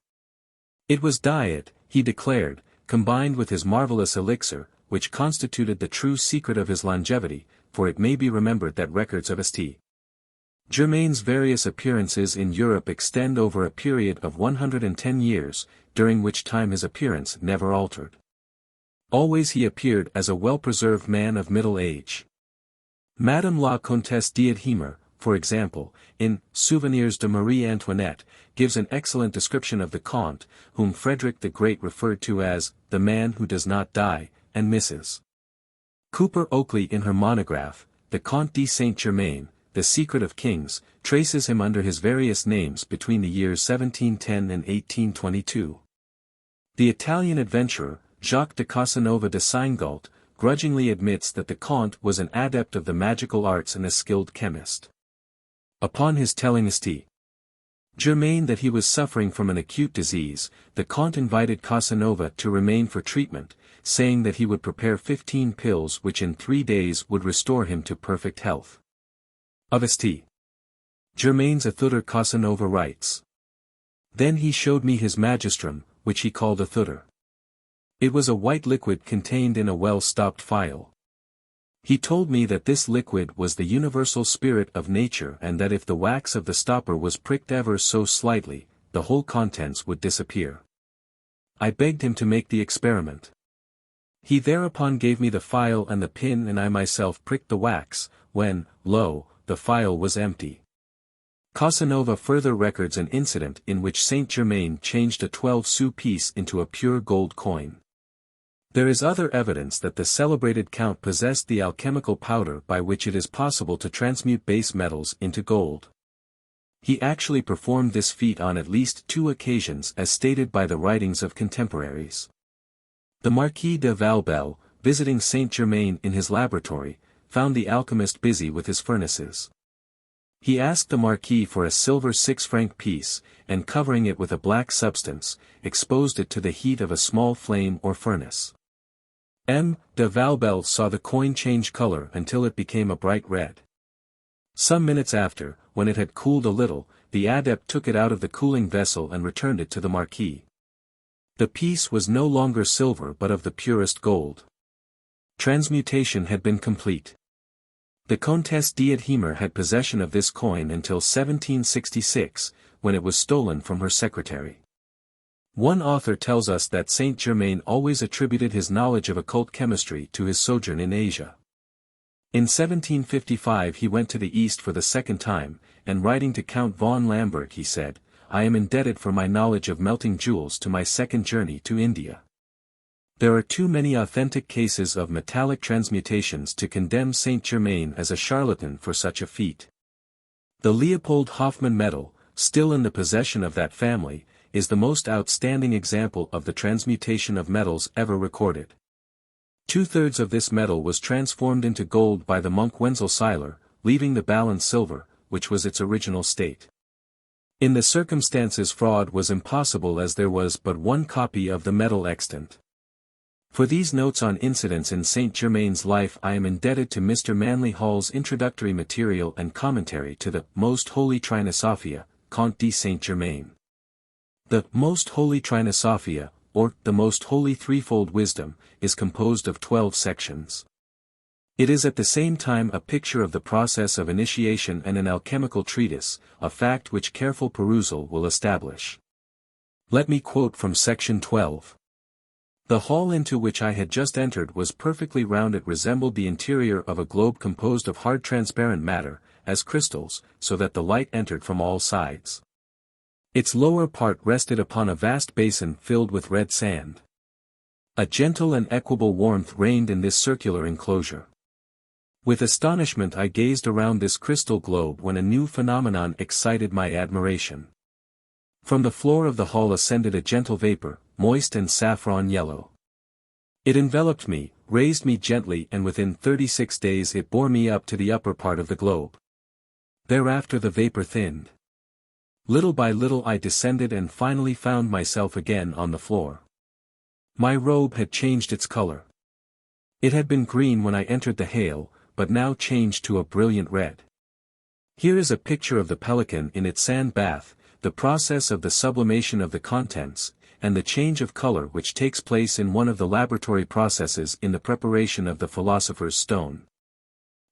It was diet, he declared, combined with his marvelous elixir, which constituted the true secret of his longevity, for it may be remembered that records of St. Germain's various appearances in Europe extend over a period of 110 years, during which time his appearance never altered. Always he appeared as a well-preserved man of middle age. Madame la Comtesse d'Adhemer, for example, in Souvenirs de Marie Antoinette, gives an excellent description of the Comte, whom Frederick the Great referred to as the man who does not die, and Mrs. Cooper Oakley in her monograph, The Comte de St. Germain, The Secret of Kings, traces him under his various names between the years 1710 and 1822. The Italian adventurer, Jacques de Casanova de Seingault, grudgingly admits that the Comte was an adept of the magical arts and a skilled chemist. Upon his telling St. Germain that he was suffering from an acute disease, the Comte invited Casanova to remain for treatment, saying that he would prepare 15 pills which in 3 days would restore him to perfect health. Of St. Germain's Author Casanova writes, "Then he showed me his magistrum, which he called Author. It was a white liquid contained in a well-stopped phial. He told me that this liquid was the universal spirit of nature and that if the wax of the stopper was pricked ever so slightly, the whole contents would disappear. I begged him to make the experiment. He thereupon gave me the phial and the pin and I myself pricked the wax, when, lo, the phial was empty." Casanova further records an incident in which Saint Germain changed a 12-sou piece into a pure gold coin. There is other evidence that the celebrated Count possessed the alchemical powder by which it is possible to transmute base metals into gold. He actually performed this feat on at least 2 occasions as stated by the writings of contemporaries. The Marquis de Valbel, visiting Saint Germain in his laboratory, found the alchemist busy with his furnaces. He asked the Marquis for a silver 6-franc piece, and covering it with a black substance, exposed it to the heat of a small flame or furnace. M. de Valbel saw the coin change color until it became a bright red. Some minutes after, when it had cooled a little, the adept took it out of the cooling vessel and returned it to the Marquis. The piece was no longer silver but of the purest gold. Transmutation had been complete. The Comtesse d'Adhemer had possession of this coin until 1766, when it was stolen from her secretary. One author tells us that Saint Germain always attributed his knowledge of occult chemistry to his sojourn in Asia. In 1755 he went to the East for the second time, and writing to Count von Lambert he said, "I am indebted for my knowledge of melting jewels to my second journey to India." There are too many authentic cases of metallic transmutations to condemn Saint Germain as a charlatan for such a feat. The Leopold Hoffmann medal, still in the possession of that family, is the most outstanding example of the transmutation of metals ever recorded. 2/3 of this metal was transformed into gold by the monk Wenzel Seiler, leaving the balance silver, which was its original state. In the circumstances fraud was impossible as there was but one copy of the metal extant. For these notes on incidents in Saint Germain's life I am indebted to Mr. Manly Hall's introductory material and commentary to the Most Holy Trinosophia, Comte de St. Germain. The Most Holy Trinosophia, or the Most Holy Threefold Wisdom, is composed of 12 sections. It is at the same time a picture of the process of initiation and an alchemical treatise, a fact which careful perusal will establish. Let me quote from section 12. "The hall into which I had just entered was perfectly round. It resembled the interior of a globe composed of hard transparent matter, as crystals, so that the light entered from all sides. Its lower part rested upon a vast basin filled with red sand. A gentle and equable warmth reigned in this circular enclosure. With astonishment I gazed around this crystal globe when a new phenomenon excited my admiration. From the floor of the hall ascended a gentle vapor, moist and saffron yellow. It enveloped me, raised me gently and within 36 days it bore me up to the upper part of the globe. Thereafter the vapor thinned. Little by little I descended and finally found myself again on the floor. My robe had changed its color. It had been green when I entered the hail, but now changed to a brilliant red. Here is a picture of the pelican in its sand bath, the process of the sublimation of the contents, and the change of color which takes place in one of the laboratory processes in the preparation of the Philosopher's Stone.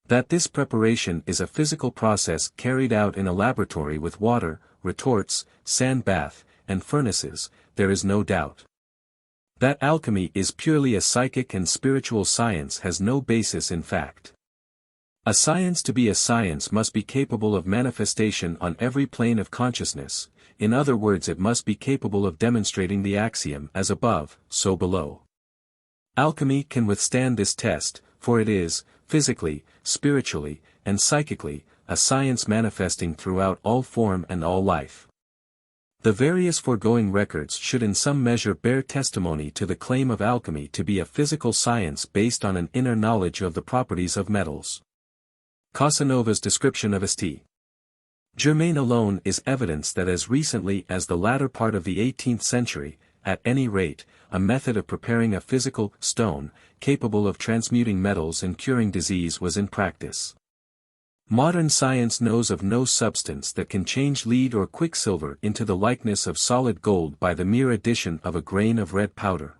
That this preparation is a physical process carried out in a laboratory with water, retorts, sand bath, and furnaces, there is no doubt. That alchemy is purely a psychic and spiritual science has no basis in fact. A science to be a science must be capable of manifestation on every plane of consciousness, in other words it must be capable of demonstrating the axiom as above, so below. Alchemy can withstand this test, for it is, physically, spiritually, and psychically, a science manifesting throughout all form and all life. The various foregoing records should in some measure bear testimony to the claim of alchemy to be a physical science based on an inner knowledge of the properties of metals. Casanova's description of St. Germain alone is evidence that as recently as the latter part of the 18th century, at any rate, a method of preparing a physical stone, capable of transmuting metals and curing disease was in practice. Modern science knows of no substance that can change lead or quicksilver into the likeness of solid gold by the mere addition of a grain of red powder.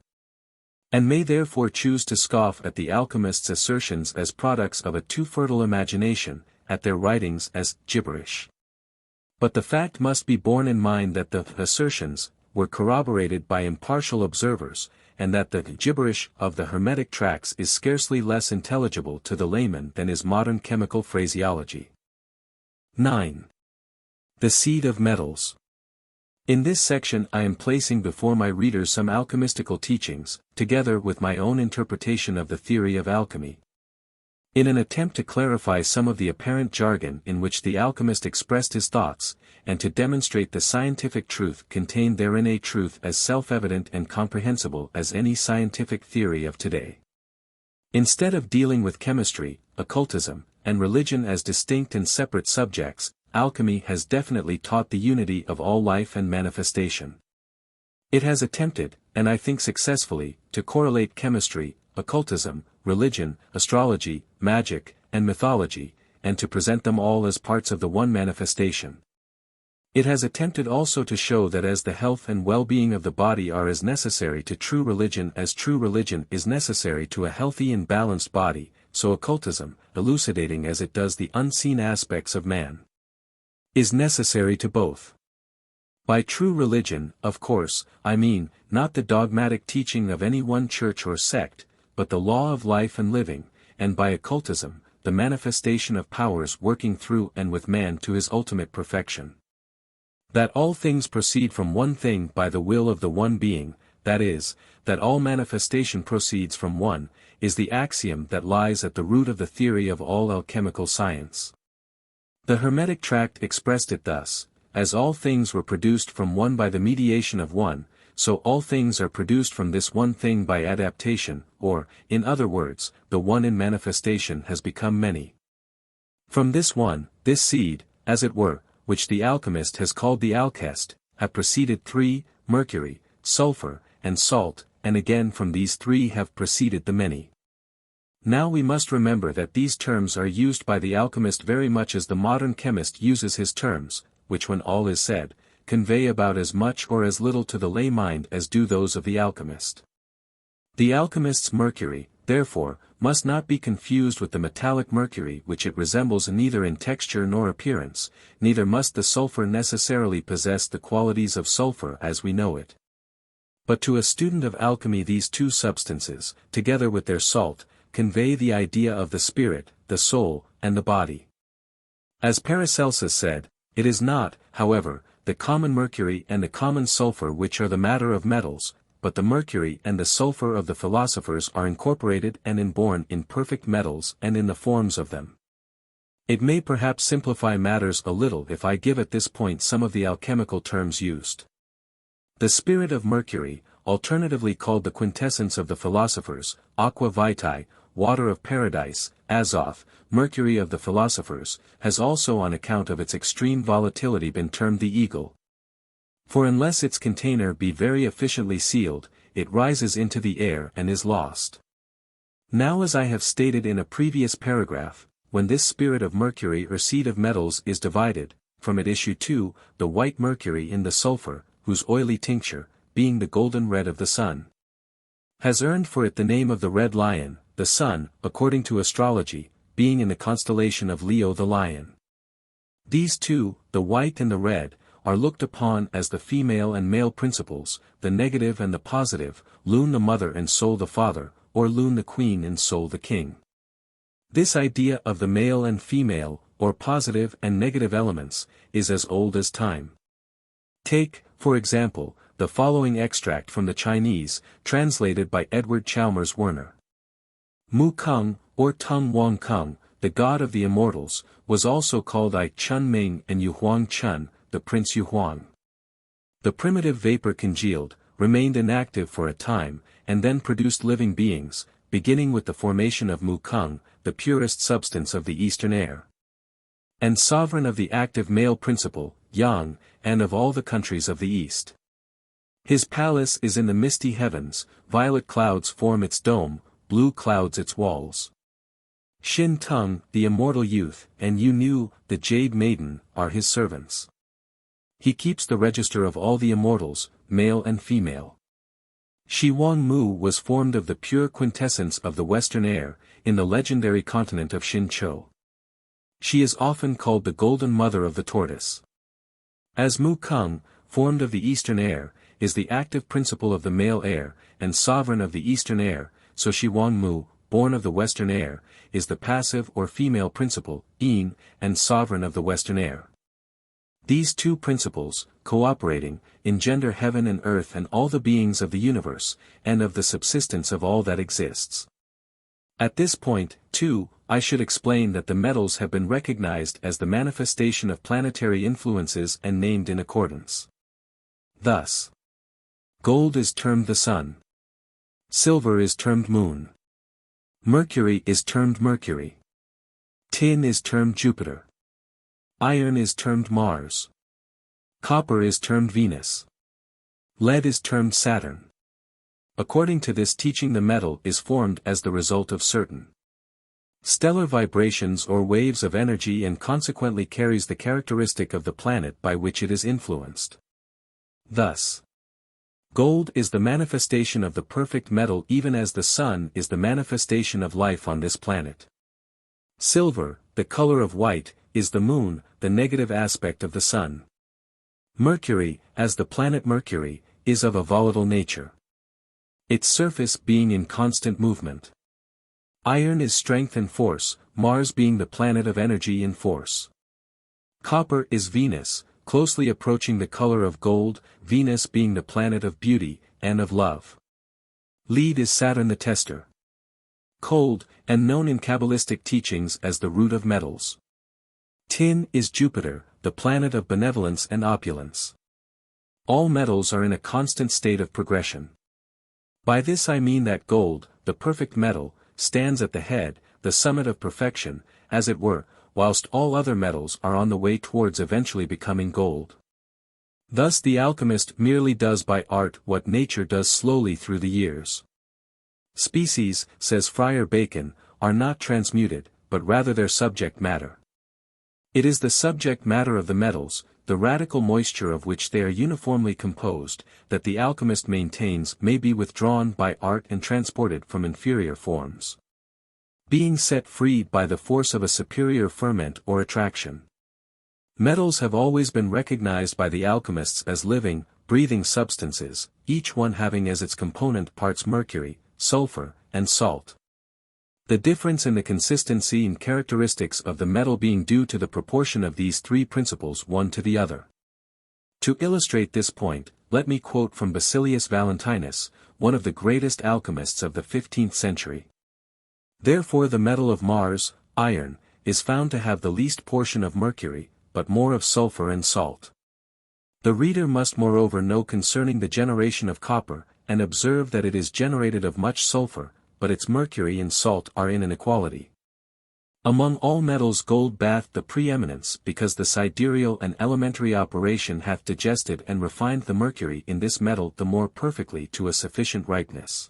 And may therefore choose to scoff at the alchemists' assertions as products of a too fertile imagination, at their writings as gibberish. But the fact must be borne in mind that the assertions were corroborated by impartial observers, and that the gibberish of the Hermetic tracts is scarcely less intelligible to the layman than is modern chemical phraseology. 9. The seed of metals. In this section I am placing before my readers some alchemistical teachings, together with my own interpretation of the theory of alchemy. In an attempt to clarify some of the apparent jargon in which the alchemist expressed his thoughts, and to demonstrate the scientific truth contained therein, a truth as self-evident and comprehensible as any scientific theory of today. Instead of dealing with chemistry, occultism, and religion as distinct and separate subjects, alchemy has definitely taught the unity of all life and manifestation. It has attempted, and I think successfully, to correlate chemistry, occultism, religion, astrology, magic, and mythology, and to present them all as parts of the one manifestation. It has attempted also to show that as the health and well-being of the body are as necessary to true religion as true religion is necessary to a healthy and balanced body, so occultism, elucidating as it does the unseen aspects of man, is necessary to both. By true religion, of course, I mean, not the dogmatic teaching of any one church or sect, but the law of life and living, and by occultism, the manifestation of powers working through and with man to his ultimate perfection. That all things proceed from one thing by the will of the one being, that is, that all manifestation proceeds from one, is the axiom that lies at the root of the theory of all alchemical science. The Hermetic tract expressed it thus: as all things were produced from one by the mediation of one, so all things are produced from this one thing by adaptation, or, in other words, the one in manifestation has become many. From this one, this seed, as it were, which the alchemist has called the Alkahest, have proceeded three, mercury, sulfur, and salt, and again from these three have proceeded the many. Now we must remember that these terms are used by the alchemist very much as the modern chemist uses his terms, which when all is said, convey about as much or as little to the lay mind as do those of the alchemist. The alchemist's mercury, therefore, must not be confused with the metallic mercury which it resembles neither in texture nor appearance, neither must the sulfur necessarily possess the qualities of sulfur as we know it. But to a student of alchemy these two substances, together with their salt, convey the idea of the spirit, the soul, and the body. As Paracelsus said, it is not, however, the common mercury and the common sulfur which are the matter of metals, but the mercury and the sulfur of the philosophers are incorporated and inborn in perfect metals and in the forms of them. It may perhaps simplify matters a little if I give at this point some of the alchemical terms used. The spirit of mercury, alternatively called the quintessence of the philosophers, aqua vitae, water of paradise, azoth, mercury of the philosophers, has also on account of its extreme volatility been termed the eagle. For unless its container be very efficiently sealed, it rises into the air and is lost. Now, as I have stated in a previous paragraph, when this spirit of mercury or seed of metals is divided, from it issue two, the white mercury in the sulfur, whose oily tincture, being the golden red of the sun, has earned for it the name of the red lion, the sun, according to astrology, being in the constellation of Leo the lion. These two, the white and the red, are looked upon as the female and male principles, the negative and the positive, Lune the mother and Sol the father, or Lune the queen and Sol the king. This idea of the male and female, or positive and negative elements, is as old as time. Take, for example, the following extract from the Chinese, translated by Edward Chalmers Werner. Mu Kung, or Tung Wang Kung, the god of the immortals, was also called I Chun Ming and Yu Huang Chun, the Prince Yu Huang. The primitive vapor congealed, remained inactive for a time, and then produced living beings, beginning with the formation of Mu Kung, the purest substance of the eastern air. And sovereign of the active male principle, Yang, and of all the countries of the east. His palace is in the misty heavens, violet clouds form its dome, blue clouds its walls. Shin Tung, the immortal youth, and Yu Nu, the jade maiden, are his servants. He keeps the register of all the immortals, male and female. Shi Wang Mu was formed of the pure quintessence of the western air, in the legendary continent of Shin Chou. She is often called the golden mother of the tortoise. As Mu Kung, formed of the eastern air, is the active principle of the male air, and sovereign of the eastern air, so Shi Wang Mu, born of the western air, is the passive or female principle, Yin, and sovereign of the western air. These two principles, cooperating, engender heaven and earth and all the beings of the universe, and of the subsistence of all that exists. At this point, too, I should explain that the metals have been recognized as the manifestation of planetary influences and named in accordance. Thus, gold is termed the sun. Silver is termed moon. Mercury is termed Mercury. Tin is termed Jupiter. Iron is termed Mars. Copper is termed Venus. Lead is termed Saturn. According to this teaching, the metal is formed as the result of certain stellar vibrations or waves of energy and consequently carries the characteristic of the planet by which it is influenced. Thus, gold is the manifestation of the perfect metal even as the sun is the manifestation of life on this planet. Silver, the color of white, is the moon, the negative aspect of the sun. Mercury, as the planet Mercury, is of a volatile nature, its surface being in constant movement. Iron is strength and force, Mars being the planet of energy and force. Copper is Venus, closely approaching the color of gold, Venus being the planet of beauty, and of love. Lead is Saturn the tester. Cold, and known in Kabbalistic teachings as the root of metals. Tin is Jupiter, the planet of benevolence and opulence. All metals are in a constant state of progression. By this I mean that gold, the perfect metal, stands at the head, the summit of perfection, as it were, whilst all other metals are on the way towards eventually becoming gold. Thus the alchemist merely does by art what nature does slowly through the years. Species, says Friar Bacon, are not transmuted, but rather their subject matter. It is the subject matter of the metals, the radical moisture of which they are uniformly composed, that the alchemist maintains may be withdrawn by art and transported from inferior forms, being set free by the force of a superior ferment or attraction. Metals have always been recognized by the alchemists as living, breathing substances, each one having as its component parts mercury, sulfur, and salt. The difference in the consistency and characteristics of the metal being due to the proportion of these three principles one to the other. To illustrate this point, let me quote from Basilius Valentinus, one of the greatest alchemists of the 15th century. Therefore the metal of Mars, iron, is found to have the least portion of mercury, but more of sulfur and salt. The reader must moreover know concerning the generation of copper, and observe that it is generated of much sulfur, but its mercury and salt are in an equality. Among all metals gold bath the preeminence because the sidereal and elementary operation hath digested and refined the mercury in this metal the more perfectly to a sufficient ripeness.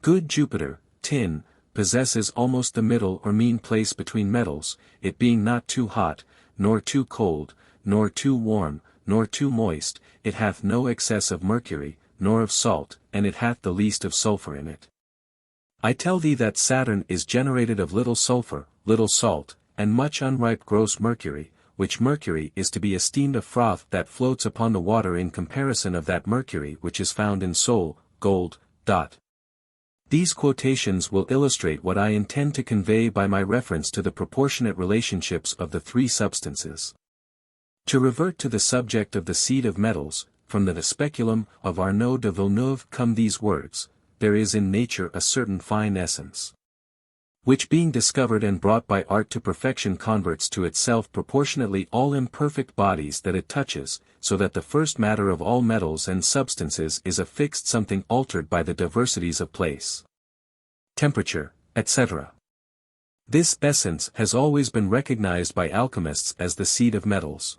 Good Jupiter, tin, possesses almost the middle or mean place between metals, it being not too hot, nor too cold, nor too warm, nor too moist, it hath no excess of mercury, nor of salt, and it hath the least of sulfur in it. I tell thee that Saturn is generated of little sulfur, little salt, and much unripe gross mercury, which mercury is to be esteemed a froth that floats upon the water in comparison of that mercury which is found in soul, gold. These quotations will illustrate what I intend to convey by my reference to the proportionate relationships of the three substances. To revert to the subject of the seed of metals, from the Speculum of Arnaud de Villeneuve come these words: there is in nature a certain fine essence, which being discovered and brought by art to perfection converts to itself proportionately all imperfect bodies that it touches, so that the first matter of all metals and substances is a fixed something altered by the diversities of place, temperature, etc. This essence has always been recognized by alchemists as the seed of metals.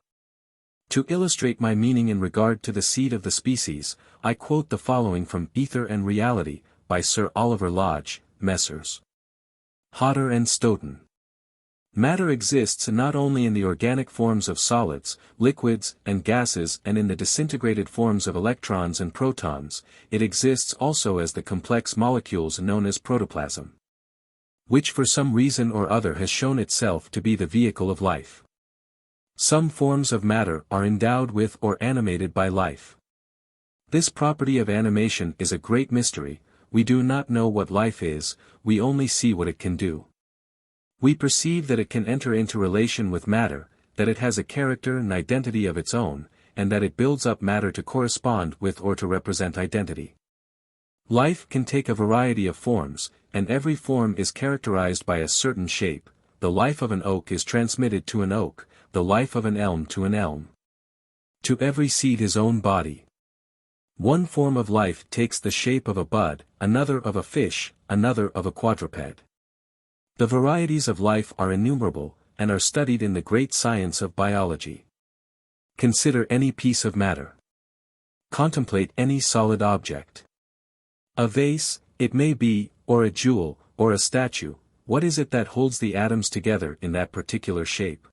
To illustrate my meaning in regard to the seed of the species, I quote the following from Ether and Reality, by Sir Oliver Lodge, Messrs. Hodder and Stoughton. Matter exists not only in the organic forms of solids, liquids, and gases and in the disintegrated forms of electrons and protons, it exists also as the complex molecules known as protoplasm, which for some reason or other has shown itself to be the vehicle of life. Some forms of matter are endowed with or animated by life. This property of animation is a great mystery. We do not know what life is, we only see what it can do. We perceive that it can enter into relation with matter, that it has a character and identity of its own, and that it builds up matter to correspond with or to represent identity. Life can take a variety of forms, and every form is characterized by a certain shape. The life of an oak is transmitted to an oak, the life of an elm to an elm. To every seed his own body. One form of life takes the shape of a bud, another of a fish, another of a quadruped. The varieties of life are innumerable, and are studied in the great science of biology. Consider any piece of matter. Contemplate any solid object. A vase, it may be, or a jewel, or a statue. What is it that holds the atoms together in that particular shape?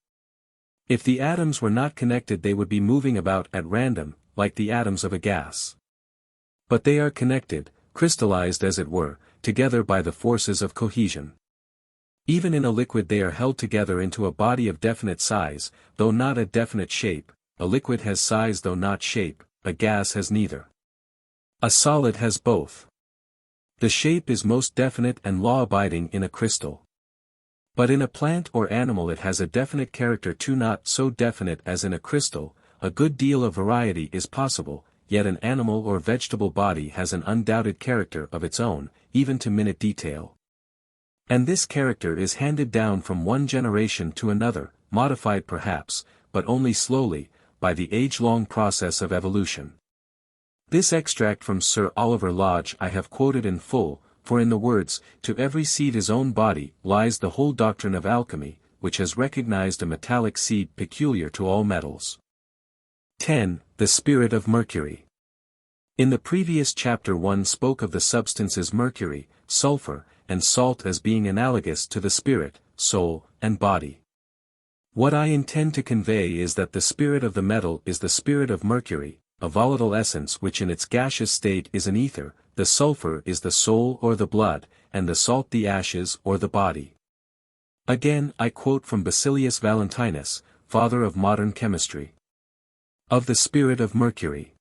If the atoms were not connected they would be moving about at random, like the atoms of a gas. But they are connected, crystallized as it were, together by the forces of cohesion. Even in a liquid they are held together into a body of definite size, though not a definite shape. A liquid has size though not shape, a gas has neither. A solid has both. The shape is most definite and law-abiding in a crystal. But in a plant or animal it has a definite character too, not so definite as in a crystal. A good deal of variety is possible, yet an animal or vegetable body has an undoubted character of its own, even to minute detail. And this character is handed down from one generation to another, modified perhaps, but only slowly, by the age-long process of evolution. This extract from Sir Oliver Lodge I have quoted in full, for in the words, "To every seed his own body," lies the whole doctrine of alchemy, which has recognized a metallic seed peculiar to all metals. 10. The Spirit of Mercury. In the previous chapter one spoke of the substances mercury, sulfur, and salt as being analogous to the spirit, soul, and body. What I intend to convey is that the spirit of the metal is the spirit of mercury, a volatile essence which in its gaseous state is an ether, the sulfur is the soul or the blood, and the salt the ashes or the body. Again I quote from Basilius Valentinus, father of modern chemistry. Of the spirit of mercury.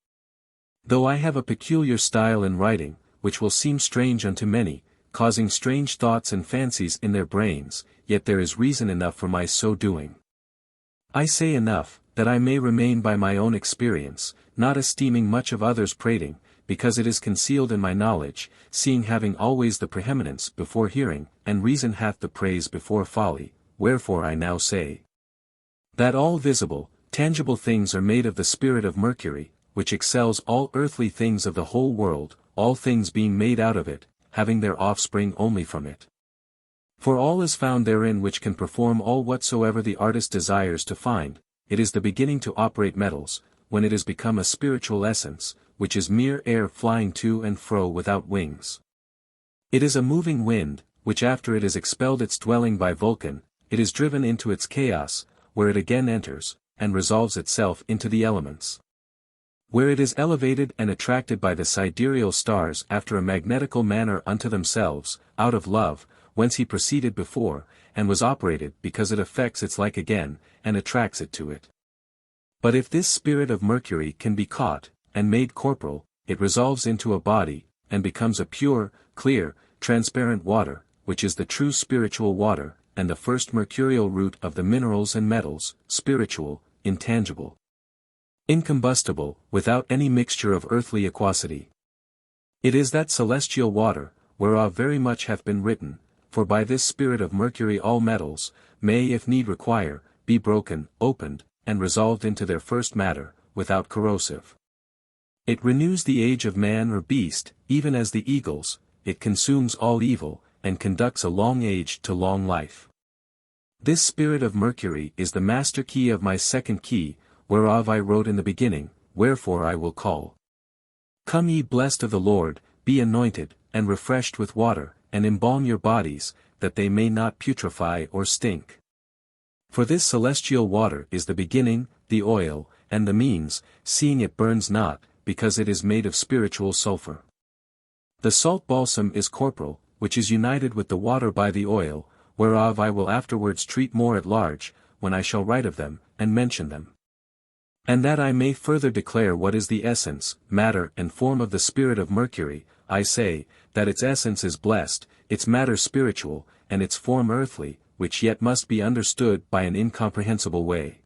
Though I have a peculiar style in writing, which will seem strange unto many, causing strange thoughts and fancies in their brains, yet there is reason enough for my so doing. I say enough, that I may remain by my own experience, not esteeming much of others' prating, because it is concealed in my knowledge, seeing having always the preeminence before hearing, and reason hath the praise before folly, wherefore I now say, that all visible, tangible things are made of the spirit of mercury, which excels all earthly things of the whole world, all things being made out of it, having their offspring only from it. For all is found therein which can perform all whatsoever the artist desires to find. It is the beginning to operate metals, when it has become a spiritual essence, which is mere air flying to and fro without wings. It is a moving wind, which after it has expelled its dwelling by Vulcan, it is driven into its chaos, where it again enters, and resolves itself into the elements. Where it is elevated and attracted by the sidereal stars after a magnetical manner unto themselves, out of love, whence he proceeded before, and was operated because it affects its like again, and attracts it to it. But if this spirit of Mercury can be caught, and made corporal, it resolves into a body, and becomes a pure, clear, transparent water, which is the true spiritual water, and the first mercurial root of the minerals and metals, spiritual, intangible, incombustible, without any mixture of earthly aquosity. It is that celestial water, whereof very much hath been written, for by this spirit of Mercury all metals, may if need require, be broken, opened, and resolved into their first matter, without corrosive. It renews the age of man or beast, even as the eagles, it consumes all evil, and conducts a long age to long life. This spirit of Mercury is the master key of my second key, whereof I wrote in the beginning, wherefore I will call. Come ye blessed of the Lord, be anointed, and refreshed with water, and embalm your bodies, that they may not putrefy or stink. For this celestial water is the beginning, the oil, and the means, seeing it burns not, because it is made of spiritual sulfur. The salt balsam is corporal, which is united with the water by the oil, whereof I will afterwards treat more at large, when I shall write of them, and mention them. And that I may further declare what is the essence, matter and form of the spirit of Mercury, I say, that its essence is blessed, its matter spiritual, and its form earthly, which yet must be understood by an incomprehensible way.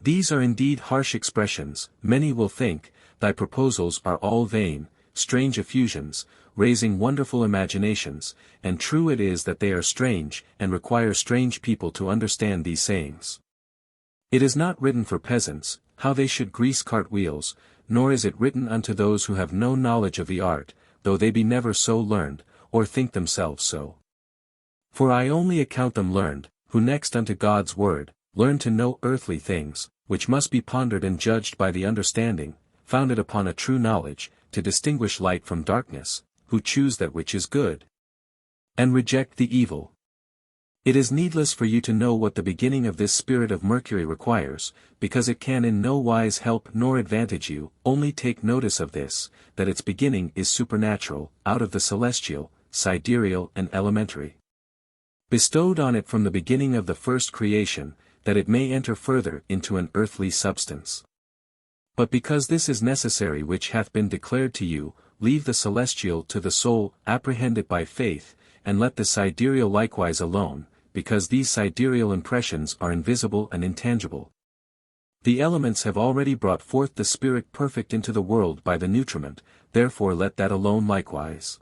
These are indeed harsh expressions, many will think, thy proposals are all vain, strange effusions, raising wonderful imaginations, and true it is that they are strange, and require strange people to understand these sayings. It is not written for peasants, how they should grease cart-wheels, nor is it written unto those who have no knowledge of the art, though they be never so learned, or think themselves so. For I only account them learned, who next unto God's word, learn to know earthly things, which must be pondered and judged by the understanding, founded upon a true knowledge, to distinguish light from darkness, who choose that which is good, and reject the evil. It is needless for you to know what the beginning of this spirit of Mercury requires, because it can in no wise help nor advantage you, only take notice of this, that its beginning is supernatural, out of the celestial, sidereal and elementary, bestowed on it from the beginning of the first creation, that it may enter further into an earthly substance. But because this is necessary which hath been declared to you, leave the celestial to the soul, apprehend it by faith, and let the sidereal likewise alone, because these sidereal impressions are invisible and intangible. The elements have already brought forth the spirit perfect into the world by the nutriment, therefore let that alone likewise.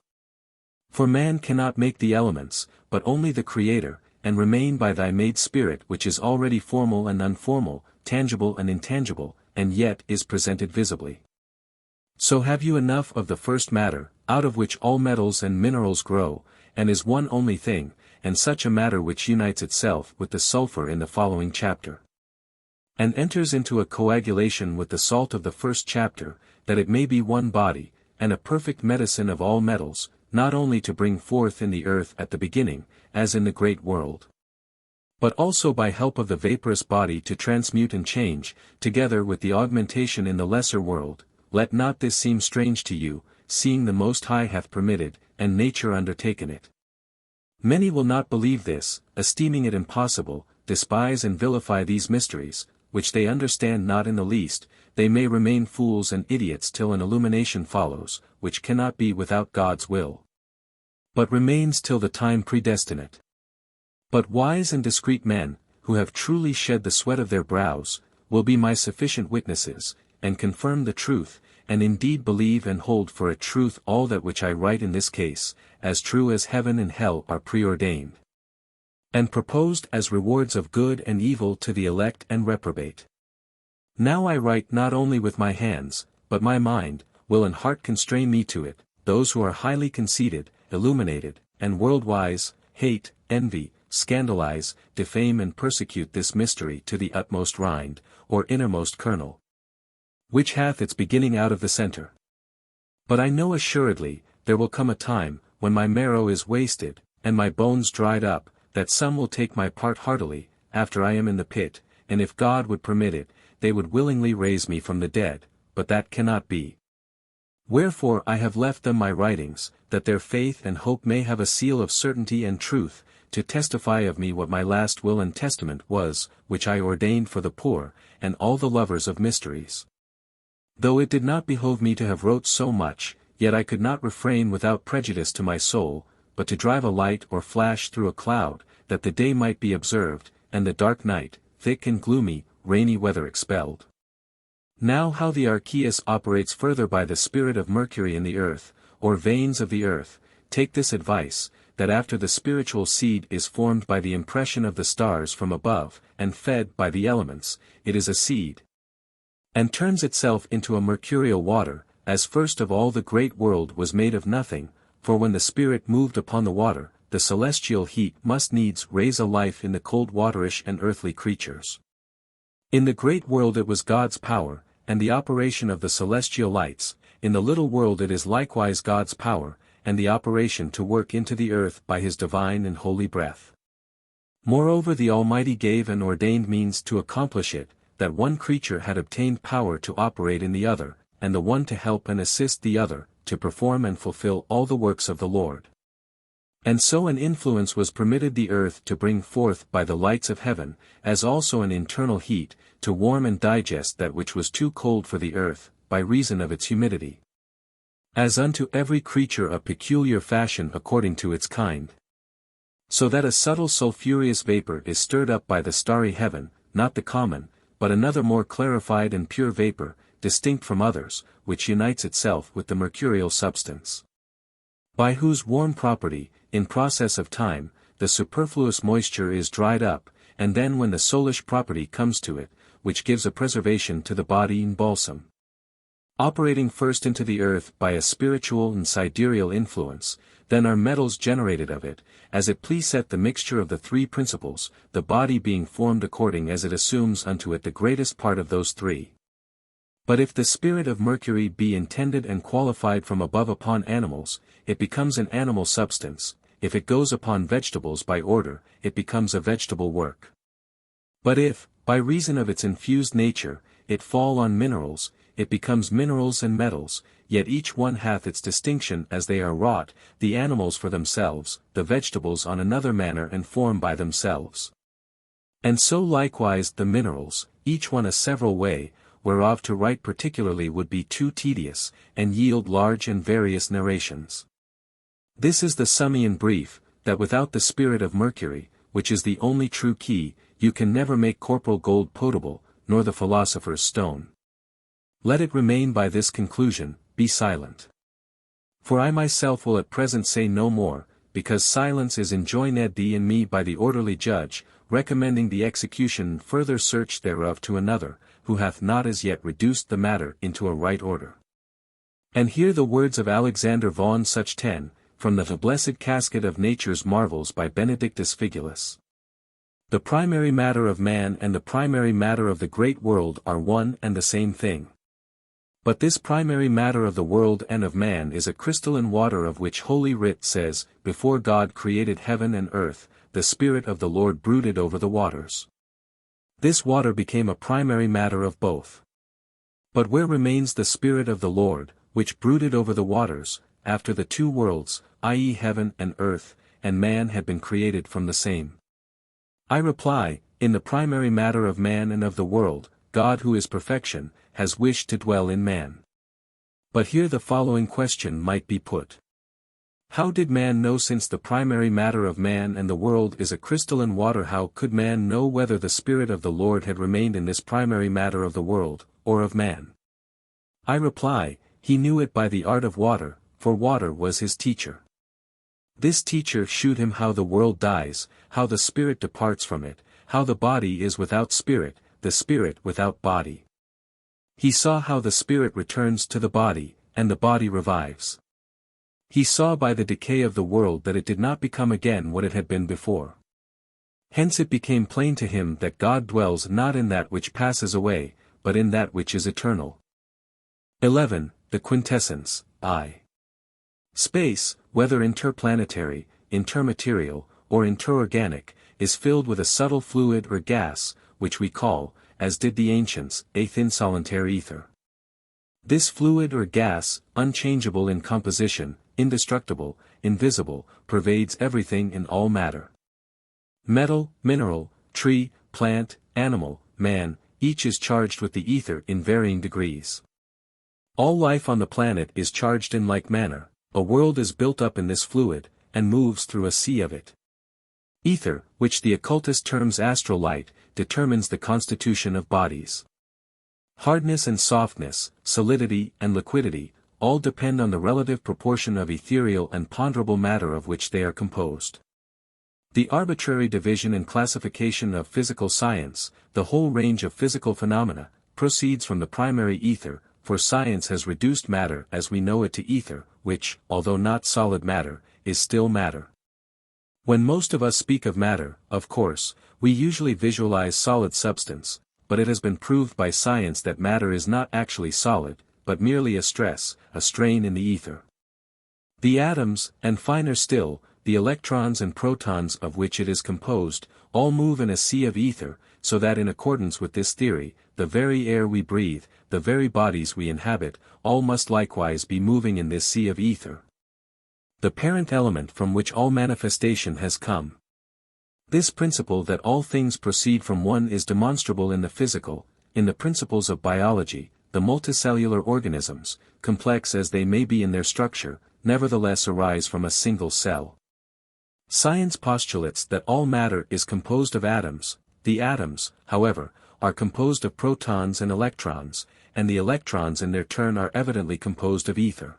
For man cannot make the elements, but only the Creator, and remain by thy made spirit which is already formal and unformal, tangible and intangible, and yet is presented visibly. So have you enough of the first matter, out of which all metals and minerals grow, and is one only thing, and such a matter which unites itself with the sulfur in the following chapter, and enters into a coagulation with the salt of the first chapter, that it may be one body, and a perfect medicine of all metals, not only to bring forth in the earth at the beginning, as in the great world, but also by help of the vaporous body to transmute and change, together with the augmentation in the lesser world. Let not this seem strange to you, seeing the Most High hath permitted, and nature undertaken it. Many will not believe this, esteeming it impossible, despise and vilify these mysteries, which they understand not in the least. They may remain fools and idiots till an illumination follows, which cannot be without God's will, but remains till the time predestinate. But wise and discreet men, who have truly shed the sweat of their brows, will be my sufficient witnesses, and confirm the truth, and indeed believe and hold for a truth all that which I write in this case, as true as heaven and hell are preordained, and proposed as rewards of good and evil to the elect and reprobate. Now I write not only with my hands, but my mind, will and heart constrain me to it. Those who are highly conceited, illuminated, and world-wise, hate, envy, scandalize, defame and persecute this mystery to the utmost rind, or innermost kernel, which hath its beginning out of the center. But I know assuredly, there will come a time, when my marrow is wasted, and my bones dried up, that some will take my part heartily, after I am in the pit, and if God would permit it, they would willingly raise me from the dead, but that cannot be. Wherefore I have left them my writings, that their faith and hope may have a seal of certainty and truth, to testify of me what my last will and testament was, which I ordained for the poor, and all the lovers of mysteries. Though it did not behove me to have wrote so much, yet I could not refrain without prejudice to my soul, but to drive a light or flash through a cloud, that the day might be observed, and the dark night, thick and gloomy, rainy weather expelled. Now how the Archaists operates further by the Spirit of Mercury in the earth, or veins of the earth, take this advice, that after the spiritual seed is formed by the impression of the stars from above, and fed by the elements, it is a seed, and turns itself into a mercurial water, as first of all the great world was made of nothing, for when the Spirit moved upon the water, the celestial heat must needs raise a life in the cold waterish and earthly creatures. In the great world it was God's power, and the operation of the celestial lights, in the little world it is likewise God's power, and the operation to work into the earth by his divine and holy breath. Moreover the Almighty gave and ordained means to accomplish it, that one creature had obtained power to operate in the other, and the one to help and assist the other, to perform and fulfill all the works of the Lord. And so an influence was permitted the earth to bring forth by the lights of heaven, as also an internal heat, to warm and digest that which was too cold for the earth, by reason of its humidity. As unto every creature a peculiar fashion according to its kind. So that a subtle sulphureous vapor is stirred up by the starry heaven, not the common, but another more clarified and pure vapor, distinct from others, which unites itself with the mercurial substance. By whose warm property, in process of time, the superfluous moisture is dried up, and then when the soulish property comes to it, which gives a preservation to the body in balsam. Operating first into the earth by a spiritual and sidereal influence, then are metals generated of it, as it pleaseth the mixture of the three principles, the body being formed according as it assumes unto it the greatest part of those three. But if the Spirit of Mercury be intended and qualified from above upon animals, it becomes an animal substance, if it goes upon vegetables by order, it becomes a vegetable work. But if, by reason of its infused nature, it fall on minerals, it becomes minerals and metals, yet each one hath its distinction as they are wrought, the animals for themselves, the vegetables on another manner and form by themselves. And so likewise the minerals, each one a several way, whereof to write particularly would be too tedious, and yield large and various narrations. This is the summary in brief, that without the Spirit of Mercury, which is the only true key, you can never make corporal gold potable, nor the philosopher's stone. Let it remain by this conclusion, be silent. For I myself will at present say no more, because silence is enjoined thee and me by the orderly judge, recommending the execution and further search thereof to another, who hath not as yet reduced the matter into a right order. And hear the words of Alexander von Such 10, from the blessed casket of nature's marvels by Benedictus Figulus. The primary matter of man and the primary matter of the great world are one and the same thing. But this primary matter of the world and of man is a crystalline water of which Holy Writ says, before God created heaven and earth, the Spirit of the Lord brooded over the waters. This water became a primary matter of both. But where remains the Spirit of the Lord, which brooded over the waters, after the two worlds, i.e. heaven and earth, and man had been created from the same? I reply, in the primary matter of man and of the world, God who is perfection, has wished to dwell in man. But here the following question might be put. How did man know, since the primary matter of man and the world is a crystalline water, how could man know whether the Spirit of the Lord had remained in this primary matter of the world, or of man? I reply, he knew it by the art of water, for water was his teacher. This teacher shewed him how the world dies, how the spirit departs from it, how the body is without spirit, the spirit without body. He saw how the spirit returns to the body, and the body revives. He saw by the decay of the world that it did not become again what it had been before. Hence it became plain to him that God dwells not in that which passes away, but in that which is eternal. 11. The Quintessence, I. Space, whether interplanetary, intermaterial, or interorganic, is filled with a subtle fluid or gas, which we call, as did the ancients, a thin solitary ether. This fluid or gas, unchangeable in composition, indestructible, invisible, pervades everything in all matter. Metal, mineral, tree, plant, animal, man, each is charged with the ether in varying degrees. All life on the planet is charged in like manner. A world is built up in this fluid, and moves through a sea of it. Ether, which the occultist terms astral light, determines the constitution of bodies. Hardness and softness, solidity and liquidity, all depend on the relative proportion of ethereal and ponderable matter of which they are composed. The arbitrary division and classification of physical science, the whole range of physical phenomena, proceeds from the primary ether, for science has reduced matter as we know it to ether, which, although not solid matter, is still matter. When most of us speak of matter, of course, we usually visualize solid substance, but it has been proved by science that matter is not actually solid, but merely a stress, a strain in the ether. The atoms, and finer still, the electrons and protons of which it is composed, all move in a sea of ether, so that in accordance with this theory, the very air we breathe, the very bodies we inhabit, all must likewise be moving in this sea of ether. The parent element from which all manifestation has come. This principle that all things proceed from one is demonstrable in the physical, in the principles of biology. The multicellular organisms, complex as they may be in their structure, nevertheless arise from a single cell. Science postulates that all matter is composed of atoms. The atoms, however, are composed of protons and electrons, and the electrons in their turn are evidently composed of ether.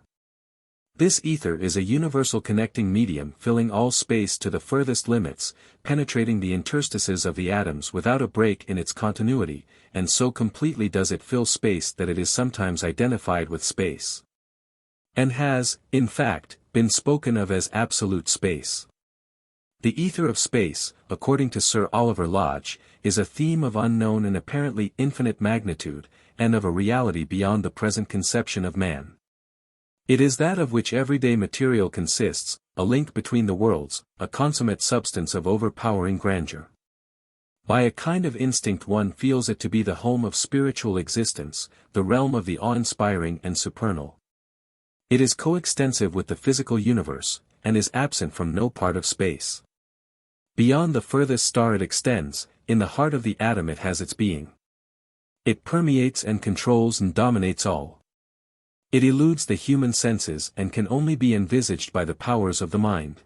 This ether is a universal connecting medium filling all space to the furthest limits, penetrating the interstices of the atoms without a break in its continuity, and so completely does it fill space that it is sometimes identified with space. And has, in fact, been spoken of as absolute space. The ether of space, according to Sir Oliver Lodge, is a theme of unknown and apparently infinite magnitude, and of a reality beyond the present conception of man. It is that of which everyday material consists, a link between the worlds, a consummate substance of overpowering grandeur. By a kind of instinct one feels it to be the home of spiritual existence, the realm of the awe-inspiring and supernal. It is coextensive with the physical universe, and is absent from no part of space. Beyond the furthest star it extends, in the heart of the atom it has its being. It permeates and controls and dominates all. It eludes the human senses and can only be envisaged by the powers of the mind.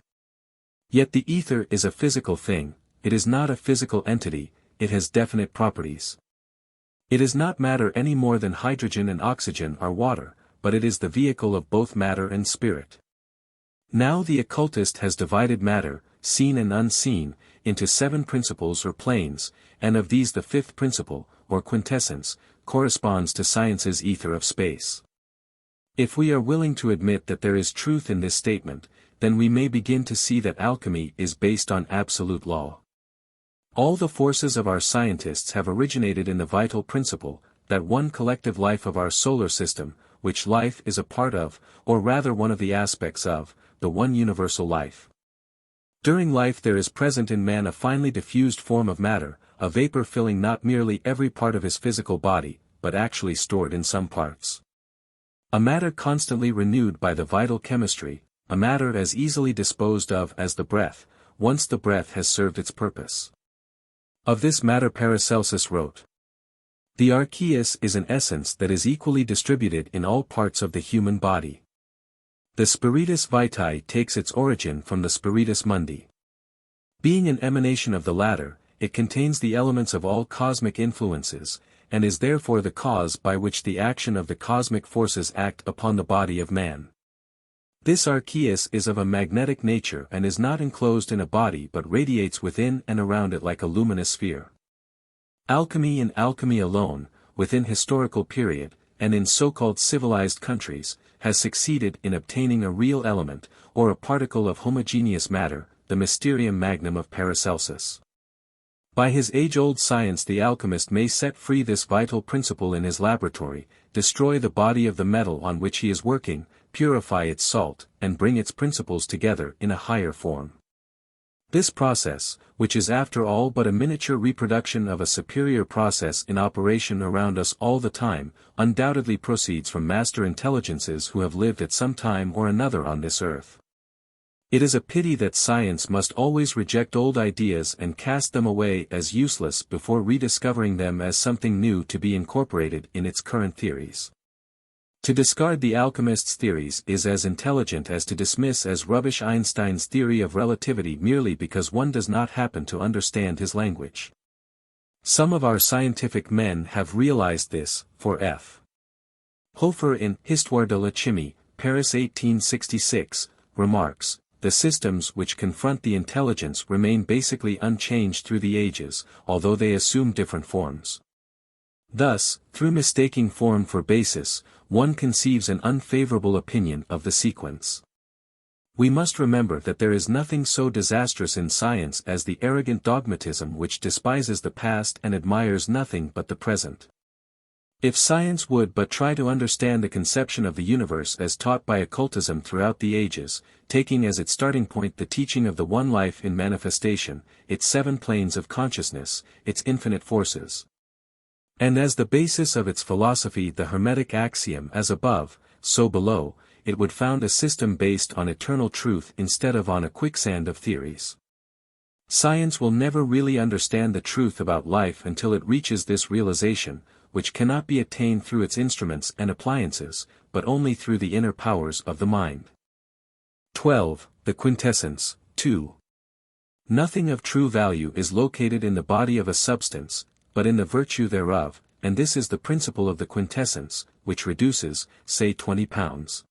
Yet the ether is a physical thing, it is not a physical entity, it has definite properties. It is not matter any more than hydrogen and oxygen are water, but it is the vehicle of both matter and spirit. Now the occultist has divided matter, seen and unseen, into 7 principles or planes, and of these the 5th principle, or quintessence, corresponds to science's ether of space. If we are willing to admit that there is truth in this statement, then we may begin to see that alchemy is based on absolute law. All the forces of our scientists have originated in the vital principle, that one collective life of our solar system, which life is a part of, or rather one of the aspects of, the one universal life. During life there is present in man a finely diffused form of matter, a vapor filling not merely every part of his physical body, but actually stored in some parts. A matter constantly renewed by the vital chemistry, a matter as easily disposed of as the breath, once the breath has served its purpose. Of this matter Paracelsus wrote, "The archeus is an essence that is equally distributed in all parts of the human body. The spiritus vitae takes its origin from the spiritus mundi. Being an emanation of the latter, it contains the elements of all cosmic influences, and is therefore the cause by which the action of the cosmic forces act upon the body of man. This archeus is of a magnetic nature and is not enclosed in a body but radiates within and around it like a luminous sphere. Alchemy and alchemy alone, within historical period, and in so-called civilized countries, has succeeded in obtaining a real element, or a particle of homogeneous matter, the mysterium magnum of Paracelsus. By his age-old science the alchemist may set free this vital principle in his laboratory, destroy the body of the metal on which he is working, purify its salt, and bring its principles together in a higher form. This process, which is after all but a miniature reproduction of a superior process in operation around us all the time, undoubtedly proceeds from master intelligences who have lived at some time or another on this earth. It is a pity that science must always reject old ideas and cast them away as useless before rediscovering them as something new to be incorporated in its current theories. To discard the alchemists' theories is as intelligent as to dismiss as rubbish Einstein's theory of relativity merely because one does not happen to understand his language. Some of our scientific men have realized this, for F. Hofer in Histoire de l'Alchimie, Paris 1866, remarks, "The systems which confront the intelligence remain basically unchanged through the ages, although they assume different forms. Thus, through mistaking form for basis, one conceives an unfavorable opinion of the sequence. We must remember that there is nothing so disastrous in science as the arrogant dogmatism which despises the past and admires nothing but the present. If science would but try to understand the conception of the universe as taught by occultism throughout the ages, taking as its starting point the teaching of the one life in manifestation, its 7 planes of consciousness, its infinite forces, and as the basis of its philosophy the Hermetic axiom as above, so below, it would found a system based on eternal truth instead of on a quicksand of theories. Science will never really understand the truth about life until it reaches this realization, which cannot be attained through its instruments and appliances, but only through the inner powers of the mind." 12. The Quintessence, 2. Nothing of true value is located in the body of a substance, but in the virtue thereof, and this is the principle of the quintessence, which reduces, say 20 pounds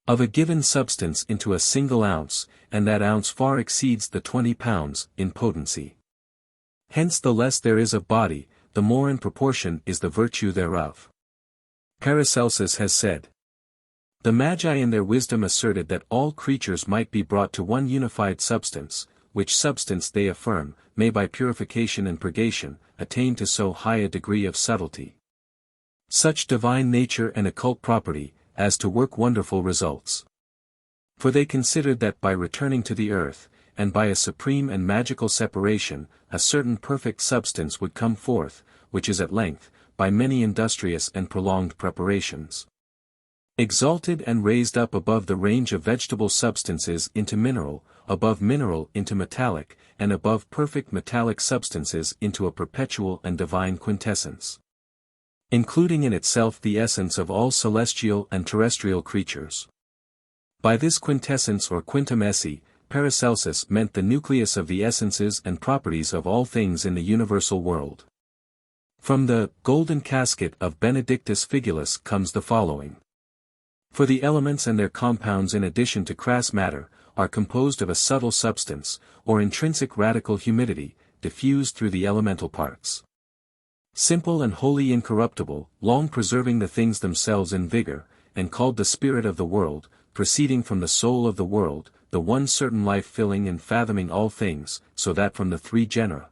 of a given substance into a single ounce, and that ounce far exceeds the 20 pounds, in potency. Hence the less there is of body, the more in proportion is the virtue thereof. Paracelsus has said, "The Magi in their wisdom asserted that all creatures might be brought to one unified substance, which substance they affirm, may by purification and purgation, attain to so high a degree of subtlety, such divine nature and occult property, as to work wonderful results. For they considered that by returning to the earth, and by a supreme and magical separation, a certain perfect substance would come forth, which is at length, by many industrious and prolonged preparations, exalted and raised up above the range of vegetable substances into mineral, above mineral into metallic, and above perfect metallic substances into a perpetual and divine quintessence, including in itself the essence of all celestial and terrestrial creatures." By this quintessence or quintamessi, Paracelsus meant the nucleus of the essences and properties of all things in the universal world. From the golden casket of Benedictus Figulus comes the following. "For the elements and their compounds in addition to crass matter, are composed of a subtle substance, or intrinsic radical humidity, diffused through the elemental parts. Simple and wholly incorruptible, long preserving the things themselves in vigor, and called the spirit of the world, proceeding from the soul of the world, the one certain life filling and fathoming all things, so that from the 3 genera,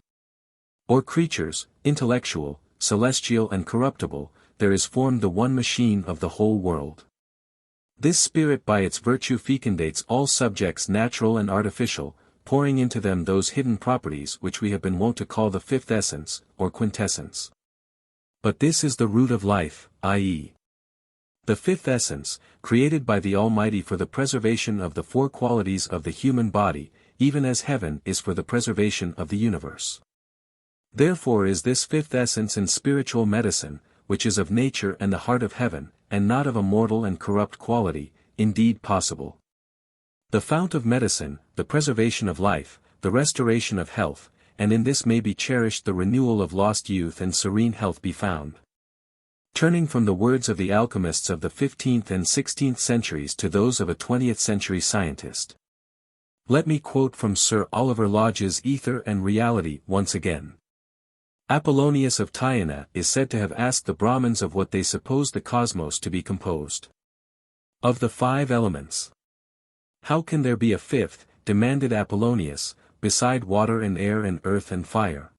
or creatures, intellectual, celestial and corruptible, there is formed the one machine of the whole world. This spirit by its virtue fecundates all subjects natural and artificial, pouring into them those hidden properties which we have been wont to call the 5th essence, or quintessence. But this is the root of life, i.e., the 5th essence, created by the Almighty for the preservation of the 4 qualities of the human body, even as heaven is for the preservation of the universe. Therefore is this 5th essence in spiritual medicine, which is of nature and the heart of heaven, and not of a mortal and corrupt quality, indeed possible. The fount of medicine, the preservation of life, the restoration of health, and in this may be cherished the renewal of lost youth and serene health be found." Turning from the words of the alchemists of the 15th and 16th centuries to those of a 20th century scientist, let me quote from Sir Oliver Lodge's Ether and Reality once again. Apollonius of Tyana is said to have asked the Brahmins of what they supposed the cosmos to be composed. "Of the 5 elements. How can there be a 5th, demanded Apollonius, beside water and air and earth and fire?"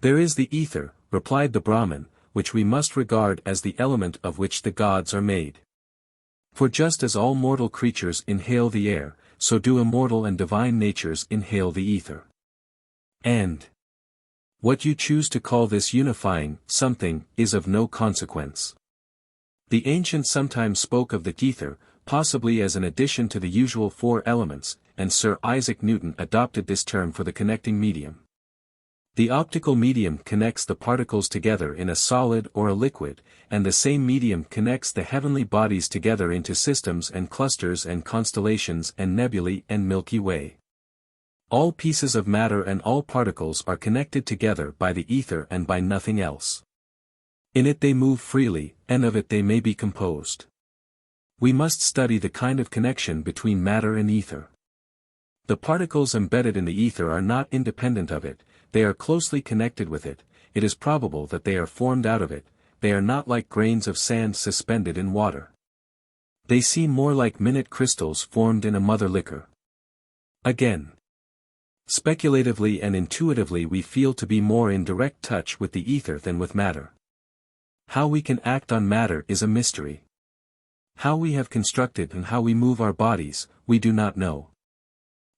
"There is the ether," replied the Brahmin, "which we must regard as the element of which the gods are made. For just as all mortal creatures inhale the air, so do immortal and divine natures inhale the ether. And what you choose to call this unifying something is of no consequence. The ancients sometimes spoke of the ether, possibly as an addition to the usual four elements, and Sir Isaac Newton adopted this term for the connecting medium. The optical medium connects the particles together in a solid or a liquid, and the same medium connects the heavenly bodies together into systems and clusters and constellations and nebulae and Milky Way. All pieces of matter and all particles are connected together by the ether and by nothing else. In it they move freely, and of it they may be composed. We must study the kind of connection between matter and ether. The particles embedded in the ether are not independent of it, they are closely connected with it, it is probable that they are formed out of it, they are not like grains of sand suspended in water. They seem more like minute crystals formed in a mother liquor. Again, speculatively and intuitively we feel to be more in direct touch with the ether than with matter. How we can act on matter is a mystery. How we have constructed and how we move our bodies, we do not know.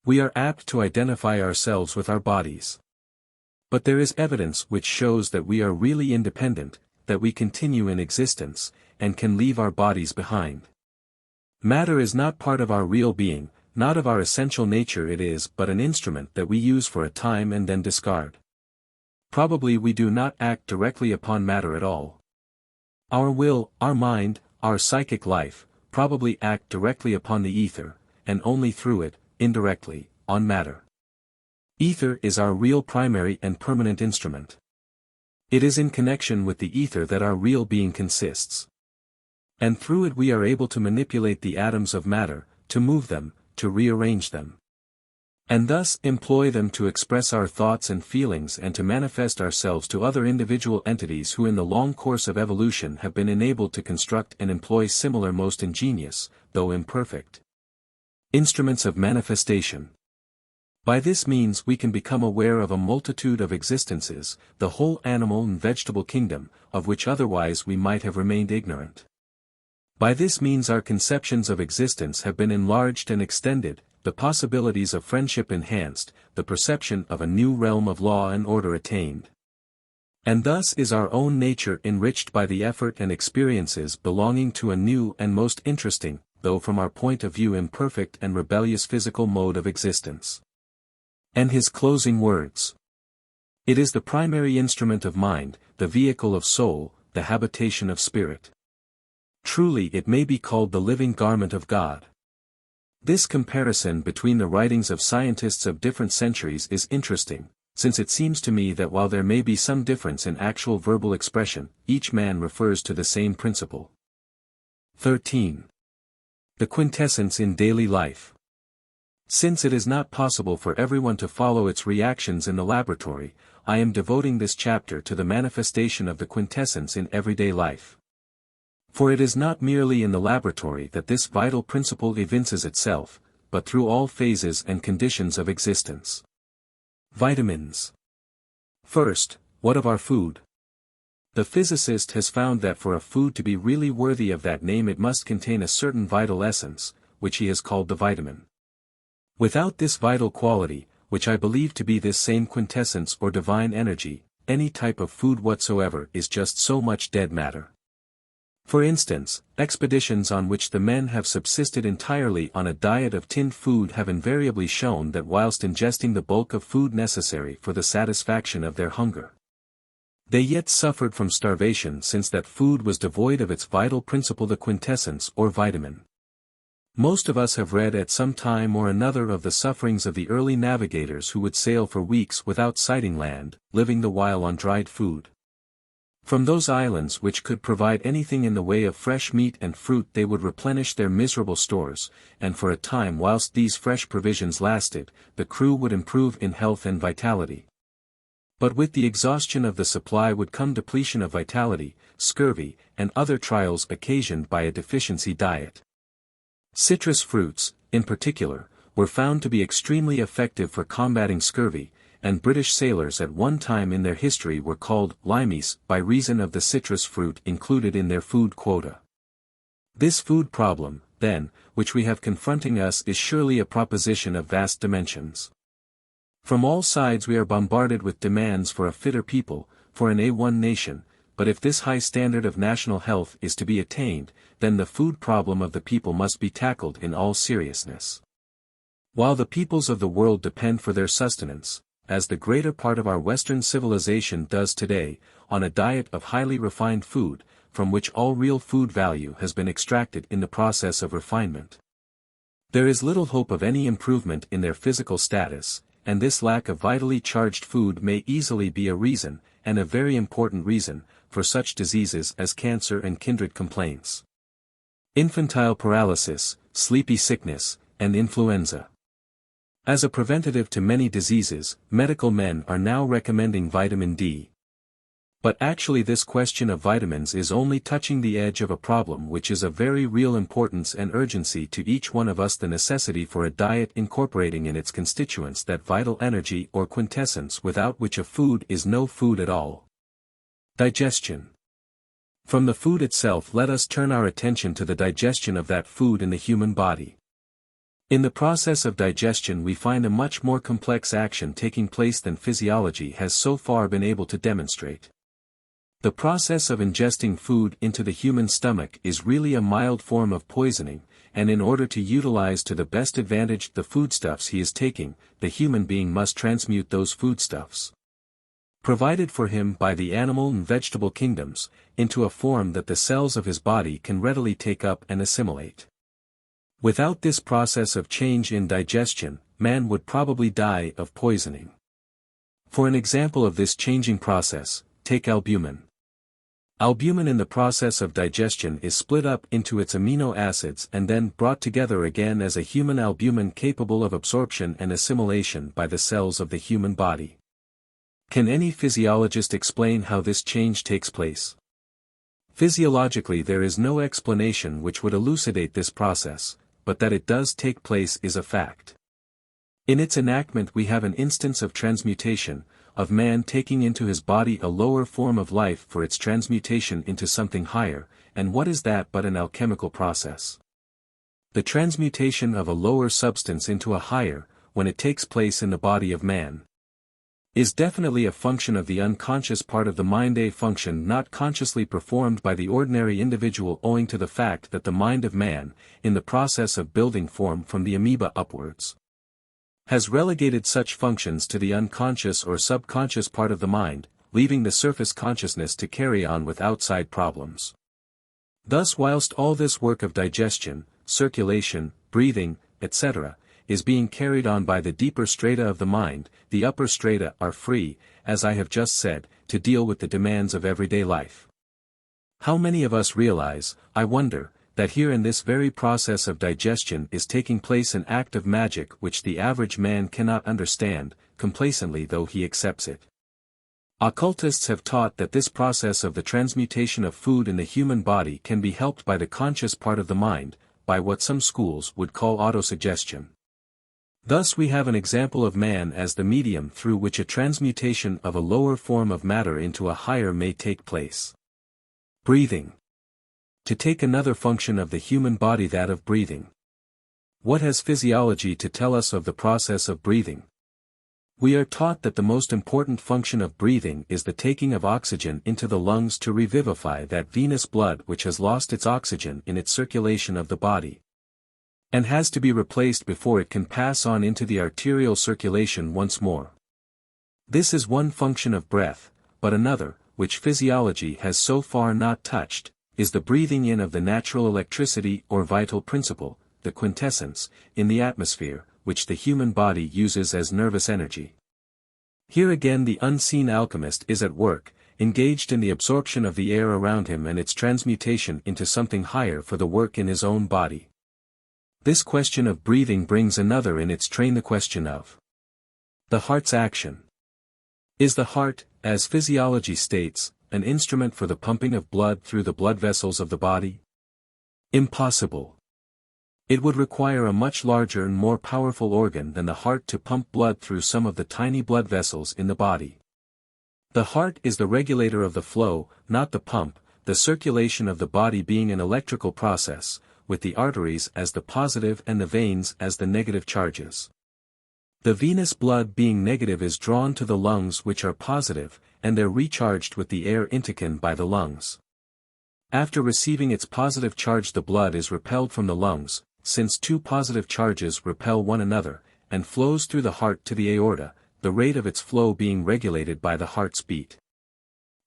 We are apt to identify ourselves with our bodies. But there is evidence which shows that we are really independent, that we continue in existence, and can leave our bodies behind. Matter is not part of our real being, not of our essential nature, it is but an instrument that we use for a time and then discard. Probably we do not act directly upon matter at all. Our will, our mind, our psychic life, probably act directly upon the ether, and only through it, indirectly, on matter. Ether is our real primary and permanent instrument. It is in connection with the ether that our real being consists. And through it we are able to manipulate the atoms of matter, to move them, to rearrange them. And thus employ them to express our thoughts and feelings and to manifest ourselves to other individual entities who in the long course of evolution have been enabled to construct and employ similar most ingenious, though imperfect, instruments of manifestation. By this means we can become aware of a multitude of existences, the whole animal and vegetable kingdom, of which otherwise we might have remained ignorant. By this means our conceptions of existence have been enlarged and extended, the possibilities of friendship enhanced, the perception of a new realm of law and order attained. And thus is our own nature enriched by the effort and experiences belonging to a new and most interesting, though from our point of view imperfect and rebellious physical mode of existence. And his closing words. It is the primary instrument of mind, the vehicle of soul, the habitation of spirit. Truly it may be called the living garment of God. This comparison between the writings of scientists of different centuries is interesting, since it seems to me that while there may be some difference in actual verbal expression, each man refers to the same principle. 13. The quintessence in daily life. Since it is not possible for everyone to follow its reactions in the laboratory, I am devoting this chapter to the manifestation of the quintessence in everyday life. For it is not merely in the laboratory that this vital principle evinces itself, but through all phases and conditions of existence. Vitamins. First, what of our food? The physicist has found that for a food to be really worthy of that name it must contain a certain vital essence, which he has called the vitamin. Without this vital quality, which I believe to be this same quintessence or divine energy, any type of food whatsoever is just so much dead matter. For instance, expeditions on which the men have subsisted entirely on a diet of tinned food have invariably shown that whilst ingesting the bulk of food necessary for the satisfaction of their hunger, they yet suffered from starvation, since that food was devoid of its vital principle, the quintessence or vitamin. Most of us have read at some time or another of the sufferings of the early navigators who would sail for weeks without sighting land, living the while on dried food. From those islands which could provide anything in the way of fresh meat and fruit they would replenish their miserable stores, and for a time whilst these fresh provisions lasted, the crew would improve in health and vitality. But with the exhaustion of the supply would come depletion of vitality, scurvy, and other trials occasioned by a deficiency diet. Citrus fruits, in particular, were found to be extremely effective for combating scurvy, and British sailors at one time in their history were called limeys by reason of the citrus fruit included in their food quota. This food problem, then, which we have confronting us is surely a proposition of vast dimensions. From all sides we are bombarded with demands for a fitter people, for an A1 nation, but if this high standard of national health is to be attained, then the food problem of the people must be tackled in all seriousness. While the peoples of the world depend for their sustenance, as the greater part of our Western civilization does today, on a diet of highly refined food, from which all real food value has been extracted in the process of refinement, there is little hope of any improvement in their physical status, and this lack of vitally charged food may easily be a reason, and a very important reason, for such diseases as cancer and kindred complaints. Infantile paralysis, sleepy sickness, and influenza. As a preventative to many diseases, medical men are now recommending vitamin D. But actually this question of vitamins is only touching the edge of a problem which is of very real importance and urgency to each one of us: the necessity for a diet incorporating in its constituents that vital energy or quintessence without which a food is no food at all. Digestion. From the food itself let us turn our attention to the digestion of that food in the human body. In the process of digestion we find a much more complex action taking place than physiology has so far been able to demonstrate. The process of ingesting food into the human stomach is really a mild form of poisoning, and in order to utilize to the best advantage the foodstuffs he is taking, the human being must transmute those foodstuffs, provided for him by the animal and vegetable kingdoms, into a form that the cells of his body can readily take up and assimilate. Without this process of change in digestion, man would probably die of poisoning. For an example of this changing process, take albumin. Albumin in the process of digestion is split up into its amino acids and then brought together again as a human albumin capable of absorption and assimilation by the cells of the human body. Can any physiologist explain how this change takes place? Physiologically there is no explanation which would elucidate this process, but that it does take place is a fact. In its enactment we have an instance of transmutation, of man taking into his body a lower form of life for its transmutation into something higher, and what is that but an alchemical process? The transmutation of a lower substance into a higher, when it takes place in the body of man, is definitely a function of the unconscious part of the mind, a function not consciously performed by the ordinary individual owing to the fact that the mind of man, in the process of building form from the amoeba upwards, has relegated such functions to the unconscious or subconscious part of the mind, leaving the surface consciousness to carry on with outside problems. Thus whilst all this work of digestion, circulation, breathing, etc., is being carried on by the deeper strata of the mind, the upper strata are free, as I have just said, to deal with the demands of everyday life. How many of us realize, I wonder, that here in this very process of digestion is taking place an act of magic which the average man cannot understand, complacently though he accepts it? Occultists have taught that this process of the transmutation of food in the human body can be helped by the conscious part of the mind, by what some schools would call autosuggestion. Thus we have an example of man as the medium through which a transmutation of a lower form of matter into a higher may take place. Breathing. To take another function of the human body, that of breathing. What has physiology to tell us of the process of breathing? We are taught that the most important function of breathing is the taking of oxygen into the lungs to revivify that venous blood which has lost its oxygen in its circulation of the body, and has to be replaced before it can pass on into the arterial circulation once more. This is one function of breath, but another, which physiology has so far not touched, is the breathing in of the natural electricity or vital principle, the quintessence, in the atmosphere, which the human body uses as nervous energy. Here again the unseen alchemist is at work, engaged in the absorption of the air around him and its transmutation into something higher for the work in his own body. This question of breathing brings another in its train, the question of the heart's action. Is the heart, as physiology states, an instrument for the pumping of blood through the blood vessels of the body? Impossible. It would require a much larger and more powerful organ than the heart to pump blood through some of the tiny blood vessels in the body. The heart is the regulator of the flow, not the pump, the circulation of the body being an electrical process, with the arteries as the positive and the veins as the negative charges. The venous blood being negative is drawn to the lungs which are positive, and they're recharged with the air intaken by the lungs. After receiving its positive charge the blood is repelled from the lungs, since two positive charges repel one another, and flows through the heart to the aorta, the rate of its flow being regulated by the heart's beat.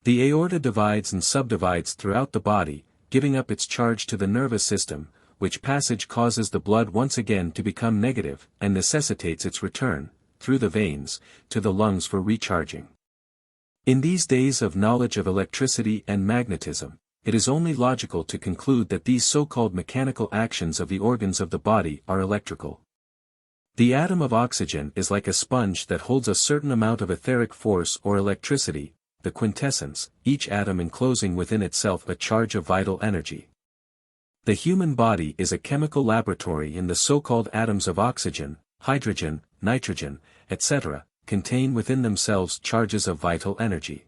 The aorta divides and subdivides throughout the body, giving up its charge to the nervous system, which passage causes the blood once again to become negative and necessitates its return, through the veins, to the lungs for recharging. In these days of knowledge of electricity and magnetism, it is only logical to conclude that these so-called mechanical actions of the organs of the body are electrical. The atom of oxygen is like a sponge that holds a certain amount of etheric force or electricity, the quintessence, each atom enclosing within itself a charge of vital energy. The human body is a chemical laboratory in the so-called atoms of oxygen, hydrogen, nitrogen, etc., contain within themselves charges of vital energy.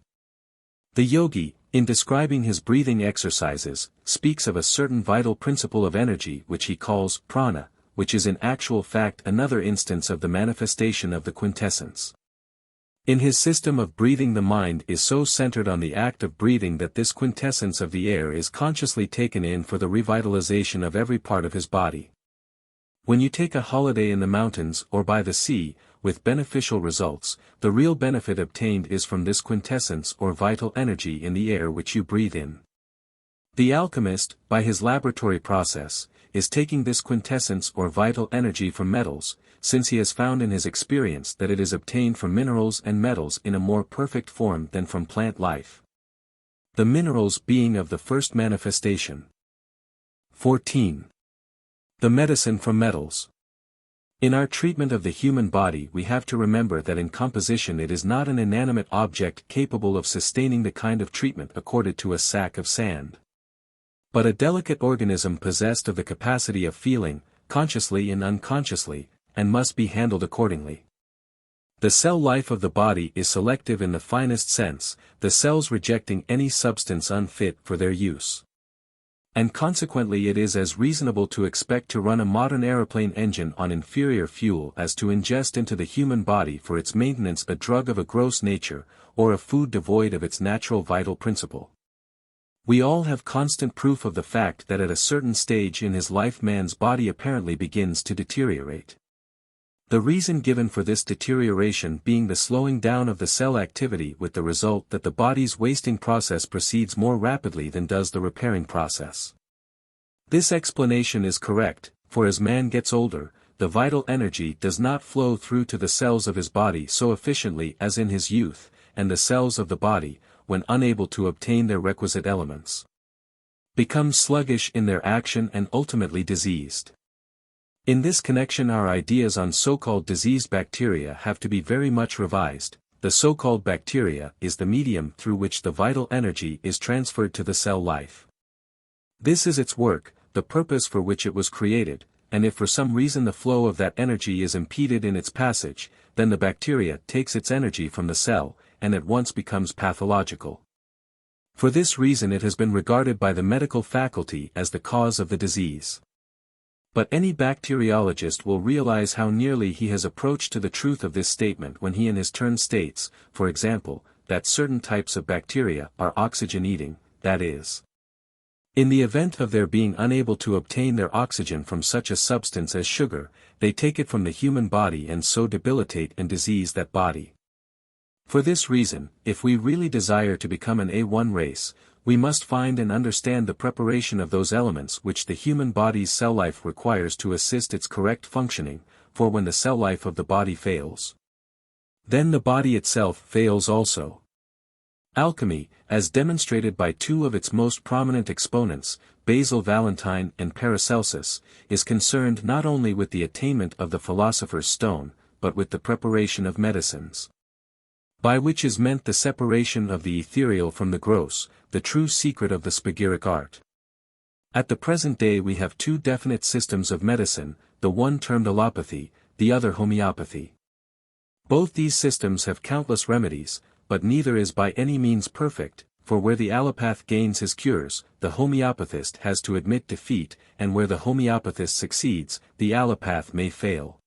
The yogi, in describing his breathing exercises, speaks of a certain vital principle of energy which he calls prana, which is in actual fact another instance of the manifestation of the quintessence. In his system of breathing the mind is so centered on the act of breathing that this quintessence of the air is consciously taken in for the revitalization of every part of his body. When you take a holiday in the mountains or by the sea, with beneficial results, the real benefit obtained is from this quintessence or vital energy in the air which you breathe in. The alchemist, by his laboratory process, is taking this quintessence or vital energy from metals, since he has found in his experience that it is obtained from minerals and metals in a more perfect form than from plant life. The minerals being of the first manifestation. 14. The medicine from metals. In our treatment of the human body we have to remember that in composition it is not an inanimate object capable of sustaining the kind of treatment accorded to a sack of sand, but a delicate organism possessed of the capacity of feeling, consciously and unconsciously, and must be handled accordingly. The cell life of the body is selective in the finest sense, the cells rejecting any substance unfit for their use. And consequently it is as reasonable to expect to run a modern aeroplane engine on inferior fuel as to ingest into the human body for its maintenance a drug of a gross nature, or a food devoid of its natural vital principle. We all have constant proof of the fact that at a certain stage in his life man's body apparently begins to deteriorate. The reason given for this deterioration being the slowing down of the cell activity with the result that the body's wasting process proceeds more rapidly than does the repairing process. This explanation is correct, for as man gets older, the vital energy does not flow through to the cells of his body so efficiently as in his youth, and the cells of the body, when unable to obtain their requisite elements, become sluggish in their action and ultimately diseased. In this connection our ideas on so-called diseased bacteria have to be very much revised. The so-called bacteria is the medium through which the vital energy is transferred to the cell life. This is its work, the purpose for which it was created, and if for some reason the flow of that energy is impeded in its passage, then the bacteria takes its energy from the cell, and at once becomes pathological. For this reason it has been regarded by the medical faculty as the cause of the disease. But any bacteriologist will realize how nearly he has approached to the truth of this statement when he in his turn states, for example, that certain types of bacteria are oxygen-eating, that is, in the event of their being unable to obtain their oxygen from such a substance as sugar, they take it from the human body and so debilitate and disease that body. For this reason, if we really desire to become an A1 race, we must find and understand the preparation of those elements which the human body's cell life requires to assist its correct functioning, for when the cell life of the body fails, then the body itself fails also. Alchemy, as demonstrated by two of its most prominent exponents, Basil Valentine and Paracelsus, is concerned not only with the attainment of the philosopher's stone, but with the preparation of medicines, by which is meant the separation of the ethereal from the gross, the true secret of the Spagyric Art. At the present day we have two definite systems of medicine, the one termed allopathy, the other homeopathy. Both these systems have countless remedies, but neither is by any means perfect, for where the allopath gains his cures, the homeopathist has to admit defeat, and where the homeopathist succeeds, the allopath may fail.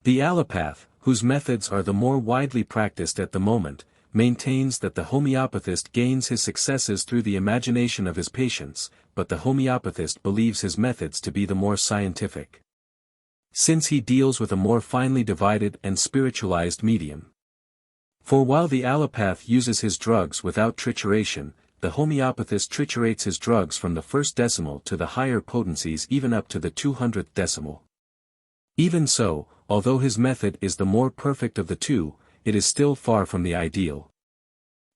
The allopath, whose methods are the more widely practiced at the moment, maintains that the homeopathist gains his successes through the imagination of his patients, but the homeopathist believes his methods to be the more scientific, since he deals with a more finely divided and spiritualized medium. For while the allopath uses his drugs without trituration, the homeopathist triturates his drugs from the first decimal to the higher potencies even up to the 200th decimal. Even so, although his method is the more perfect of the two, it is still far from the ideal.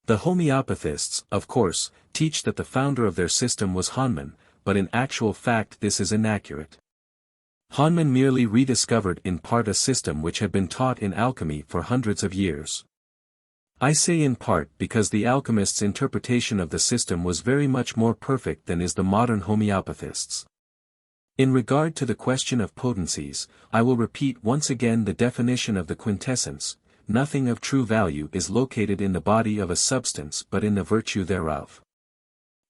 The homeopathists, of course, teach that the founder of their system was Hahnemann, but in actual fact this is inaccurate. Hahnemann merely rediscovered in part a system which had been taught in alchemy for hundreds of years. I say in part because the alchemists' interpretation of the system was very much more perfect than is the modern homeopathists. In regard to the question of potencies, I will repeat once again the definition of the quintessence: nothing of true value is located in the body of a substance but in the virtue thereof.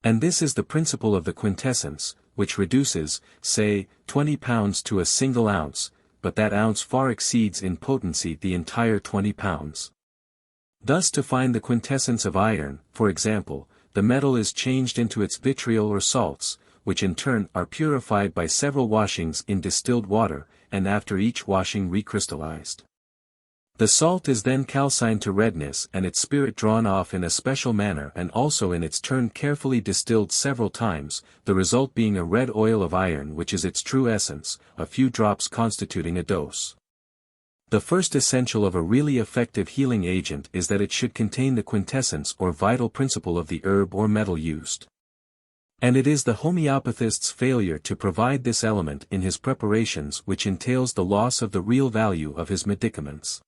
And this is the principle of the quintessence, which reduces, say, 20 pounds to a single ounce, but that ounce far exceeds in potency the entire 20 pounds. Thus to find the quintessence of iron, for example, the metal is changed into its vitriol or salts, which in turn are purified by several washings in distilled water, and after each washing recrystallized. The salt is then calcined to redness and its spirit drawn off in a special manner and also in its turn carefully distilled several times, the result being a red oil of iron which is its true essence, a few drops constituting a dose. The first essential of a really effective healing agent is that it should contain the quintessence or vital principle of the herb or metal used. And it is the homeopathist's failure to provide this element in his preparations which entails the loss of the real value of his medicaments.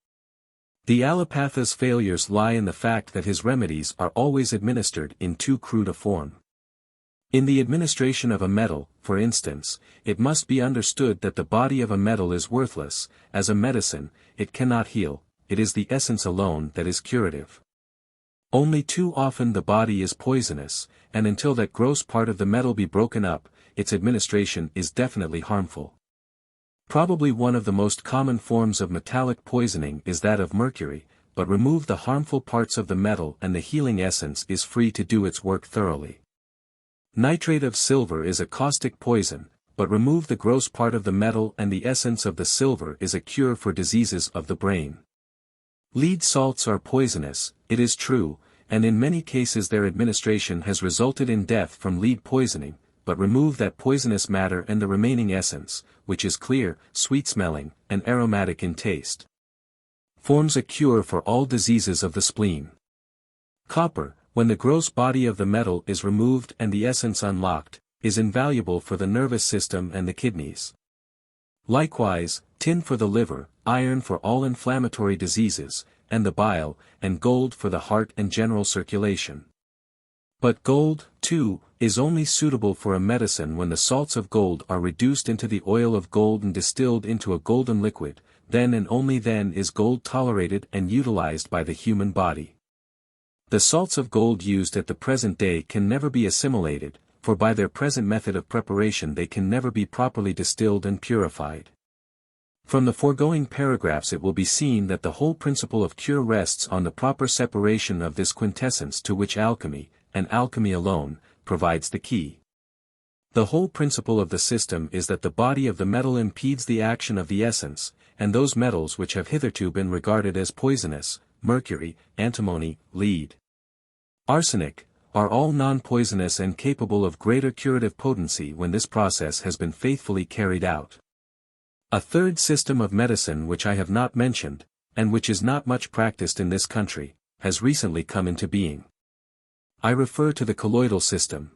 The allopath's failures lie in the fact that his remedies are always administered in too crude a form. In the administration of a metal, for instance, it must be understood that the body of a metal is worthless. As a medicine, it cannot heal, it is the essence alone that is curative. Only too often the body is poisonous, and until that gross part of the metal be broken up, its administration is definitely harmful. Probably one of the most common forms of metallic poisoning is that of mercury, but remove the harmful parts of the metal and the healing essence is free to do its work thoroughly. Nitrate of silver is a caustic poison, but remove the gross part of the metal and the essence of the silver is a cure for diseases of the brain. Lead salts are poisonous, it is true, and in many cases their administration has resulted in death from lead poisoning, but remove that poisonous matter and the remaining essence, which is clear, sweet-smelling, and aromatic in taste, forms a cure for all diseases of the spleen. Copper, when the gross body of the metal is removed and the essence unlocked, is invaluable for the nervous system and the kidneys. Likewise, tin for the liver, iron for all inflammatory diseases, and the bile, and gold for the heart and general circulation. But gold, too, is only suitable for a medicine when the salts of gold are reduced into the oil of gold and distilled into a golden liquid, then and only then is gold tolerated and utilized by the human body. The salts of gold used at the present day can never be assimilated, for by their present method of preparation they can never be properly distilled and purified. From the foregoing paragraphs it will be seen that the whole principle of cure rests on the proper separation of this quintessence to which alchemy, and alchemy alone, provides the key. The whole principle of the system is that the body of the metal impedes the action of the essence, and those metals which have hitherto been regarded as poisonous, mercury, antimony, lead, arsenic, are all non-poisonous and capable of greater curative potency when this process has been faithfully carried out. A third system of medicine which I have not mentioned, and which is not much practiced in this country, has recently come into being. I refer to the colloidal system.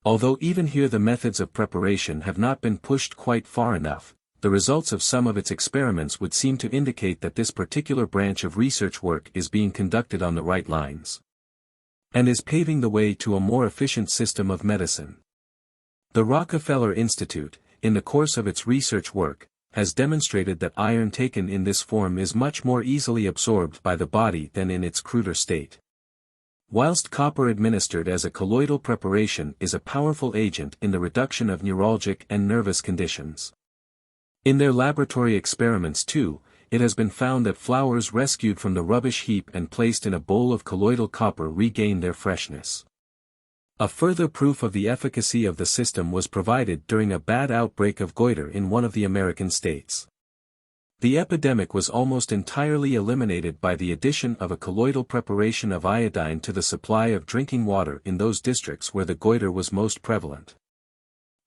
Although even here the methods of preparation have not been pushed quite far enough, the results of some of its experiments would seem to indicate that this particular branch of research work is being conducted on the right lines, and is paving the way to a more efficient system of medicine. The Rockefeller Institute, in the course of its research work, has demonstrated that iron taken in this form is much more easily absorbed by the body than in its cruder state. Whilst copper administered as a colloidal preparation is a powerful agent in the reduction of neuralgic and nervous conditions. In their laboratory experiments too, it has been found that flowers rescued from the rubbish heap and placed in a bowl of colloidal copper regain their freshness. A further proof of the efficacy of the system was provided during a bad outbreak of goiter in one of the American states. The epidemic was almost entirely eliminated by the addition of a colloidal preparation of iodine to the supply of drinking water in those districts where the goiter was most prevalent.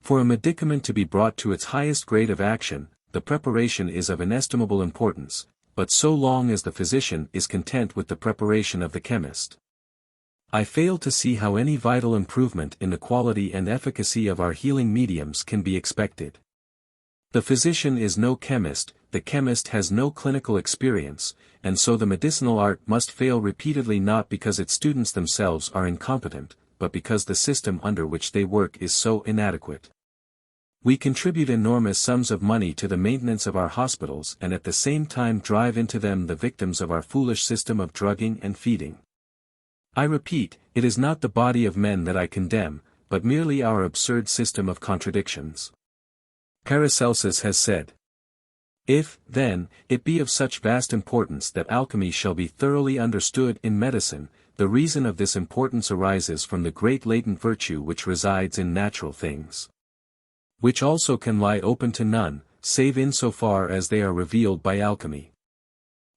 For a medicament to be brought to its highest grade of action, the preparation is of inestimable importance, but so long as the physician is content with the preparation of the chemist, I fail to see how any vital improvement in the quality and efficacy of our healing mediums can be expected. The physician is no chemist, the chemist has no clinical experience, and so the medicinal art must fail repeatedly not because its students themselves are incompetent, but because the system under which they work is so inadequate. We contribute enormous sums of money to the maintenance of our hospitals and at the same time drive into them the victims of our foolish system of drugging and feeding. I repeat, it is not the body of men that I condemn, but merely our absurd system of contradictions. Paracelsus has said, "If, then, it be of such vast importance that alchemy shall be thoroughly understood in medicine, the reason of this importance arises from the great latent virtue which resides in natural things, which also can lie open to none, save in so far as they are revealed by alchemy.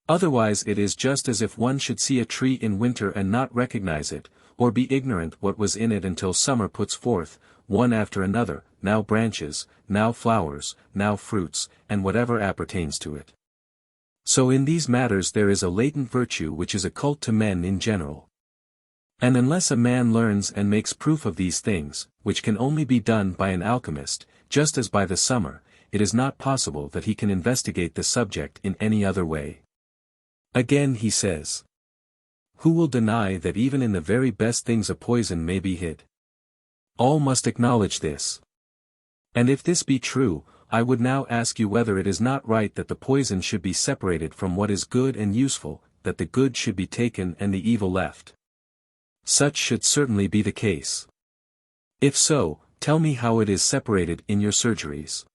Otherwise it is just as if one should see a tree in winter and not recognize it, or be ignorant what was in it until summer puts forth, one after another, now branches, now flowers, now fruits, and whatever appertains to it. So in these matters there is a latent virtue which is occult to men in general. And unless a man learns and makes proof of these things, which can only be done by an alchemist, just as by the summer, it is not possible that he can investigate the subject in any other way." Again he says, "Who will deny that even in the very best things a poison may be hid? All must acknowledge this. And if this be true, I would now ask you whether it is not right that the poison should be separated from what is good and useful, that the good should be taken and the evil left. Such should certainly be the case. If so, tell me how it is separated in your surgeries.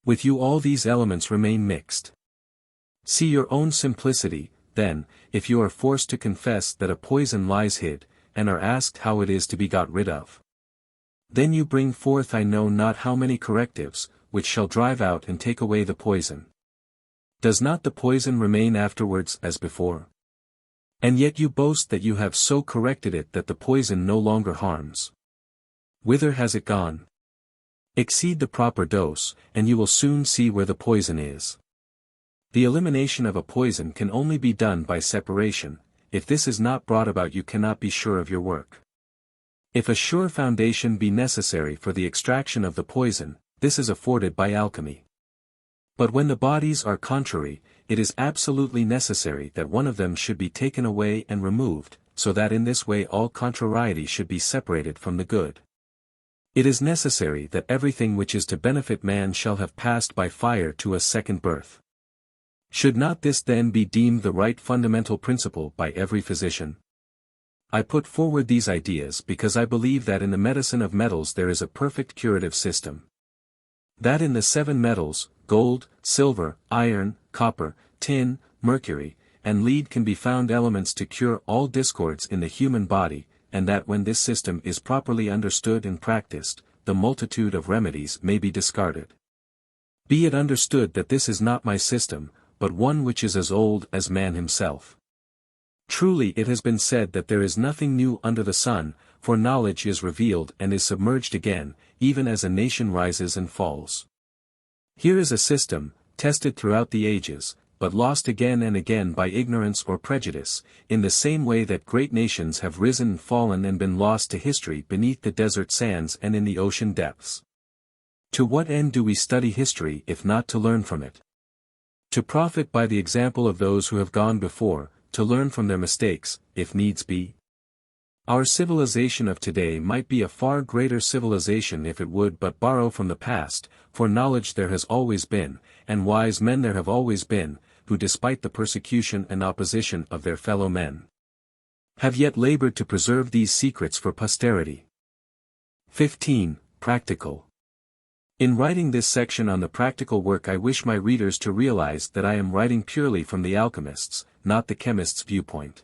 With you all these elements remain mixed. See your own simplicity, then, if you are forced to confess that a poison lies hid, and are asked how it is to be got rid of. Then you bring forth I know not how many correctives, which shall drive out and take away the poison. Does not the poison remain afterwards as before? And yet you boast that you have so corrected it that the poison no longer harms. Whither has it gone? Exceed the proper dose, and you will soon see where the poison is. The elimination of a poison can only be done by separation. If this is not brought about you cannot be sure of your work. If a sure foundation be necessary for the extraction of the poison, this is afforded by alchemy. But when the bodies are contrary, it is absolutely necessary that one of them should be taken away and removed, so that in this way all contrariety should be separated from the good. It is necessary that everything which is to benefit man shall have passed by fire to a second birth. Should not this then be deemed the right fundamental principle by every physician? I put forward these ideas because I believe that in the medicine of metals there is a perfect curative system. That in the 7 metals, gold, silver, iron, copper, tin, mercury, and lead can be found elements to cure all discords in the human body, and that when this system is properly understood and practiced, the multitude of remedies may be discarded. Be it understood that this is not my system, but one which is as old as man himself. Truly it has been said that there is nothing new under the sun, for knowledge is revealed and is submerged again, even as a nation rises and falls. Here is a system, tested throughout the ages, but lost again and again by ignorance or prejudice, in the same way that great nations have risen and fallen and been lost to history beneath the desert sands and in the ocean depths. To what end do we study history if not to learn from it? To profit by the example of those who have gone before, to learn from their mistakes, if needs be? Our civilization of today might be a far greater civilization if it would but borrow from the past, for knowledge there has always been, and wise men there have always been, who despite the persecution and opposition of their fellow men have yet labored to preserve these secrets for posterity. 15. Practical. In writing this section on the practical work, I wish my readers to realize that I am writing purely from the alchemists', not the chemists' viewpoint.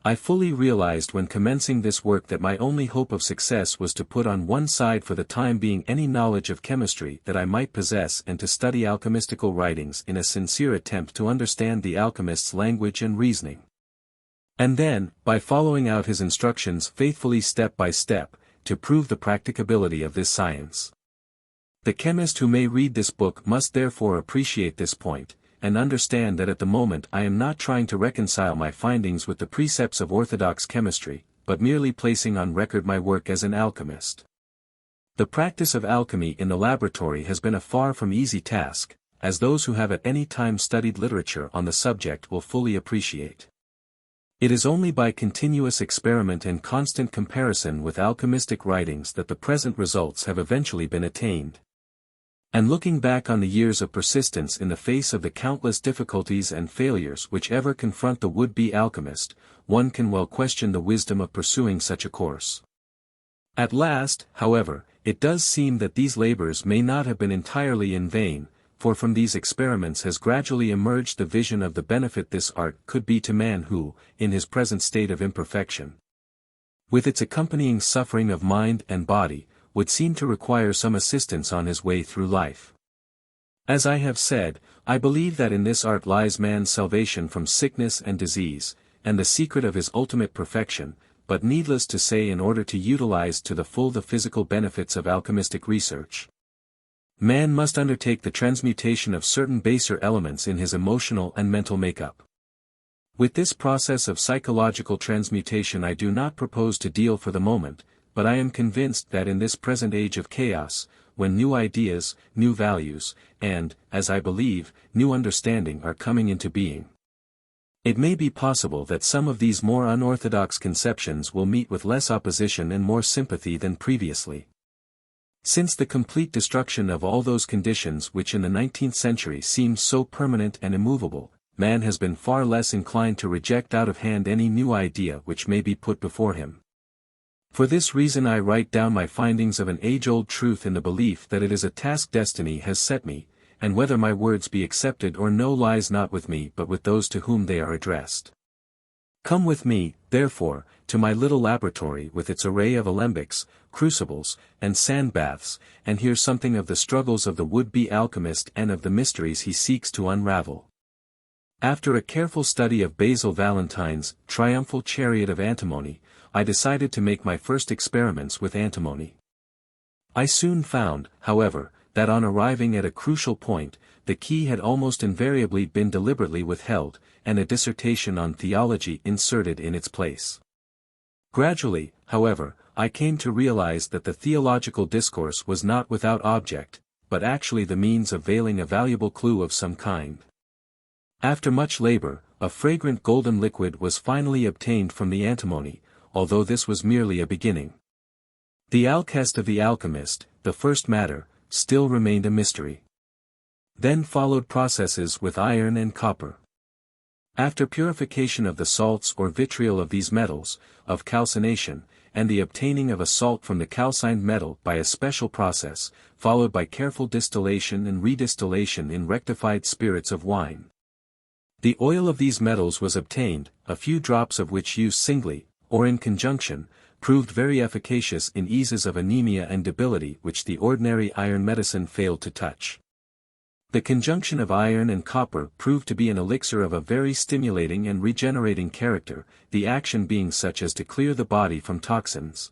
I fully realized when commencing this work that my only hope of success was to put on one side for the time being any knowledge of chemistry that I might possess and to study alchemistical writings in a sincere attempt to understand the alchemist's language and reasoning. And then, by following out his instructions faithfully step by step, to prove the practicability of this science. The chemist who may read this book must therefore appreciate this point, and understand that at the moment I am not trying to reconcile my findings with the precepts of orthodox chemistry, but merely placing on record my work as an alchemist. The practice of alchemy in the laboratory has been a far from easy task, as those who have at any time studied literature on the subject will fully appreciate. It is only by continuous experiment and constant comparison with alchemistic writings that the present results have eventually been attained. And looking back on the years of persistence in the face of the countless difficulties and failures which ever confront the would-be alchemist, one can well question the wisdom of pursuing such a course. At last, however, it does seem that these labors may not have been entirely in vain, for from these experiments has gradually emerged the vision of the benefit this art could be to man who, in his present state of imperfection, with its accompanying suffering of mind and body, would seem to require some assistance on his way through life. As I have said, I believe that in this art lies man's salvation from sickness and disease, and the secret of his ultimate perfection, but needless to say, in order to utilize to the full the physical benefits of alchemistic research, man must undertake the transmutation of certain baser elements in his emotional and mental makeup. With this process of psychological transmutation I do not propose to deal for the moment, but I am convinced that in this present age of chaos, when new ideas, new values, and, as I believe, new understanding are coming into being, it may be possible that some of these more unorthodox conceptions will meet with less opposition and more sympathy than previously. Since the complete destruction of all those conditions which in the 19th century seemed so permanent and immovable, man has been far less inclined to reject out of hand any new idea which may be put before him. For this reason I write down my findings of an age-old truth in the belief that it is a task destiny has set me, and whether my words be accepted or no lies not with me but with those to whom they are addressed. Come with me, therefore, to my little laboratory with its array of alembics, crucibles, and sand baths, and hear something of the struggles of the would-be alchemist and of the mysteries he seeks to unravel. After a careful study of Basil Valentine's Triumphal Chariot of Antimony, I decided to make my first experiments with antimony. I soon found, however, that on arriving at a crucial point, the key had almost invariably been deliberately withheld, and a dissertation on theology inserted in its place. Gradually, however, I came to realize that the theological discourse was not without object, but actually the means of veiling a valuable clue of some kind. After much labor, a fragrant golden liquid was finally obtained from the antimony, although this was merely a beginning. The Alkahest of the alchemist, the first matter, still remained a mystery. Then followed processes with iron and copper. After purification of the salts or vitriol of these metals, of calcination, and the obtaining of a salt from the calcined metal by a special process, followed by careful distillation and redistillation in rectified spirits of wine. The oil of these metals was obtained, a few drops of which used singly, or in conjunction, proved very efficacious in eases of anemia and debility which the ordinary iron medicine failed to touch. The conjunction of iron and copper proved to be an elixir of a very stimulating and regenerating character, the action being such as to clear the body from toxins.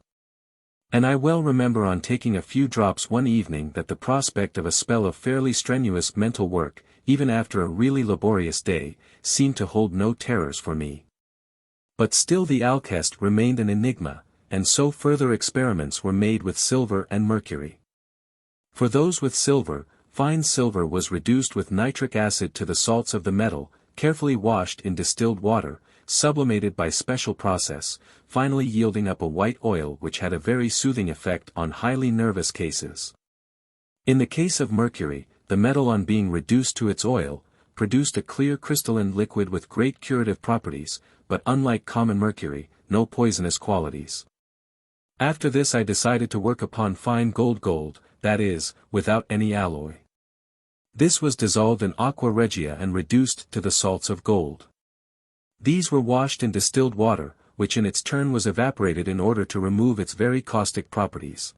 And I well remember on taking a few drops one evening that the prospect of a spell of fairly strenuous mental work, even after a really laborious day, seemed to hold no terrors for me. But still the Alkahest remained an enigma, and so further experiments were made with silver and mercury. For those with silver, fine silver was reduced with nitric acid to the salts of the metal, carefully washed in distilled water, sublimated by special process, finally yielding up a white oil which had a very soothing effect on highly nervous cases. In the case of mercury, the metal on being reduced to its oil, produced a clear crystalline liquid with great curative properties, but unlike common mercury, no poisonous qualities. After this I decided to work upon fine gold, that is, without any alloy. This was dissolved in aqua regia and reduced to the salts of gold. These were washed in distilled water, which in its turn was evaporated in order to remove its very caustic properties.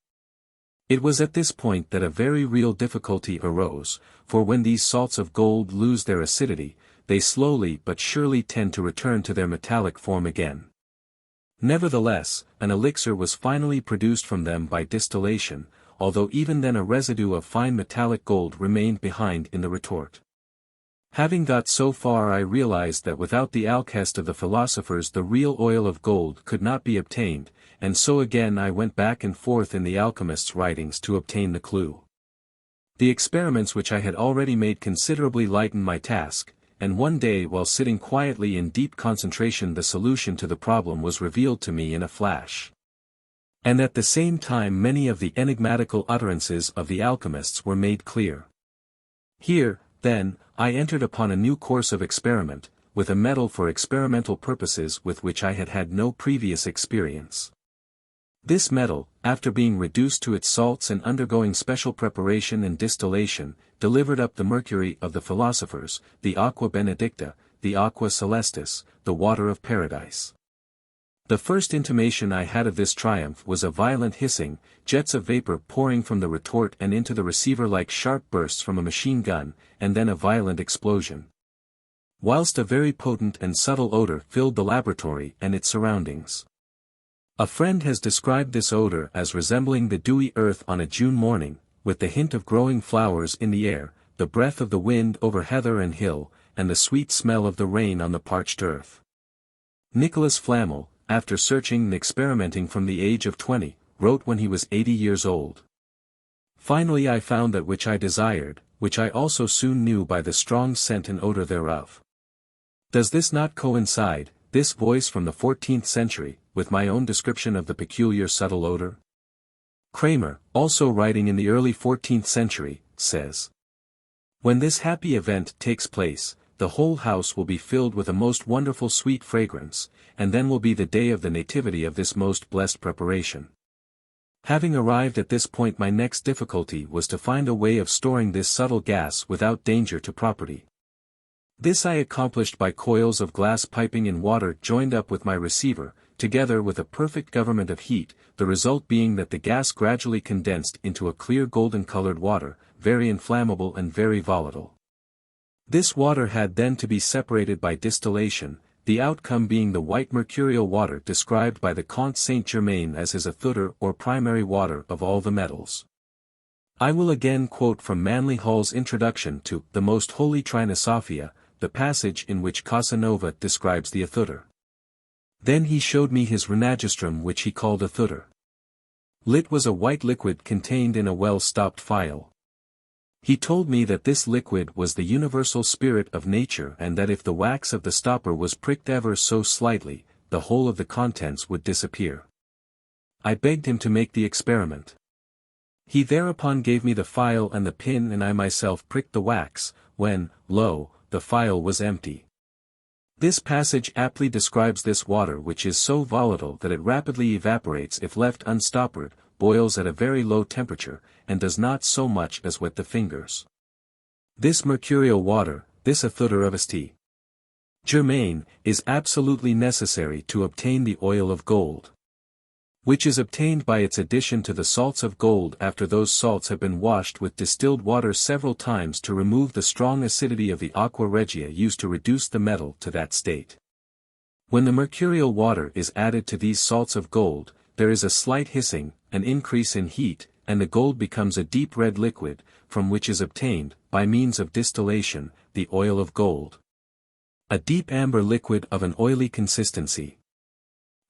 It was at this point that a very real difficulty arose, for when these salts of gold lose their acidity, they slowly but surely tend to return to their metallic form again. Nevertheless, an elixir was finally produced from them by distillation, although even then a residue of fine metallic gold remained behind in the retort. Having got so far, I realized that without the Alkahest of the philosophers the real oil of gold could not be obtained, and so again I went back and forth in the alchemists' writings to obtain the clue. The experiments which I had already made considerably lightened my task, and one day while sitting quietly in deep concentration the solution to the problem was revealed to me in a flash. And at the same time many of the enigmatical utterances of the alchemists were made clear. Here, then, I entered upon a new course of experiment, with a metal for experimental purposes with which I had had no previous experience. This metal, after being reduced to its salts and undergoing special preparation and distillation, delivered up the mercury of the philosophers, the aqua benedicta, the aqua celestis, the water of paradise. The first intimation I had of this triumph was a violent hissing, jets of vapor pouring from the retort and into the receiver like sharp bursts from a machine gun, and then a violent explosion. Whilst a very potent and subtle odor filled the laboratory and its surroundings. A friend has described this odor as resembling the dewy earth on a June morning, with the hint of growing flowers in the air, the breath of the wind over heather and hill, and the sweet smell of the rain on the parched earth. Nicholas Flamel, after searching and experimenting from the age of 20, wrote when he was 80 years old. Finally I found that which I desired, which I also soon knew by the strong scent and odor thereof. Does this not coincide, this voice from the 14th century, with my own description of the peculiar subtle odor? Kramer, also writing in the early 14th century, says, "When this happy event takes place, the whole house will be filled with a most wonderful sweet fragrance, and then will be the day of the nativity of this most blessed preparation." Having arrived at this point, my next difficulty was to find a way of storing this subtle gas without danger to property. This I accomplished by coils of glass piping in water joined up with my receiver, together with a perfect government of heat, the result being that the gas gradually condensed into a clear golden-colored water, very inflammable and very volatile. This water had then to be separated by distillation, the outcome being the white mercurial water described by the Comte St. Germain as his athudor or primary water of all the metals. I will again quote from Manly Hall's introduction to The Most Holy Trinosophia, the passage in which Casanova describes the athudor. "Then he showed me his renagistrum which he called athudor. Lit was a white liquid contained in a well-stopped phial. He told me that this liquid was the universal spirit of nature and that if the wax of the stopper was pricked ever so slightly, the whole of the contents would disappear. I begged him to make the experiment. He thereupon gave me the phial and the pin and I myself pricked the wax, when, lo, the phial was empty." This passage aptly describes this water which is so volatile that it rapidly evaporates if left unstoppered, boils at a very low temperature, and does not so much as wet the fingers. This mercurial water, this athudor of St. Germain, is absolutely necessary to obtain the oil of gold, which is obtained by its addition to the salts of gold after those salts have been washed with distilled water several times to remove the strong acidity of the aqua regia used to reduce the metal to that state. When the mercurial water is added to these salts of gold, there is a slight hissing, an increase in heat, and the gold becomes a deep red liquid, from which is obtained, by means of distillation, the oil of gold. A deep amber liquid of an oily consistency.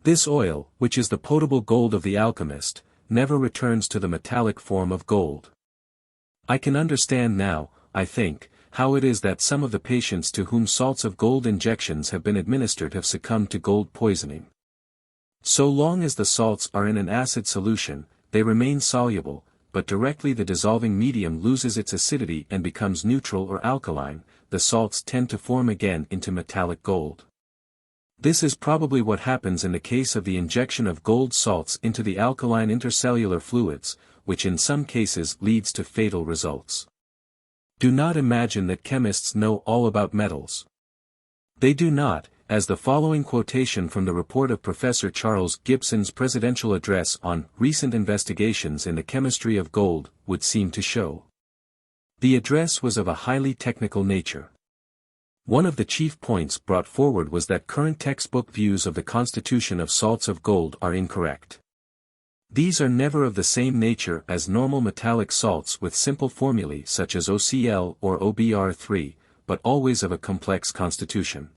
This oil, which is the potable gold of the alchemist, never returns to the metallic form of gold. I can understand now, I think, how it is that some of the patients to whom salts of gold injections have been administered have succumbed to gold poisoning. So long as the salts are in an acid solution, they remain soluble, but directly the dissolving medium loses its acidity and becomes neutral or alkaline, the salts tend to form again into metallic gold. This is probably what happens in the case of the injection of gold salts into the alkaline intercellular fluids, which in some cases leads to fatal results. Do not imagine that chemists know all about metals. They do not, as the following quotation from the report of Professor Charles Gibson's presidential address on recent investigations in the chemistry of gold would seem to show. The address was of a highly technical nature. One of the chief points brought forward was that current textbook views of the constitution of salts of gold are incorrect. These are never of the same nature as normal metallic salts with simple formulae such as OCl or OBr3, but always of a complex constitution.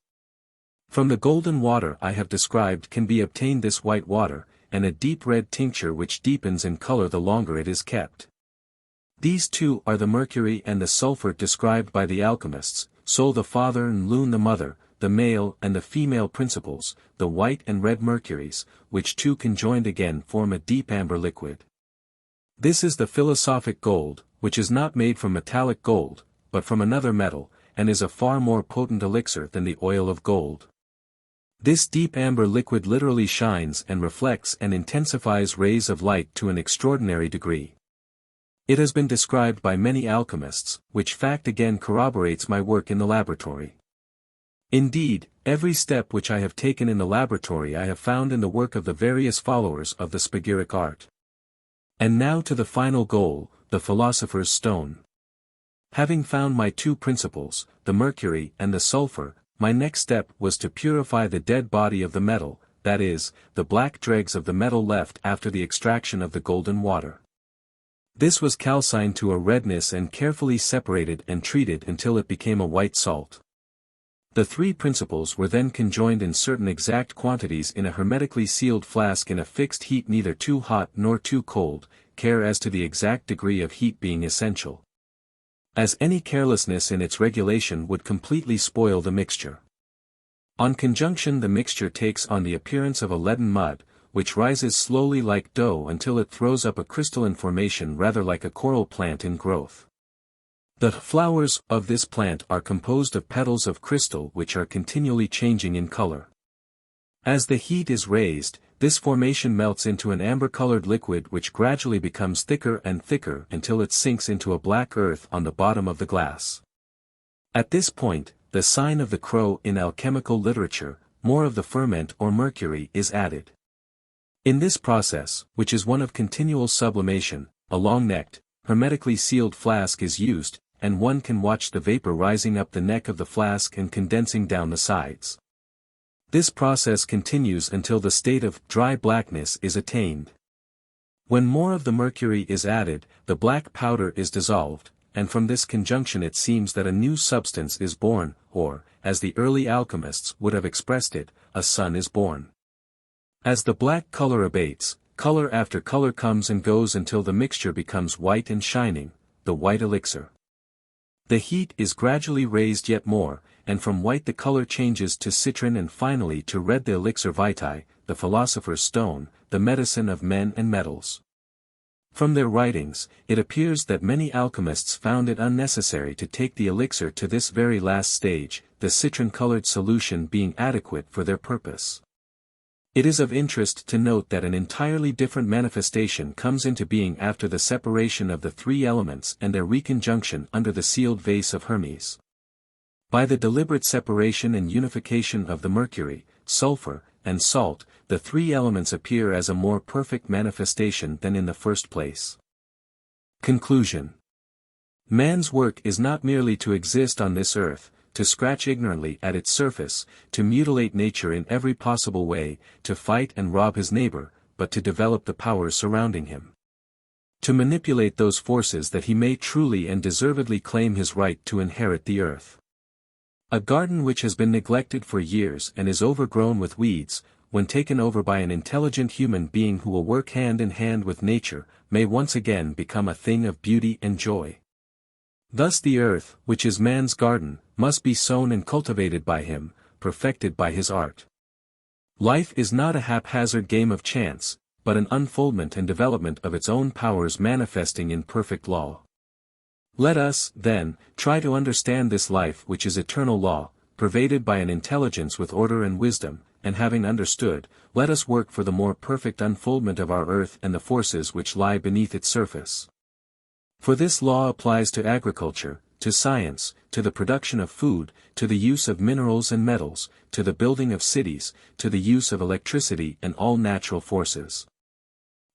From the golden water I have described can be obtained this white water, and a deep red tincture which deepens in color the longer it is kept. These two are the mercury and the sulfur described by the alchemists, Sol the father and Lune the mother, the male and the female principles, the white and red mercuries, which two conjoined again form a deep amber liquid. This is the philosophic gold, which is not made from metallic gold, but from another metal, and is a far more potent elixir than the oil of gold. This deep amber liquid literally shines and reflects and intensifies rays of light to an extraordinary degree. It has been described by many alchemists, which fact again corroborates my work in the laboratory. Indeed, every step which I have taken in the laboratory I have found in the work of the various followers of the Spagyric Art. And now to the final goal, the Philosopher's Stone. Having found my two principles, the mercury and the sulfur, my next step was to purify the dead body of the metal, that is, the black dregs of the metal left after the extraction of the golden water. This was calcined to a redness and carefully separated and treated until it became a white salt. The three principles were then conjoined in certain exact quantities in a hermetically sealed flask in a fixed heat, neither too hot nor too cold, care as to the exact degree of heat being essential, as any carelessness in its regulation would completely spoil the mixture. On conjunction the mixture takes on the appearance of a leaden mud, which rises slowly like dough until it throws up a crystalline formation rather like a coral plant in growth. The flowers of this plant are composed of petals of crystal which are continually changing in color. As the heat is raised, this formation melts into an amber-colored liquid which gradually becomes thicker and thicker until it sinks into a black earth on the bottom of the glass. At this point, the sign of the crow in alchemical literature, more of the ferment or mercury is added. In this process, which is one of continual sublimation, a long-necked, hermetically sealed flask is used, and one can watch the vapor rising up the neck of the flask and condensing down the sides. This process continues until the state of dry blackness is attained. When more of the mercury is added, the black powder is dissolved, and from this conjunction it seems that a new substance is born, or, as the early alchemists would have expressed it, a sun is born. As the black color abates, color after color comes and goes until the mixture becomes white and shining, the white elixir. The heat is gradually raised yet more, and from white the color changes to citron and finally to red, the elixir vitae, the philosopher's stone, the medicine of men and metals. From their writings, it appears that many alchemists found it unnecessary to take the elixir to this very last stage, the citron-colored solution being adequate for their purpose. It is of interest to note that an entirely different manifestation comes into being after the separation of the three elements and their reconjunction under the sealed vase of Hermes. By the deliberate separation and unification of the mercury, sulfur, and salt, the three elements appear as a more perfect manifestation than in the first place. Conclusion. Man's work is not merely to exist on this earth, to scratch ignorantly at its surface, to mutilate nature in every possible way, to fight and rob his neighbor, but to develop the powers surrounding him. To manipulate those forces that he may truly and deservedly claim his right to inherit the earth. A garden which has been neglected for years and is overgrown with weeds, when taken over by an intelligent human being who will work hand in hand with nature, may once again become a thing of beauty and joy. Thus the earth, which is man's garden, must be sown and cultivated by him, perfected by his art. Life is not a haphazard game of chance, but an unfoldment and development of its own powers manifesting in perfect law. Let us, then, try to understand this life which is eternal law, pervaded by an intelligence with order and wisdom, and having understood, let us work for the more perfect unfoldment of our earth and the forces which lie beneath its surface. For this law applies to agriculture, to science, to the production of food, to the use of minerals and metals, to the building of cities, to the use of electricity and all natural forces.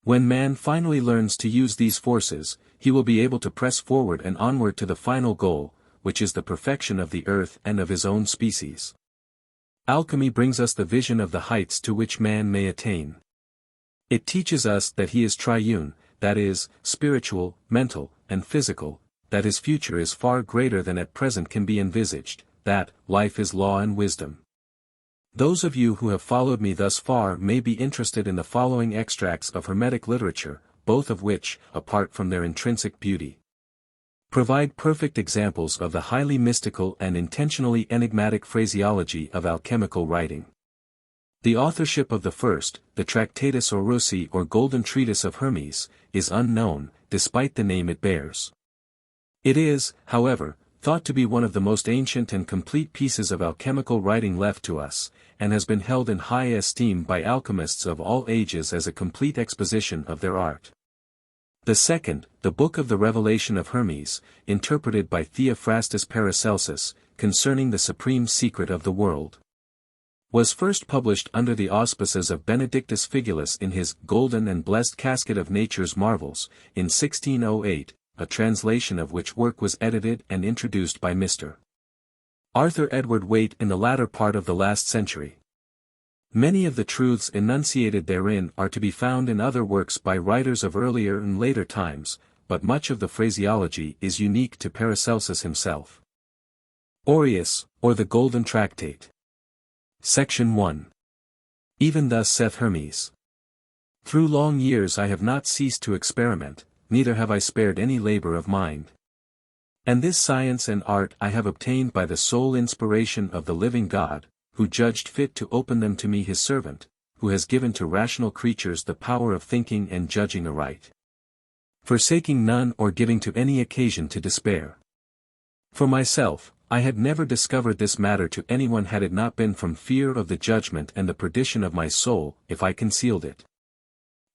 When man finally learns to use these forces, he will be able to press forward and onward to the final goal, which is the perfection of the earth and of his own species. Alchemy brings us the vision of the heights to which man may attain. It teaches us that he is triune, that is, spiritual, mental, and physical, that his future is far greater than at present can be envisaged, that life is law and wisdom. Those of you who have followed me thus far may be interested in the following extracts of Hermetic literature, both of which, apart from their intrinsic beauty, provide perfect examples of the highly mystical and intentionally enigmatic phraseology of alchemical writing. The authorship of the first, the Tractatus Aureus or Golden Treatise of Hermes, is unknown, despite the name it bears. It is, however, thought to be one of the most ancient and complete pieces of alchemical writing left to us, and has been held in high esteem by alchemists of all ages as a complete exposition of their art. The second, the Book of the Revelation of Hermes, interpreted by Theophrastus Paracelsus, concerning the supreme secret of the world, was first published under the auspices of Benedictus Figulus in his Golden and Blessed Casket of Nature's Marvels, in 1608, a translation of which work was edited and introduced by Mr. Arthur Edward Waite in the latter part of the last century. Many of the truths enunciated therein are to be found in other works by writers of earlier and later times, but much of the phraseology is unique to Paracelsus himself. Aureus, or the Golden Tractate. Section 1. Even thus saith Hermes. Through long years I have not ceased to experiment, neither have I spared any labor of mind. And this science and art I have obtained by the sole inspiration of the living God, who judged fit to open them to me his servant, who has given to rational creatures the power of thinking and judging aright, forsaking none or giving to any occasion to despair. For myself, I had never discovered this matter to anyone had it not been from fear of the judgment and the perdition of my soul, if I concealed it.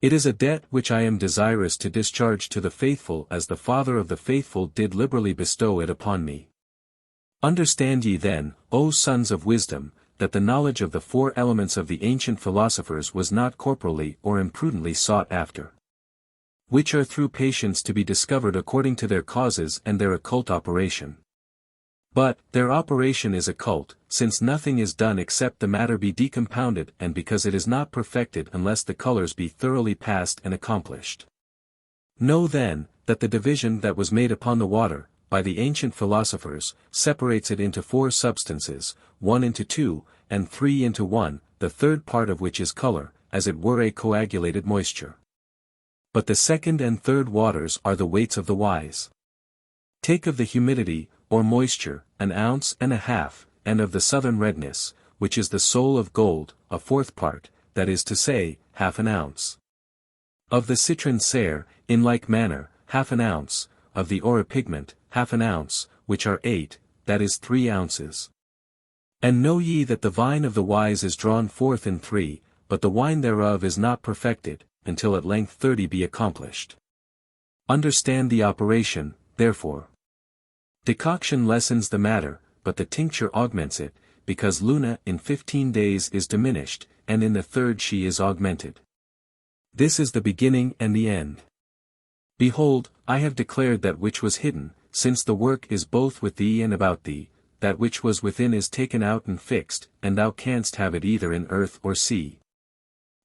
It is a debt which I am desirous to discharge to the faithful as the Father of the faithful did liberally bestow it upon me. Understand ye then, O sons of wisdom, that the knowledge of the four elements of the ancient philosophers was not corporally or imprudently sought after, which are through patience to be discovered according to their causes and their occult operation. But, their operation is occult, since nothing is done except the matter be decompounded and because it is not perfected unless the colors be thoroughly passed and accomplished. Know then, that the division that was made upon the water, by the ancient philosophers, separates it into four substances, one into two, and three into one, the third part of which is color, as it were a coagulated moisture. But the second and third waters are the weights of the wise. Take of the humidity, or moisture, 1.5 ounces, and of the southern redness, which is the soul of gold, a fourth part, that is to say, 1/2 ounce. Of the citron sere, in like manner, 1/2 ounce, of the auripigment, 1/2 ounce, which are 8, that is 3 ounces. And know ye that the vine of the wise is drawn forth in 3, but the wine thereof is not perfected, until at length 30 be accomplished. Understand the operation, therefore. Decoction lessens the matter, but the tincture augments it, because Luna in 15 days is diminished, and in the third she is augmented. This is the beginning and the end. Behold, I have declared that which was hidden, since the work is both with thee and about thee, that which was within is taken out and fixed, and thou canst have it either in earth or sea.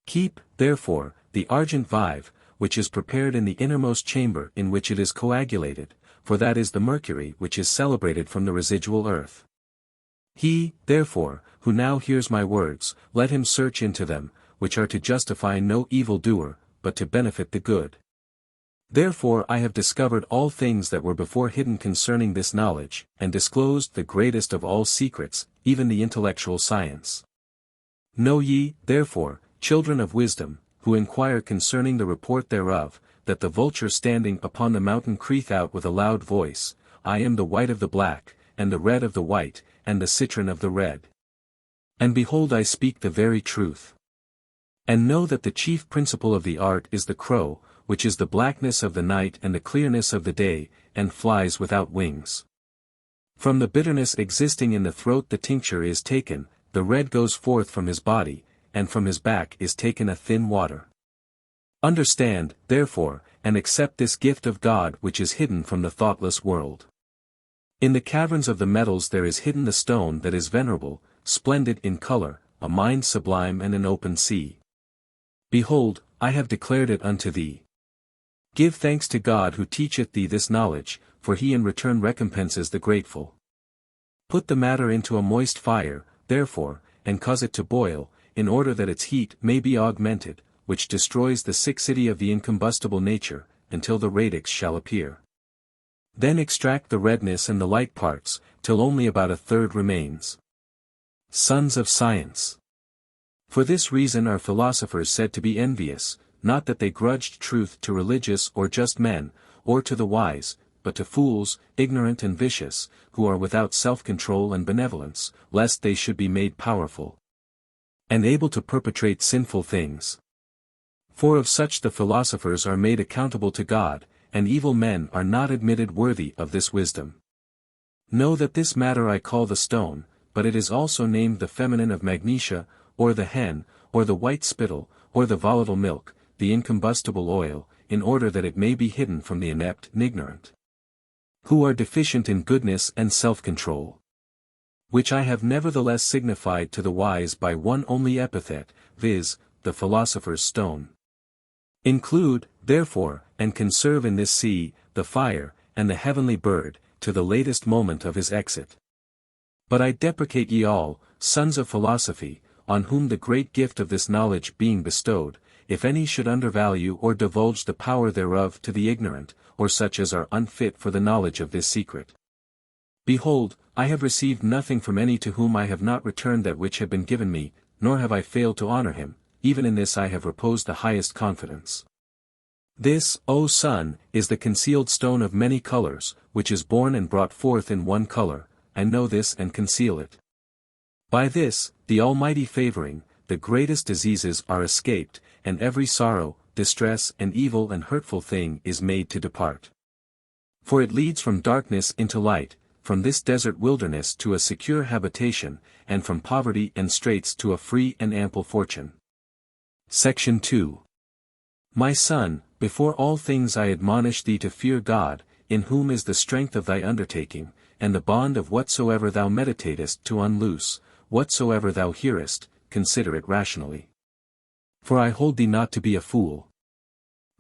Keep, therefore, the argent vive, which is prepared in the innermost chamber in which it is coagulated, for that is the mercury which is celebrated from the residual earth. He, therefore, who now hears my words, let him search into them, which are to justify no evil doer, but to benefit the good. Therefore I have discovered all things that were before hidden concerning this knowledge, and disclosed the greatest of all secrets, even the intellectual science. Know ye, therefore, children of wisdom, who inquire concerning the report thereof, that the vulture standing upon the mountain crieth out with a loud voice, I am the white of the black, and the red of the white, and the citron of the red. And behold, I speak the very truth. And know that the chief principle of the art is the crow, which is the blackness of the night and the clearness of the day, and flies without wings. From the bitterness existing in the throat the tincture is taken, the red goes forth from his body, and from his back is taken a thin water. Understand, therefore, and accept this gift of God which is hidden from the thoughtless world. In the caverns of the metals there is hidden the stone that is venerable, splendid in color, a mind sublime and an open sea. Behold, I have declared it unto thee. Give thanks to God who teacheth thee this knowledge, for he in return recompenses the grateful. Put the matter into a moist fire, therefore, and cause it to boil, in order that its heat may be augmented, which destroys the siccity of the incombustible nature, until the radix shall appear. Then extract the redness and the light parts, till only about a third remains. Sons of science! For this reason are philosophers said to be envious, not that they grudged truth to religious or just men, or to the wise, but to fools, ignorant and vicious, who are without self-control and benevolence, lest they should be made powerful and able to perpetrate sinful things. For of such the philosophers are made accountable to God, and evil men are not admitted worthy of this wisdom. Know that this matter I call the stone, but it is also named the feminine of magnesia, or the hen, or the white spittle, or the volatile milk, the incombustible oil, in order that it may be hidden from the inept and ignorant, who are deficient in goodness and self-control. Which I have nevertheless signified to the wise by one only epithet, viz., the philosopher's stone. Include, therefore, and conserve in this sea, the fire, and the heavenly bird, to the latest moment of his exit. But I deprecate ye all, sons of philosophy, on whom the great gift of this knowledge being bestowed, if any should undervalue or divulge the power thereof to the ignorant, or such as are unfit for the knowledge of this secret. Behold, I have received nothing from any to whom I have not returned that which had been given me, nor have I failed to honor him, even in this I have reposed the highest confidence. This, O son, is the concealed stone of many colors, which is born and brought forth in one color, I know this and conceal it. By this, the Almighty favoring, the greatest diseases are escaped, and every sorrow, distress and evil and hurtful thing is made to depart. For it leads from darkness into light, from this desert wilderness to a secure habitation, and from poverty and straits to a free and ample fortune. Section 2. My son, before all things I admonish thee to fear God, in whom is the strength of thy undertaking, and the bond of whatsoever thou meditatest to unloose, whatsoever thou hearest, consider it rationally. For I hold thee not to be a fool.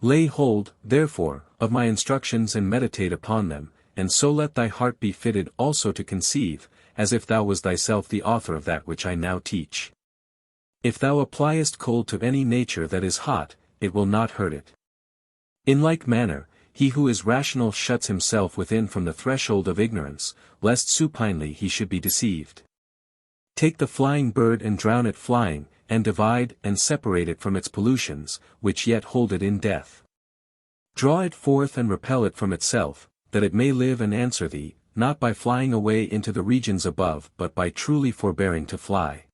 Lay hold, therefore, of my instructions and meditate upon them, and so let thy heart be fitted also to conceive, as if thou was thyself the author of that which I now teach. If thou appliest cold to any nature that is hot, it will not hurt it. In like manner, he who is rational shuts himself within from the threshold of ignorance, lest supinely he should be deceived. Take the flying bird and drown it flying, and divide and separate it from its pollutions, which yet hold it in death. Draw it forth and repel it from itself, that it may live and answer thee, not by flying away into the regions above but by truly forbearing to fly.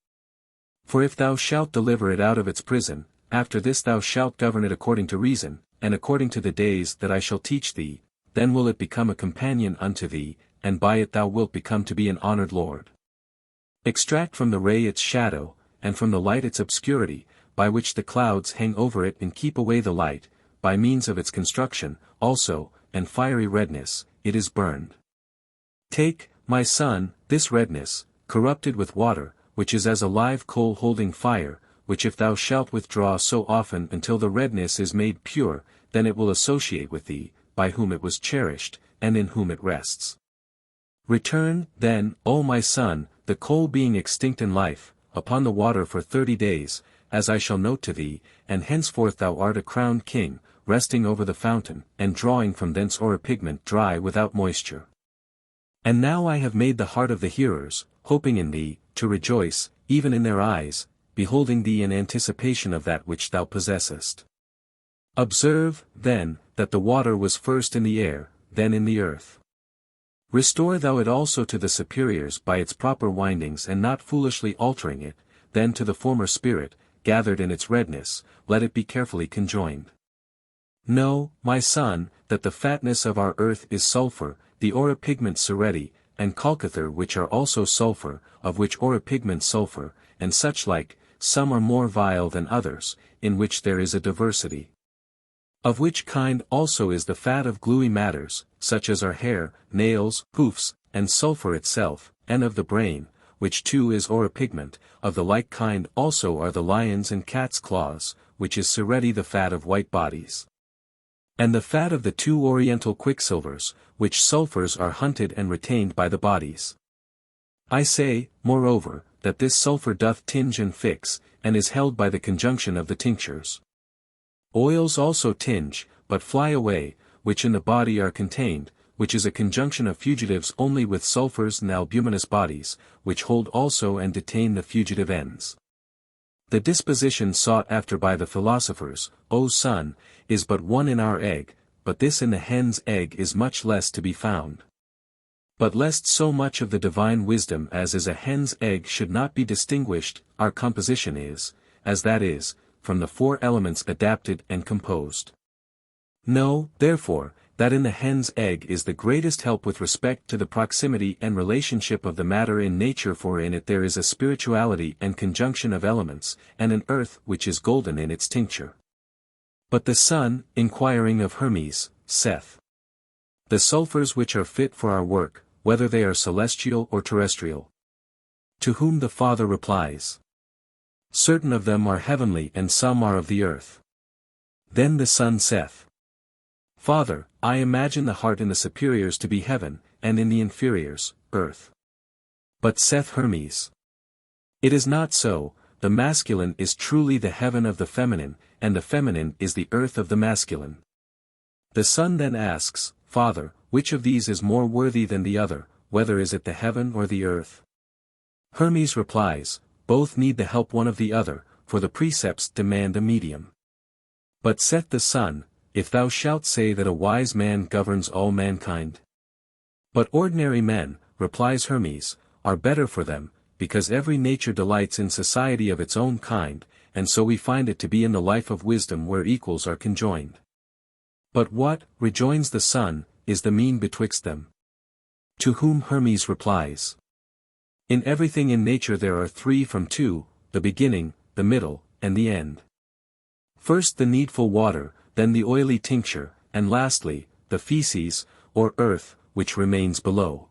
For if thou shalt deliver it out of its prison, after this thou shalt govern it according to reason, and according to the days that I shall teach thee, then will it become a companion unto thee, and by it thou wilt become to be an honored lord. Extract from the ray its shadow, and from the light its obscurity, by which the clouds hang over it and keep away the light, by means of its construction, also, and fiery redness, it is burned. Take, my son, this redness, corrupted with water, which is as a live coal holding fire, which if thou shalt withdraw so often until the redness is made pure, then it will associate with thee, by whom it was cherished, and in whom it rests. Return, then, O my son, the coal being extinct in life, upon the water for 30 days, as I shall note to thee, and henceforth thou art a crowned king, resting over the fountain, and drawing from thence o'er a pigment dry without moisture. And now I have made the heart of the hearers, hoping in thee, to rejoice, even in their eyes, beholding thee in anticipation of that which thou possessest. Observe, then, that the water was first in the air, then in the earth. Restore thou it also to the superiors by its proper windings and not foolishly altering it, then to the former spirit, gathered in its redness, let it be carefully conjoined. Know, my son, that the fatness of our earth is sulphur, the auripigment cereti, and colchither which are also sulphur, of which auripigment sulphur, and such like, some are more vile than others, in which there is a diversity. Of which kind also is the fat of gluey matters, such as our hair, nails, hoofs, and sulphur itself, and of the brain, which too is auripigment, of the like kind also are the lions' and cats' claws, which is cereti the fat of white bodies. And the fat of the two oriental quicksilvers, which sulphurs are hunted and retained by the bodies. I say, moreover, that this sulphur doth tinge and fix, and is held by the conjunction of the tinctures. Oils also tinge, but fly away, which in the body are contained, which is a conjunction of fugitives only with sulphurs and albuminous bodies, which hold also and detain the fugitive ends. The disposition sought after by the philosophers, O son, is but one in our egg, but this in the hen's egg is much less to be found. But lest so much of the divine wisdom as is a hen's egg should not be distinguished, our composition is, as that is, from the four elements adapted and composed. Know, therefore, that in the hen's egg is the greatest help with respect to the proximity and relationship of the matter in nature, for in it there is a spirituality and conjunction of elements, and an earth which is golden in its tincture. But the son, inquiring of Hermes, saith, the sulphurs which are fit for our work, whether they are celestial or terrestrial. To whom the father replies, certain of them are heavenly and some are of the earth. Then the son saith, Father, I imagine the heart in the superiors to be heaven, and in the inferiors, earth. But saith Hermes, it is not so, the masculine is truly the heaven of the feminine, and the feminine is the earth of the masculine. The son then asks, Father, which of these is more worthy than the other, whether is it the heaven or the earth? Hermes replies, both need the help one of the other, for the precepts demand a medium. But saith the son, if thou shalt say that a wise man governs all mankind. But ordinary men, replies Hermes, are better for them, because every nature delights in society of its own kind, and so we find it to be in the life of wisdom where equals are conjoined. But what, rejoins the son, is the mean betwixt them? To whom Hermes replies, in everything in nature there are three from two, the beginning, the middle, and the end. First the needful water, then the oily tincture, and lastly, the feces, or earth, which remains below.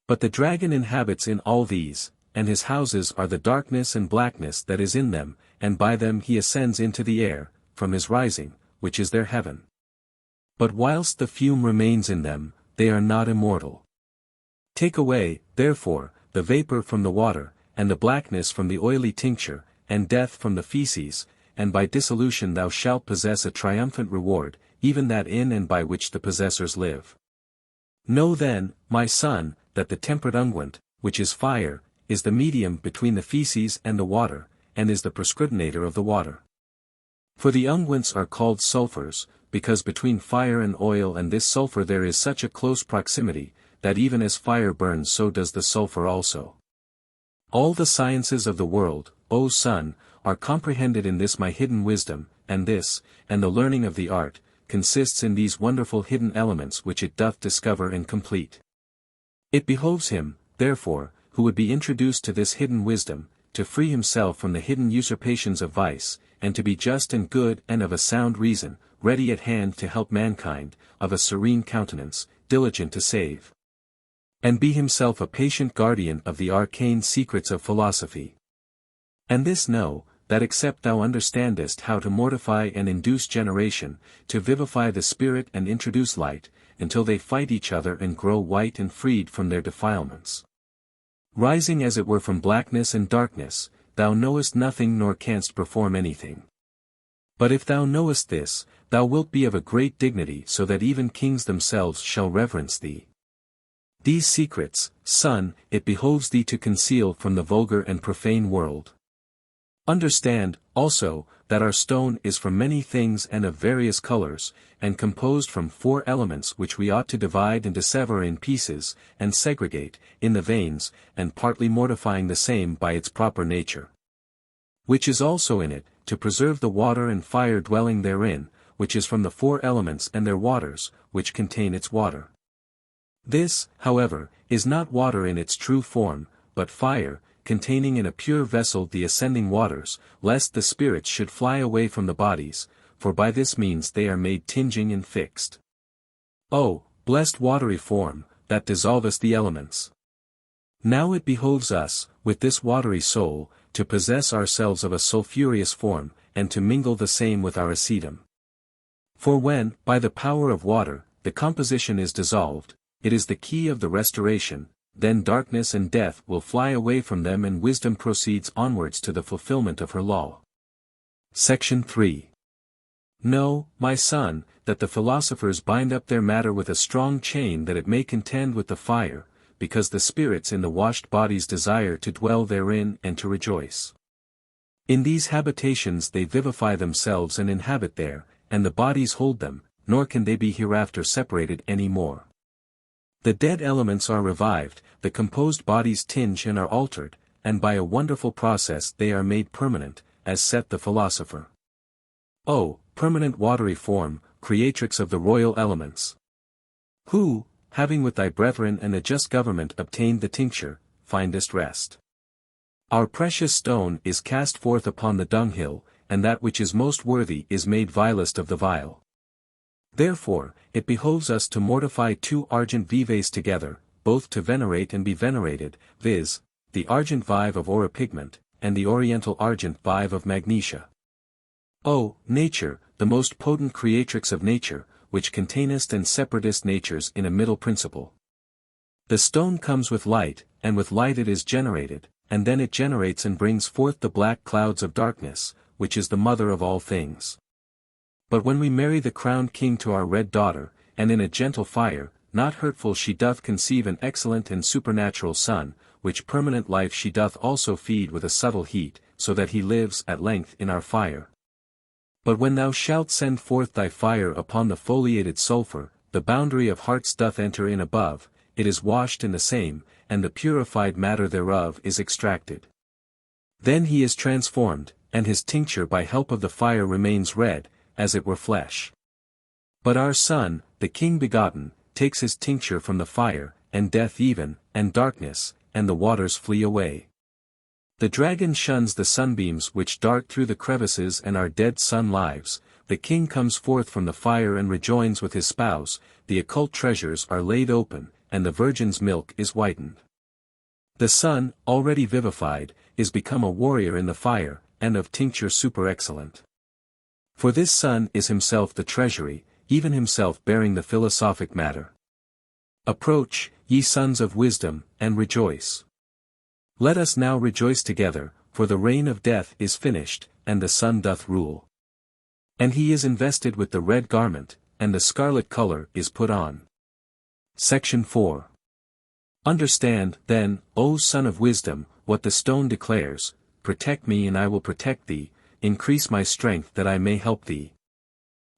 But the dragon inhabits in all these, and his houses are the darkness and blackness that is in them, and by them he ascends into the air, from his rising, which is their heaven. But whilst the fume remains in them, they are not immortal. Take away, therefore, the vapor from the water, and the blackness from the oily tincture, and death from the feces, and by dissolution thou shalt possess a triumphant reward, even that in and by which the possessors live. Know then, my son, that the temperate unguent, which is fire, is the medium between the feces and the water, and is the prescriptinator of the water. For the unguents are called sulphurs, because between fire and oil and this sulphur there is such a close proximity, that even as fire burns so does the sulphur also. All the sciences of the world, O son, are comprehended in this my hidden wisdom, and this, and the learning of the art, consists in these wonderful hidden elements which it doth discover and complete. It behoves him, therefore, who would be introduced to this hidden wisdom, to free himself from the hidden usurpations of vice, and to be just and good and of a sound reason, ready at hand to help mankind, of a serene countenance, diligent to save. And be himself a patient guardian of the arcane secrets of philosophy. And this know, that except thou understandest how to mortify and induce generation, to vivify the spirit and introduce light, until they fight each other and grow white and freed from their defilements, rising as it were from blackness and darkness, thou knowest nothing nor canst perform anything. But if thou knowest this, thou wilt be of a great dignity so that even kings themselves shall reverence thee. These secrets, son, it behoves thee to conceal from the vulgar and profane world. Understand, also, that our stone is from many things and of various colors, and composed from 4 elements which we ought to divide and dissever in pieces, and segregate, in the veins, and partly mortifying the same by its proper nature. Which is also in it, to preserve the water and fire dwelling therein, which is from the 4 elements and their waters, which contain its water. This, however, is not water in its true form, but fire, containing in a pure vessel the ascending waters, lest the spirits should fly away from the bodies, for by this means they are made tinging and fixed. O, blessed watery form, that dissolvest the elements! Now it behoves us, with this watery soul, to possess ourselves of a sulphureous form, and to mingle the same with our acetum. For when, by the power of water, the composition is dissolved, it is the key of the restoration, then darkness and death will fly away from them and wisdom proceeds onwards to the fulfillment of her law. Section 3. Know, my son, that the philosophers bind up their matter with a strong chain that it may contend with the fire, because the spirits in the washed bodies desire to dwell therein and to rejoice. In these habitations they vivify themselves and inhabit there, and the bodies hold them, nor can they be hereafter separated any more. The dead elements are revived, the composed bodies tinge and are altered, and by a wonderful process they are made permanent, as saith the philosopher. O, permanent watery form, creatrix of the royal elements! Who, having with thy brethren and a just government obtained the tincture, findest rest. Our precious stone is cast forth upon the dunghill, and that which is most worthy is made vilest of the vile. Therefore, it behoves us to mortify 2 argent vives together, both to venerate and be venerated, viz., the argent vive of aura pigment, and the oriental argent vive of magnesia. O, nature, the most potent creatrix of nature, which containest and separatest natures in a middle principle. The stone comes with light, and with light it is generated, and then it generates and brings forth the black clouds of darkness, which is the mother of all things. But when we marry the crowned king to our red daughter, and in a gentle fire, not hurtful she doth conceive an excellent and supernatural son, which permanent life she doth also feed with a subtle heat, so that he lives at length in our fire. But when thou shalt send forth thy fire upon the foliated sulphur, the boundary of hearts doth enter in above, it is washed in the same, and the purified matter thereof is extracted. Then he is transformed, and his tincture by help of the fire remains red, as it were flesh. But our son, the king begotten, takes his tincture from the fire, and death even, and darkness, and the waters flee away. The dragon shuns the sunbeams which dart through the crevices and our dead sun lives, the king comes forth from the fire and rejoins with his spouse, the occult treasures are laid open, and the virgin's milk is whitened. The sun, already vivified, is become a warrior in the fire, and of tincture super-excellent. For this sun is himself the treasury, even himself bearing the philosophic matter. Approach, ye sons of wisdom, and rejoice. Let us now rejoice together, for the reign of death is finished, and the sun doth rule. And he is invested with the red garment, and the scarlet color is put on. Section 4. Understand, then, O son of wisdom, what the stone declares, protect me and I will protect thee, increase my strength that I may help thee.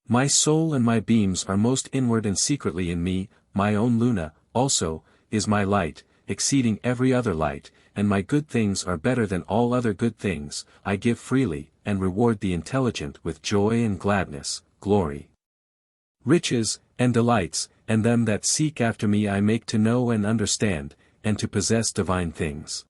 My soul and my beams are most inward and secretly in me, my own Luna, also, is my light, exceeding every other light, and my good things are better than all other good things, I give freely, and reward the intelligent with joy and gladness, glory, riches, and delights, and them that seek after me I make to know and understand, and to possess divine things.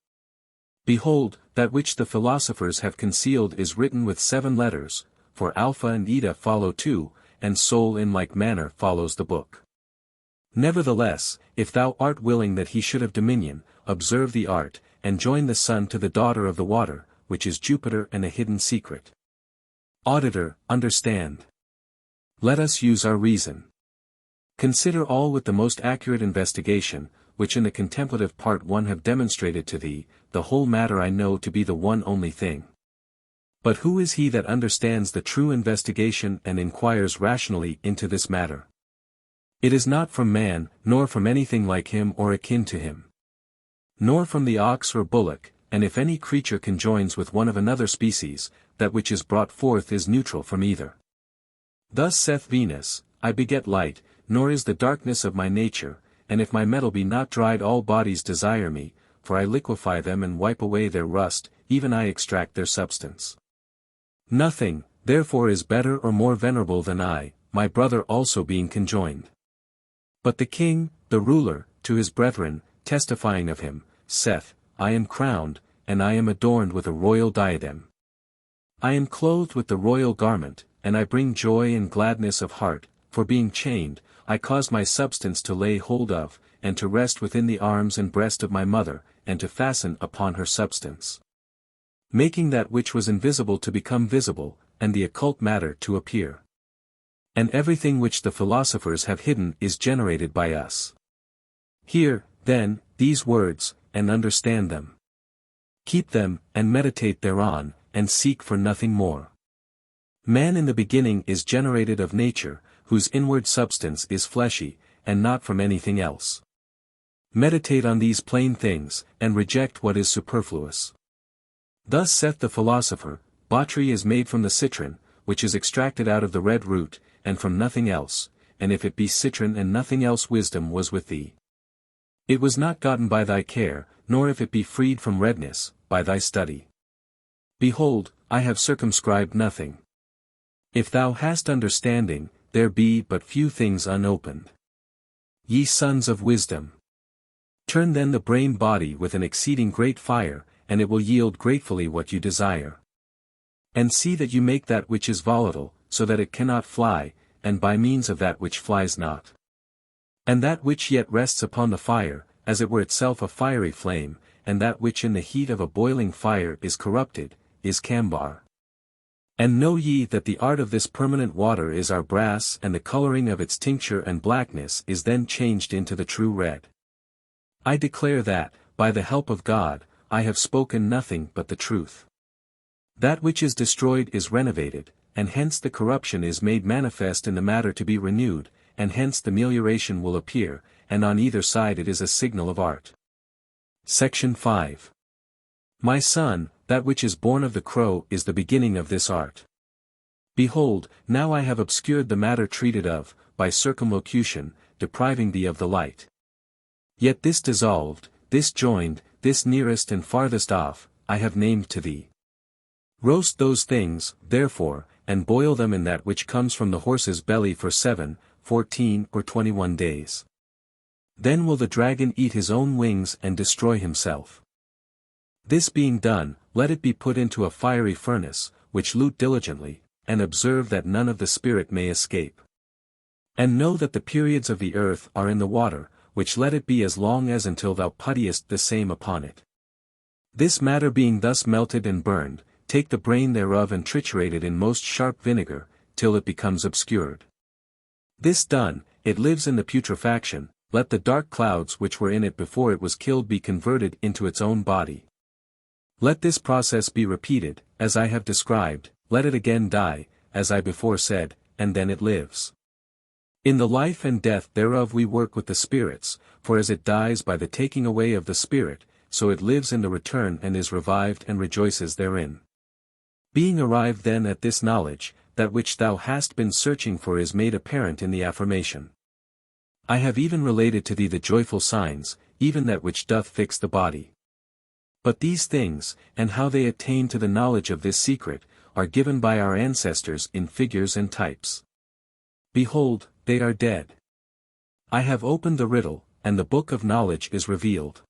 Behold, that which the philosophers have concealed is written with 7 letters, for Alpha and Eta follow 2, and Soul in like manner follows the book. Nevertheless, if thou art willing that he should have dominion, observe the art, and join the sun to the daughter of the water, which is Jupiter and a hidden secret. Auditor, understand. Let us use our reason. Consider all with the most accurate investigation, which in the contemplative part 1 have demonstrated to thee, the whole matter I know to be the one only thing. But who is he that understands the true investigation and inquires rationally into this matter? It is not from man, nor from anything like him or akin to him. Nor from the ox or bullock, and if any creature conjoins with one of another species, that which is brought forth is neutral from either. Thus saith Venus, I beget light, nor is the darkness of my nature, and if my metal be not dried all bodies desire me, for I liquefy them and wipe away their rust, even I extract their substance. Nothing, therefore is better or more venerable than I, my brother also being conjoined. But the king, the ruler, to his brethren, testifying of him, saith, I am crowned, and I am adorned with a royal diadem. I am clothed with the royal garment, and I bring joy and gladness of heart, for being chained, I caused my substance to lay hold of, and to rest within the arms and breast of my mother, and to fasten upon her substance. Making that which was invisible to become visible, and the occult matter to appear. And everything which the philosophers have hidden is generated by us. Hear, then, these words, and understand them. Keep them, and meditate thereon, and seek for nothing more. Man in the beginning is generated of nature, whose inward substance is fleshy, and not from anything else. Meditate on these plain things, and reject what is superfluous. Thus saith the philosopher, Botry is made from the citron, which is extracted out of the red root, and from nothing else, and if it be citron and nothing else wisdom was with thee. It was not gotten by thy care, nor if it be freed from redness, by thy study. Behold, I have circumscribed nothing. If thou hast understanding, there be but few things unopened. Ye sons of wisdom! Turn then the brain body with an exceeding great fire, and it will yield gratefully what you desire. And see that you make that which is volatile, so that it cannot fly, and by means of that which flies not. And that which yet rests upon the fire, as it were itself a fiery flame, and that which in the heat of a boiling fire is corrupted, is cambar. And know ye that the art of this permanent water is our brass, and the coloring of its tincture and blackness is then changed into the true red. I declare that, by the help of God, I have spoken nothing but the truth. That which is destroyed is renovated, and hence the corruption is made manifest in the matter to be renewed, and hence the melioration will appear, and on either side it is a signal of art. Section 5. My son, that which is born of the crow is the beginning of this art. Behold, now I have obscured the matter treated of, by circumlocution, depriving thee of the light. Yet this dissolved, this joined, this nearest and farthest off, I have named to thee. Roast those things, therefore, and boil them in that which comes from the horse's belly for 7, 14 or 21 days. Then will the dragon eat his own wings and destroy himself. This being done, let it be put into a fiery furnace, which lute diligently, and observe that none of the spirit may escape. And know that the periods of the earth are in the water, which let it be as long as until thou puttiest the same upon it. This matter being thus melted and burned, take the brain thereof and triturate it in most sharp vinegar, till it becomes obscured. This done, it lives in the putrefaction, let the dark clouds which were in it before it was killed be converted into its own body. Let this process be repeated, as I have described, let it again die, as I before said, and then it lives. In the life and death thereof we work with the spirits, for as it dies by the taking away of the spirit, so it lives in the return and is revived and rejoices therein. Being arrived then at this knowledge, that which thou hast been searching for is made apparent in the affirmation. I have even related to thee the joyful signs, even that which doth fix the body. But these things, and how they attain to the knowledge of this secret, are given by our ancestors in figures and types. Behold, they are dead. I have opened the riddle, and the book of knowledge is revealed.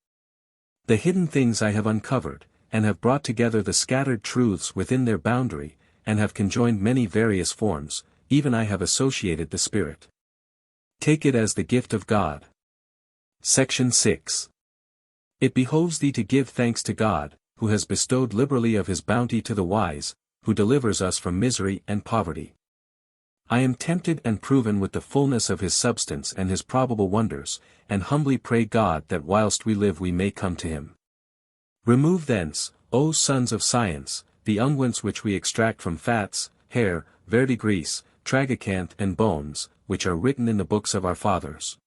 The hidden things I have uncovered, and have brought together the scattered truths within their boundary, and have conjoined many various forms, even I have associated the Spirit. Take it as the gift of God. Section 6. It behoves thee to give thanks to God, who has bestowed liberally of his bounty to the wise, who delivers us from misery and poverty. I am tempted and proven with the fullness of his substance and his probable wonders, and humbly pray God that whilst we live we may come to him. Remove thence, O sons of science, the unguents which we extract from fats, hair, verdigris, tragacanth and bones, which are written in the books of our fathers.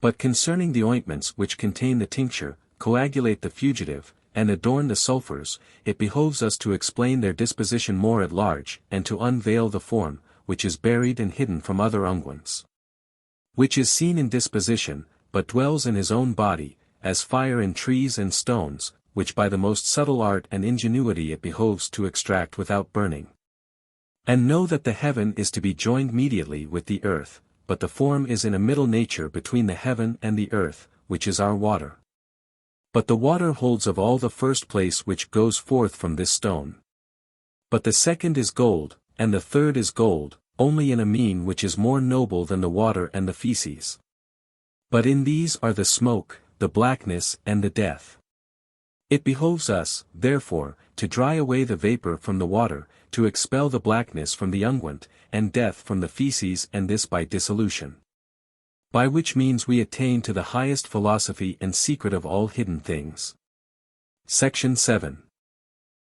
But concerning the ointments which contain the tincture, coagulate the fugitive, and adorn the sulphurs, it behoves us to explain their disposition more at large, and to unveil the form, which is buried and hidden from other unguents. Which is seen in disposition, but dwells in his own body, as fire in trees and stones, which by the most subtle art and ingenuity it behoves to extract without burning. And know that the heaven is to be joined mediately with the earth, but the form is in a middle nature between the heaven and the earth, which is our water. But the water holds of all the first place which goes forth from this stone. But the second is gold, and the third is gold, only in a mean which is more noble than the water and the feces. But in these are the smoke, the blackness and the death. It behoves us, therefore, to dry away the vapor from the water, to expel the blackness from the unguent, and death from the feces, and this by dissolution. By which means we attain to the highest philosophy and secret of all hidden things. Section 7.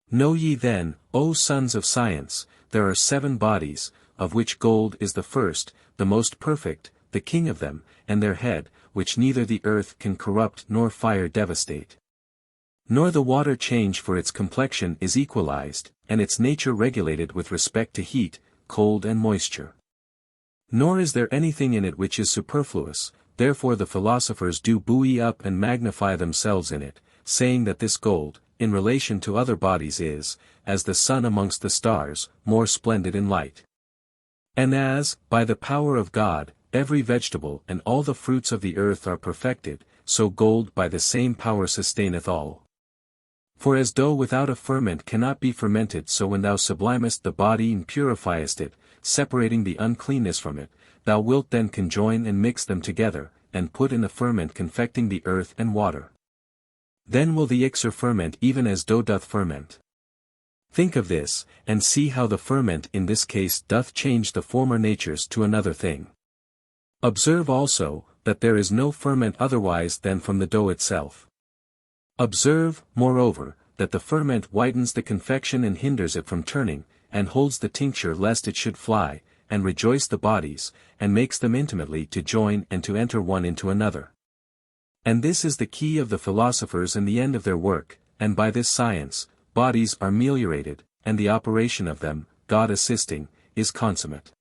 Know ye then, O sons of science, there are 7 bodies, of which gold is the first, the most perfect, the king of them, and their head, which neither the earth can corrupt nor fire devastate. Nor the water change, for its complexion is equalized, and its nature regulated with respect to heat, cold and moisture. Nor is there anything in it which is superfluous, therefore the philosophers do buoy up and magnify themselves in it, saying that this gold, in relation to other bodies is, as the sun amongst the stars, more splendid in light. And as, by the power of God, every vegetable and all the fruits of the earth are perfected, so gold by the same power sustaineth all. For as dough without a ferment cannot be fermented, so when thou sublimest the body and purifiest it, separating the uncleanness from it, thou wilt then conjoin and mix them together, and put in a ferment confecting the earth and water. Then will the elixir ferment even as dough doth ferment. Think of this, and see how the ferment in this case doth change the former natures to another thing. Observe also, that there is no ferment otherwise than from the dough itself. Observe, moreover, that the ferment whitens the confection and hinders it from turning, and holds the tincture lest it should fly, and rejoice the bodies, and makes them intimately to join and to enter one into another. And this is the key of the philosophers and the end of their work, and by this science, bodies are meliorated, and the operation of them, God assisting, is consummate.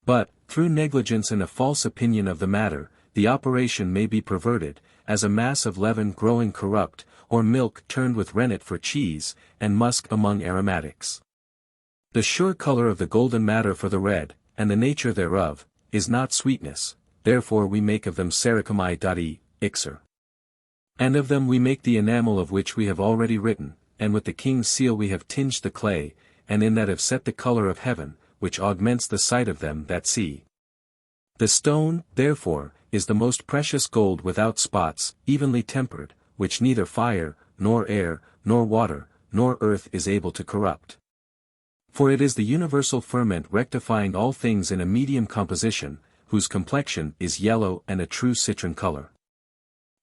But, through negligence and a false opinion of the matter, the operation may be perverted, as a mass of leaven growing corrupt, or milk turned with rennet for cheese, and musk among aromatics. The sure color of the golden matter for the red, and the nature thereof, is not sweetness, therefore we make of them sericum elixir. And of them we make the enamel of which we have already written, and with the king's seal we have tinged the clay, and in that have set the color of heaven, which augments the sight of them that see. The stone, therefore, is the most precious gold without spots, evenly tempered, which neither fire, nor air, nor water, nor earth is able to corrupt. For it is the universal ferment rectifying all things in a medium composition, whose complexion is yellow and a true citron color.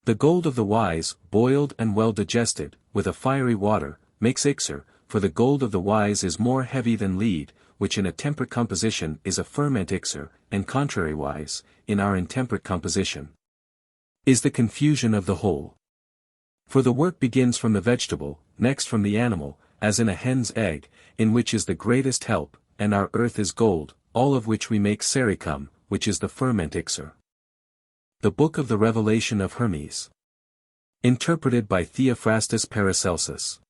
The gold of the wise, boiled and well digested, with a fiery water, makes elixir, for the gold of the wise is more heavy than lead, which in a temperate composition is a ferment elixir, and contrariwise, in our intemperate composition, is the confusion of the whole. For the work begins from the vegetable, next from the animal, as in a hen's egg, in which is the greatest help, and our earth is gold, all of which we make sericum, which is the ferment elixir. The Book of the Revelation of Hermes. Interpreted by Theophrastus Paracelsus.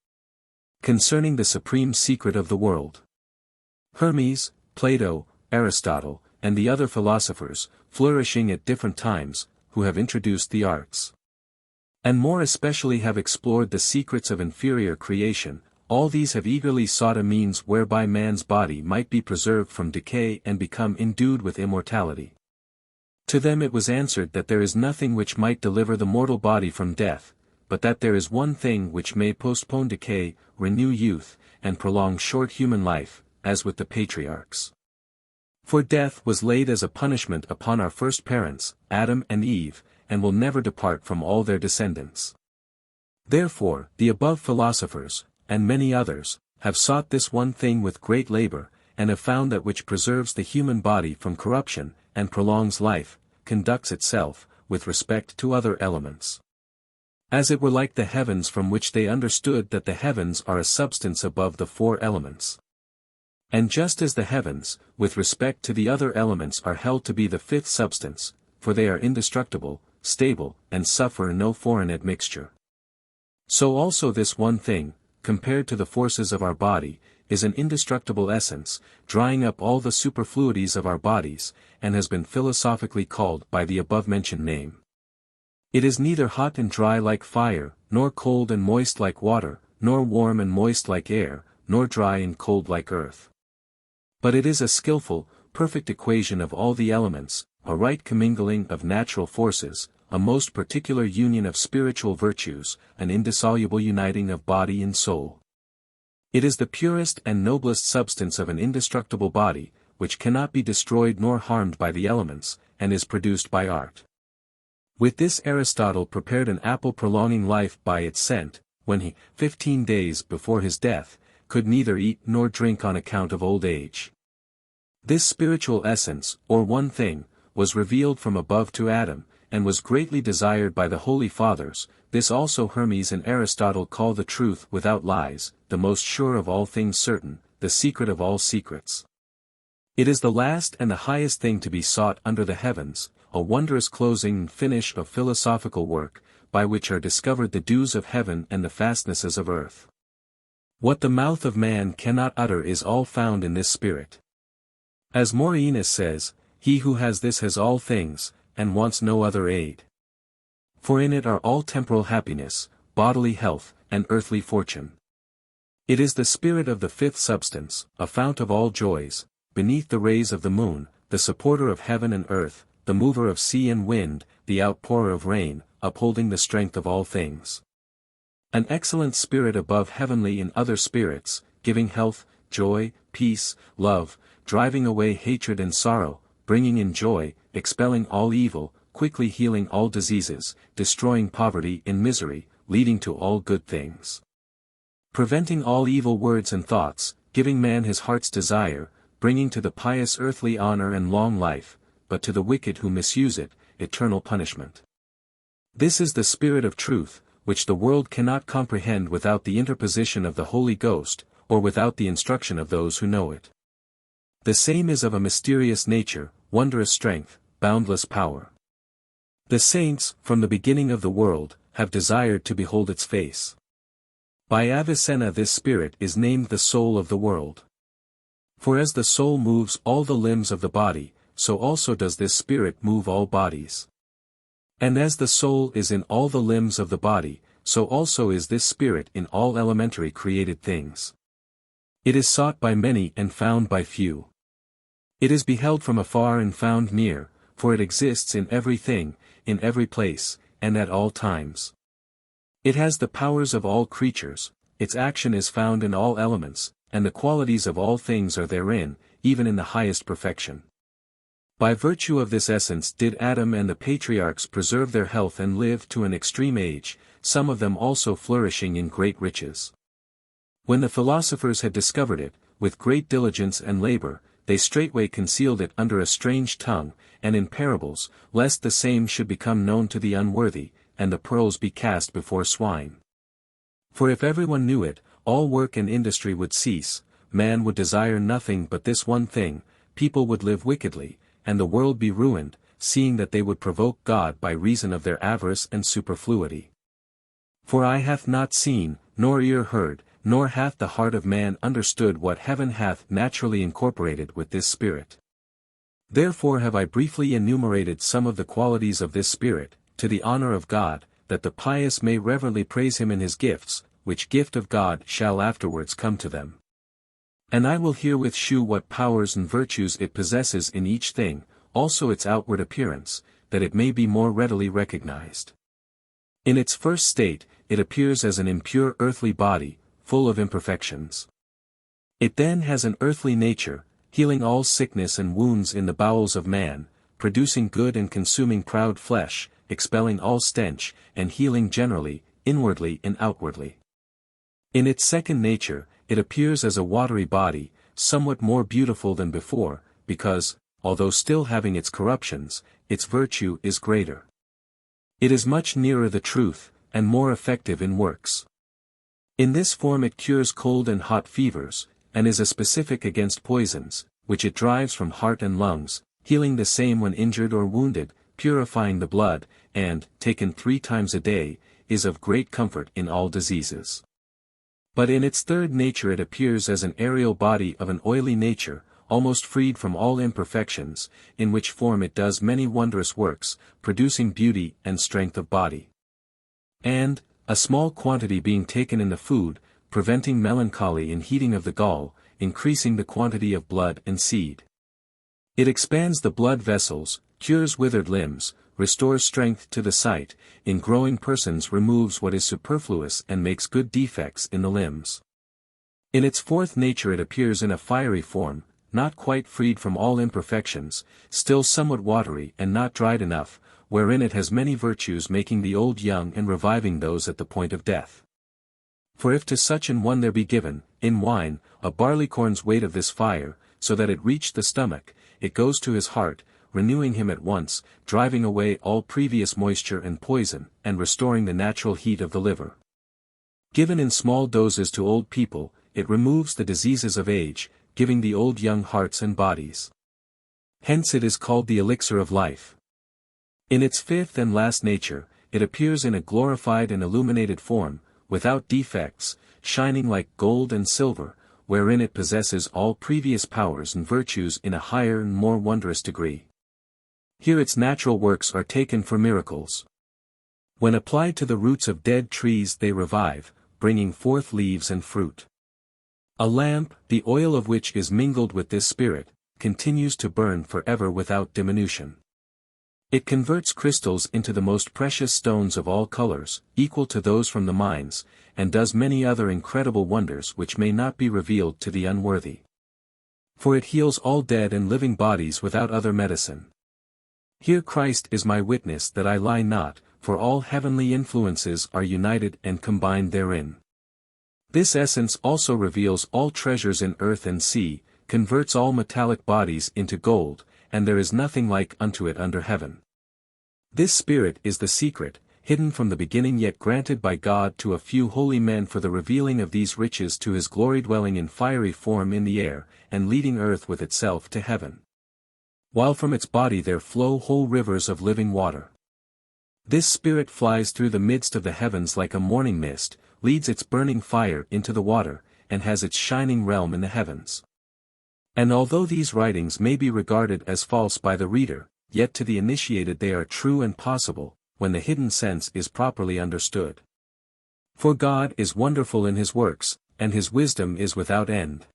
Concerning the supreme secret of the world. Hermes, Plato, Aristotle, and the other philosophers, flourishing at different times, who have introduced the arts, and more especially have explored the secrets of inferior creation, all these have eagerly sought a means whereby man's body might be preserved from decay and become endued with immortality. To them it was answered that there is nothing which might deliver the mortal body from death, but that there is one thing which may postpone decay, renew youth, and prolong short human life, as with the patriarchs. For death was laid as a punishment upon our first parents, Adam and Eve, and will never depart from all their descendants. Therefore, the above philosophers, and many others, have sought this one thing with great labor, and have found that which preserves the human body from corruption, and prolongs life, conducts itself, with respect to other elements, As it were like the heavens, from which they understood that the heavens are a substance above the four elements. And just as the heavens, with respect to the other elements, are held to be the fifth substance, for they are indestructible, stable, and suffer no foreign admixture. So also this one thing, compared to the forces of our body, is an indestructible essence, drying up all the superfluities of our bodies, and has been philosophically called by the above-mentioned name. It is neither hot and dry like fire, nor cold and moist like water, nor warm and moist like air, nor dry and cold like earth. But it is a skillful, perfect equation of all the elements, a right commingling of natural forces, a most particular union of spiritual virtues, an indissoluble uniting of body and soul. It is the purest and noblest substance of an indestructible body, which cannot be destroyed nor harmed by the elements, and is produced by art. With this Aristotle prepared an apple prolonging life by its scent, when he, 15 days before his death, could neither eat nor drink on account of old age. This spiritual essence, or one thing, was revealed from above to Adam, and was greatly desired by the Holy Fathers. This also Hermes and Aristotle call the truth without lies, the most sure of all things certain, the secret of all secrets. It is the last and the highest thing to be sought under the heavens, a wondrous closing and finish of philosophical work, by which are discovered the dews of heaven and the fastnesses of earth. What the mouth of man cannot utter is all found in this spirit. As Morainus says, he who has this has all things, and wants no other aid. For in it are all temporal happiness, bodily health, and earthly fortune. It is the spirit of the fifth substance, a fount of all joys, beneath the rays of the moon, the supporter of heaven and earth, the mover of sea and wind, the outpourer of rain, upholding the strength of all things. An excellent spirit above heavenly in other spirits, giving health, joy, peace, love, driving away hatred and sorrow, bringing in joy, expelling all evil, quickly healing all diseases, destroying poverty and misery, leading to all good things. Preventing all evil words and thoughts, giving man his heart's desire, bringing to the pious earthly honor and long life, but to the wicked who misuse it, eternal punishment. This is the spirit of truth, which the world cannot comprehend without the interposition of the Holy Ghost, or without the instruction of those who know it. The same is of a mysterious nature, wondrous strength, boundless power. The saints, from the beginning of the world, have desired to behold its face. By Avicenna this spirit is named the soul of the world. For as the soul moves all the limbs of the body, so also does this spirit move all bodies. And as the soul is in all the limbs of the body, so also is this spirit in all elementary created things. It is sought by many and found by few. It is beheld from afar and found near, for it exists in everything, in every place, and at all times. It has the powers of all creatures, its action is found in all elements, and the qualities of all things are therein, even in the highest perfection. By virtue of this essence did Adam and the patriarchs preserve their health and live to an extreme age, some of them also flourishing in great riches. When the philosophers had discovered it, with great diligence and labor, they straightway concealed it under a strange tongue, and in parables, lest the same should become known to the unworthy, and the pearls be cast before swine. For if everyone knew it, all work and industry would cease, man would desire nothing but this one thing, people would live wickedly, and the world be ruined, seeing that they would provoke God by reason of their avarice and superfluity. For eye hath not seen, nor ear heard, nor hath the heart of man understood what heaven hath naturally incorporated with this spirit. Therefore have I briefly enumerated some of the qualities of this spirit, to the honor of God, that the pious may reverently praise him in his gifts, which gift of God shall afterwards come to them. And I will herewith shew what powers and virtues it possesses in each thing, also its outward appearance, that it may be more readily recognized. In its first state, it appears as an impure earthly body, full of imperfections. It then has an earthly nature, healing all sickness and wounds in the bowels of man, producing good and consuming proud flesh, expelling all stench, and healing generally, inwardly and outwardly. In its second nature, it appears as a watery body, somewhat more beautiful than before, because, although still having its corruptions, its virtue is greater. It is much nearer the truth, and more effective in works. In this form it cures cold and hot fevers, and is a specific against poisons, which it drives from heart and lungs, healing the same when injured or wounded, purifying the blood, and, taken 3 times a day, is of great comfort in all diseases. But in its third nature it appears as an aerial body of an oily nature, almost freed from all imperfections, in which form it does many wondrous works, producing beauty and strength of body. And, a small quantity being taken in the food, preventing melancholy and heating of the gall, increasing the quantity of blood and seed. It expands the blood vessels, cures withered limbs, restores strength to the sight, in growing persons removes what is superfluous and makes good defects in the limbs. In its fourth nature it appears in a fiery form, not quite freed from all imperfections, still somewhat watery and not dried enough, wherein it has many virtues making the old young and reviving those at the point of death. For if to such an one there be given, in wine, a barleycorn's weight of this fire, so that it reach the stomach, it goes to his heart, renewing him at once, driving away all previous moisture and poison, and restoring the natural heat of the liver. Given in small doses to old people, it removes the diseases of age, giving the old young hearts and bodies. Hence it is called the elixir of life. In its fifth and last nature, it appears in a glorified and illuminated form, without defects, shining like gold and silver, wherein it possesses all previous powers and virtues in a higher and more wondrous degree. Here its natural works are taken for miracles. When applied to the roots of dead trees they revive, bringing forth leaves and fruit. A lamp, the oil of which is mingled with this spirit, continues to burn forever without diminution. It converts crystals into the most precious stones of all colors, equal to those from the mines, and does many other incredible wonders which may not be revealed to the unworthy. For it heals all dead and living bodies without other medicine. Here Christ is my witness that I lie not, for all heavenly influences are united and combined therein. This essence also reveals all treasures in earth and sea, converts all metallic bodies into gold, and there is nothing like unto it under heaven. This spirit is the secret, hidden from the beginning yet granted by God to a few holy men for the revealing of these riches to his glory, dwelling in fiery form in the air, and leading earth with itself to heaven. While from its body there flow whole rivers of living water. This spirit flies through the midst of the heavens like a morning mist, leads its burning fire into the water, and has its shining realm in the heavens. And although these writings may be regarded as false by the reader, yet to the initiated they are true and possible, when the hidden sense is properly understood. For God is wonderful in his works, and his wisdom is without end.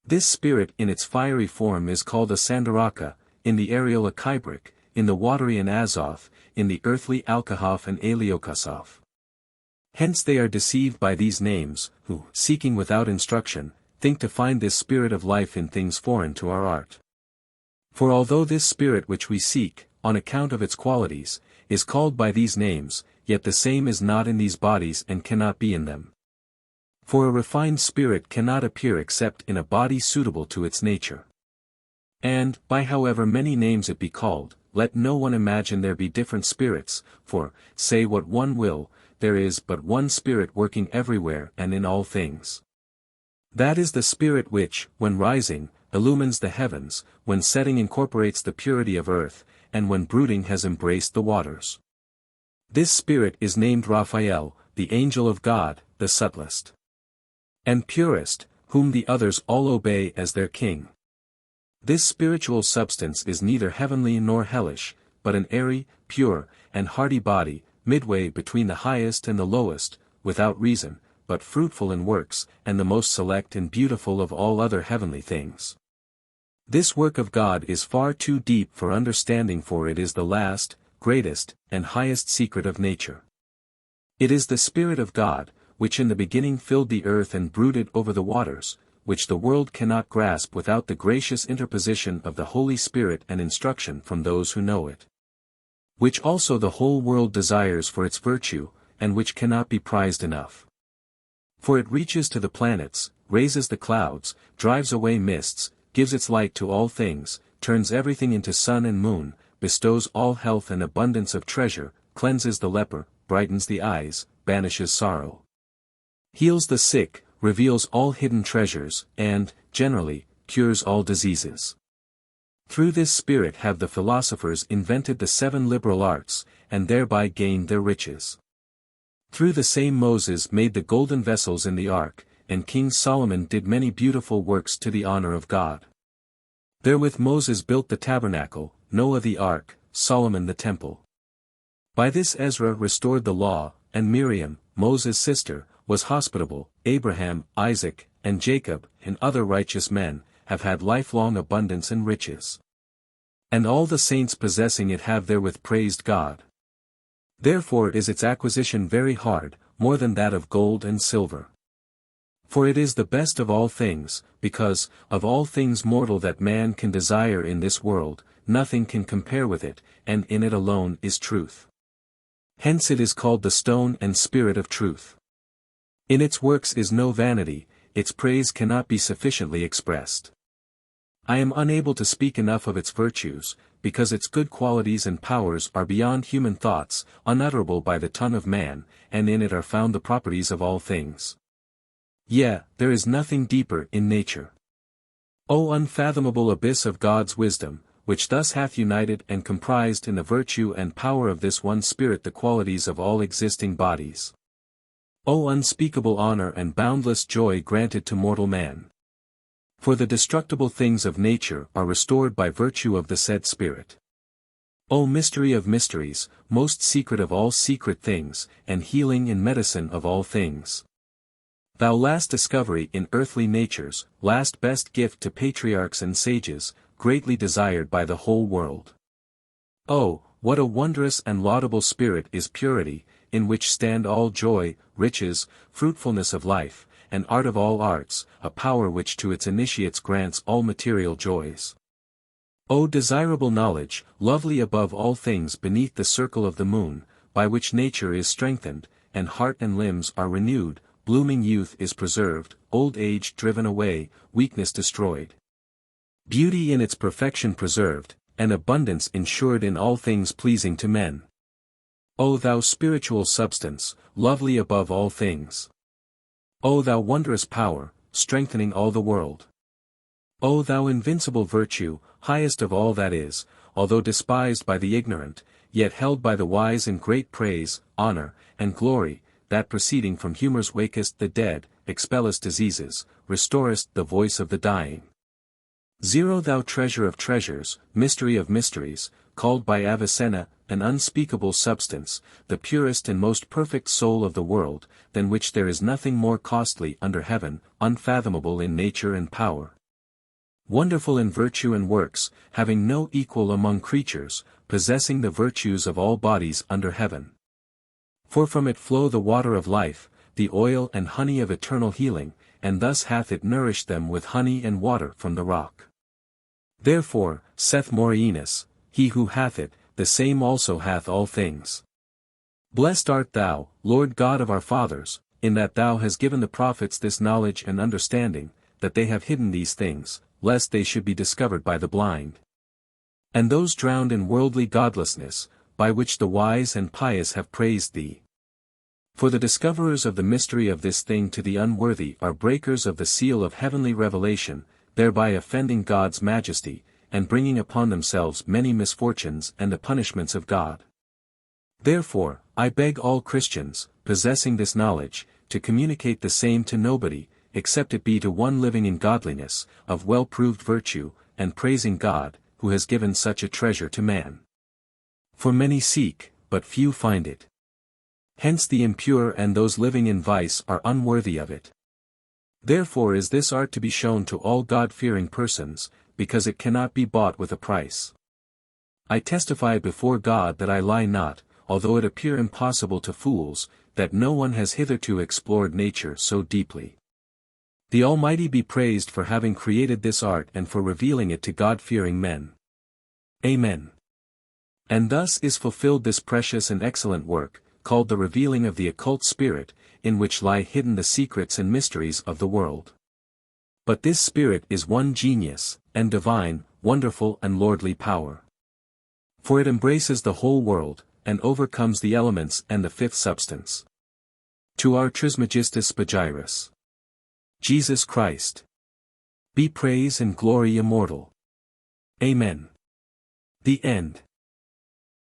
This spirit in its fiery form is called a Sandaraka, in the aerial a Kybric, in the watery an Azoth, in the earthly Alkahest and Aliokasoph. Hence they are deceived by these names, who, seeking without instruction, think to find this spirit of life in things foreign to our art. For although this spirit which we seek, on account of its qualities, is called by these names, yet the same is not in these bodies and cannot be in them. For a refined spirit cannot appear except in a body suitable to its nature. And, by however many names it be called, let no one imagine there be different spirits, for, say what one will, there is but one spirit working everywhere and in all things. That is the spirit which, when rising, illumines the heavens, when setting incorporates the purity of earth, and when brooding has embraced the waters. This spirit is named Raphael, the angel of God, the subtlest and purest, whom the others all obey as their king. This spiritual substance is neither heavenly nor hellish, but an airy, pure, and hardy body, midway between the highest and the lowest, without reason, but fruitful in works, and the most select and beautiful of all other heavenly things. This work of God is far too deep for understanding, for it is the last, greatest, and highest secret of nature. It is the Spirit of God, which in the beginning filled the earth and brooded over the waters, which the world cannot grasp without the gracious interposition of the Holy Spirit and instruction from those who know it. Which also the whole world desires for its virtue, and which cannot be prized enough. For it reaches to the planets, raises the clouds, drives away mists, gives its light to all things, turns everything into sun and moon, bestows all health and abundance of treasure, cleanses the leper, brightens the eyes, banishes sorrow, heals the sick, reveals all hidden treasures, and, generally, cures all diseases. Through this spirit have the philosophers invented the 7 liberal arts, and thereby gained their riches. Through the same Moses made the golden vessels in the ark, and King Solomon did many beautiful works to the honor of God. Therewith Moses built the tabernacle, Noah the ark, Solomon the temple. By this Ezra restored the law, and Miriam, Moses' sister, was hospitable. Abraham, Isaac, and Jacob, and other righteous men, have had lifelong abundance and riches. And all the saints possessing it have therewith praised God. Therefore is its acquisition very hard, more than that of gold and silver. For it is the best of all things, because, of all things mortal that man can desire in this world, nothing can compare with it, and in it alone is truth. Hence it is called the stone and spirit of truth. In its works is no vanity, its praise cannot be sufficiently expressed. I am unable to speak enough of its virtues, because its good qualities and powers are beyond human thoughts, unutterable by the tongue of man, and in it are found the properties of all things. Yea, there is nothing deeper in nature. O unfathomable abyss of God's wisdom, which thus hath united and comprised in the virtue and power of this one Spirit the qualities of all existing bodies. O unspeakable honor and boundless joy granted to mortal man. For the destructible things of nature are restored by virtue of the said Spirit. O mystery of mysteries, most secret of all secret things, and healing and medicine of all things. Thou last discovery in earthly natures, last best gift to patriarchs and sages, greatly desired by the whole world. Oh, what a wondrous and laudable spirit is purity, in which stand all joy, riches, fruitfulness of life, and art of all arts, a power which to its initiates grants all material joys. O desirable knowledge, lovely above all things beneath the circle of the moon, by which nature is strengthened, and heart and limbs are renewed, blooming youth is preserved, old age driven away, weakness destroyed. Beauty in its perfection preserved, and abundance ensured in all things pleasing to men. O thou spiritual substance, lovely above all things. O thou wondrous power, strengthening all the world. O thou invincible virtue, highest of all that is, although despised by the ignorant, yet held by the wise in great praise, honor, and glory, that proceeding from humors wakest the dead, expellest diseases, restorest the voice of the dying. Zero thou treasure of treasures, mystery of mysteries, called by Avicenna, an unspeakable substance, the purest and most perfect soul of the world, than which there is nothing more costly under heaven, unfathomable in nature and power. Wonderful in virtue and works, having no equal among creatures, possessing the virtues of all bodies under heaven. For from it flow the water of life, the oil and honey of eternal healing, and thus hath it nourished them with honey and water from the rock. Therefore, saith Morainus, he who hath it, the same also hath all things. Blessed art thou, Lord God of our fathers, in that thou hast given the prophets this knowledge and understanding, that they have hidden these things, lest they should be discovered by the blind. And those drowned in worldly godlessness, by which the wise and pious have praised thee. For the discoverers of the mystery of this thing to the unworthy are breakers of the seal of heavenly revelation, thereby offending God's majesty, and bringing upon themselves many misfortunes and the punishments of God. Therefore, I beg all Christians, possessing this knowledge, to communicate the same to nobody, except it be to one living in godliness, of well-proved virtue, and praising God, who has given such a treasure to man. For many seek, but few find it. Hence the impure and those living in vice are unworthy of it. Therefore is this art to be shown to all God-fearing persons, because it cannot be bought with a price. I testify before God that I lie not, although it appear impossible to fools, that no one has hitherto explored nature so deeply. The Almighty be praised for having created this art and for revealing it to God-fearing men. Amen. And thus is fulfilled this precious and excellent work, called the revealing of the occult spirit, in which lie hidden the secrets and mysteries of the world. But this spirit is one genius, and divine, wonderful and lordly power. For it embraces the whole world, and overcomes the elements and the fifth substance. To our Trismegistus Spagyric. Jesus Christ. Be praise and glory immortal. Amen. The End.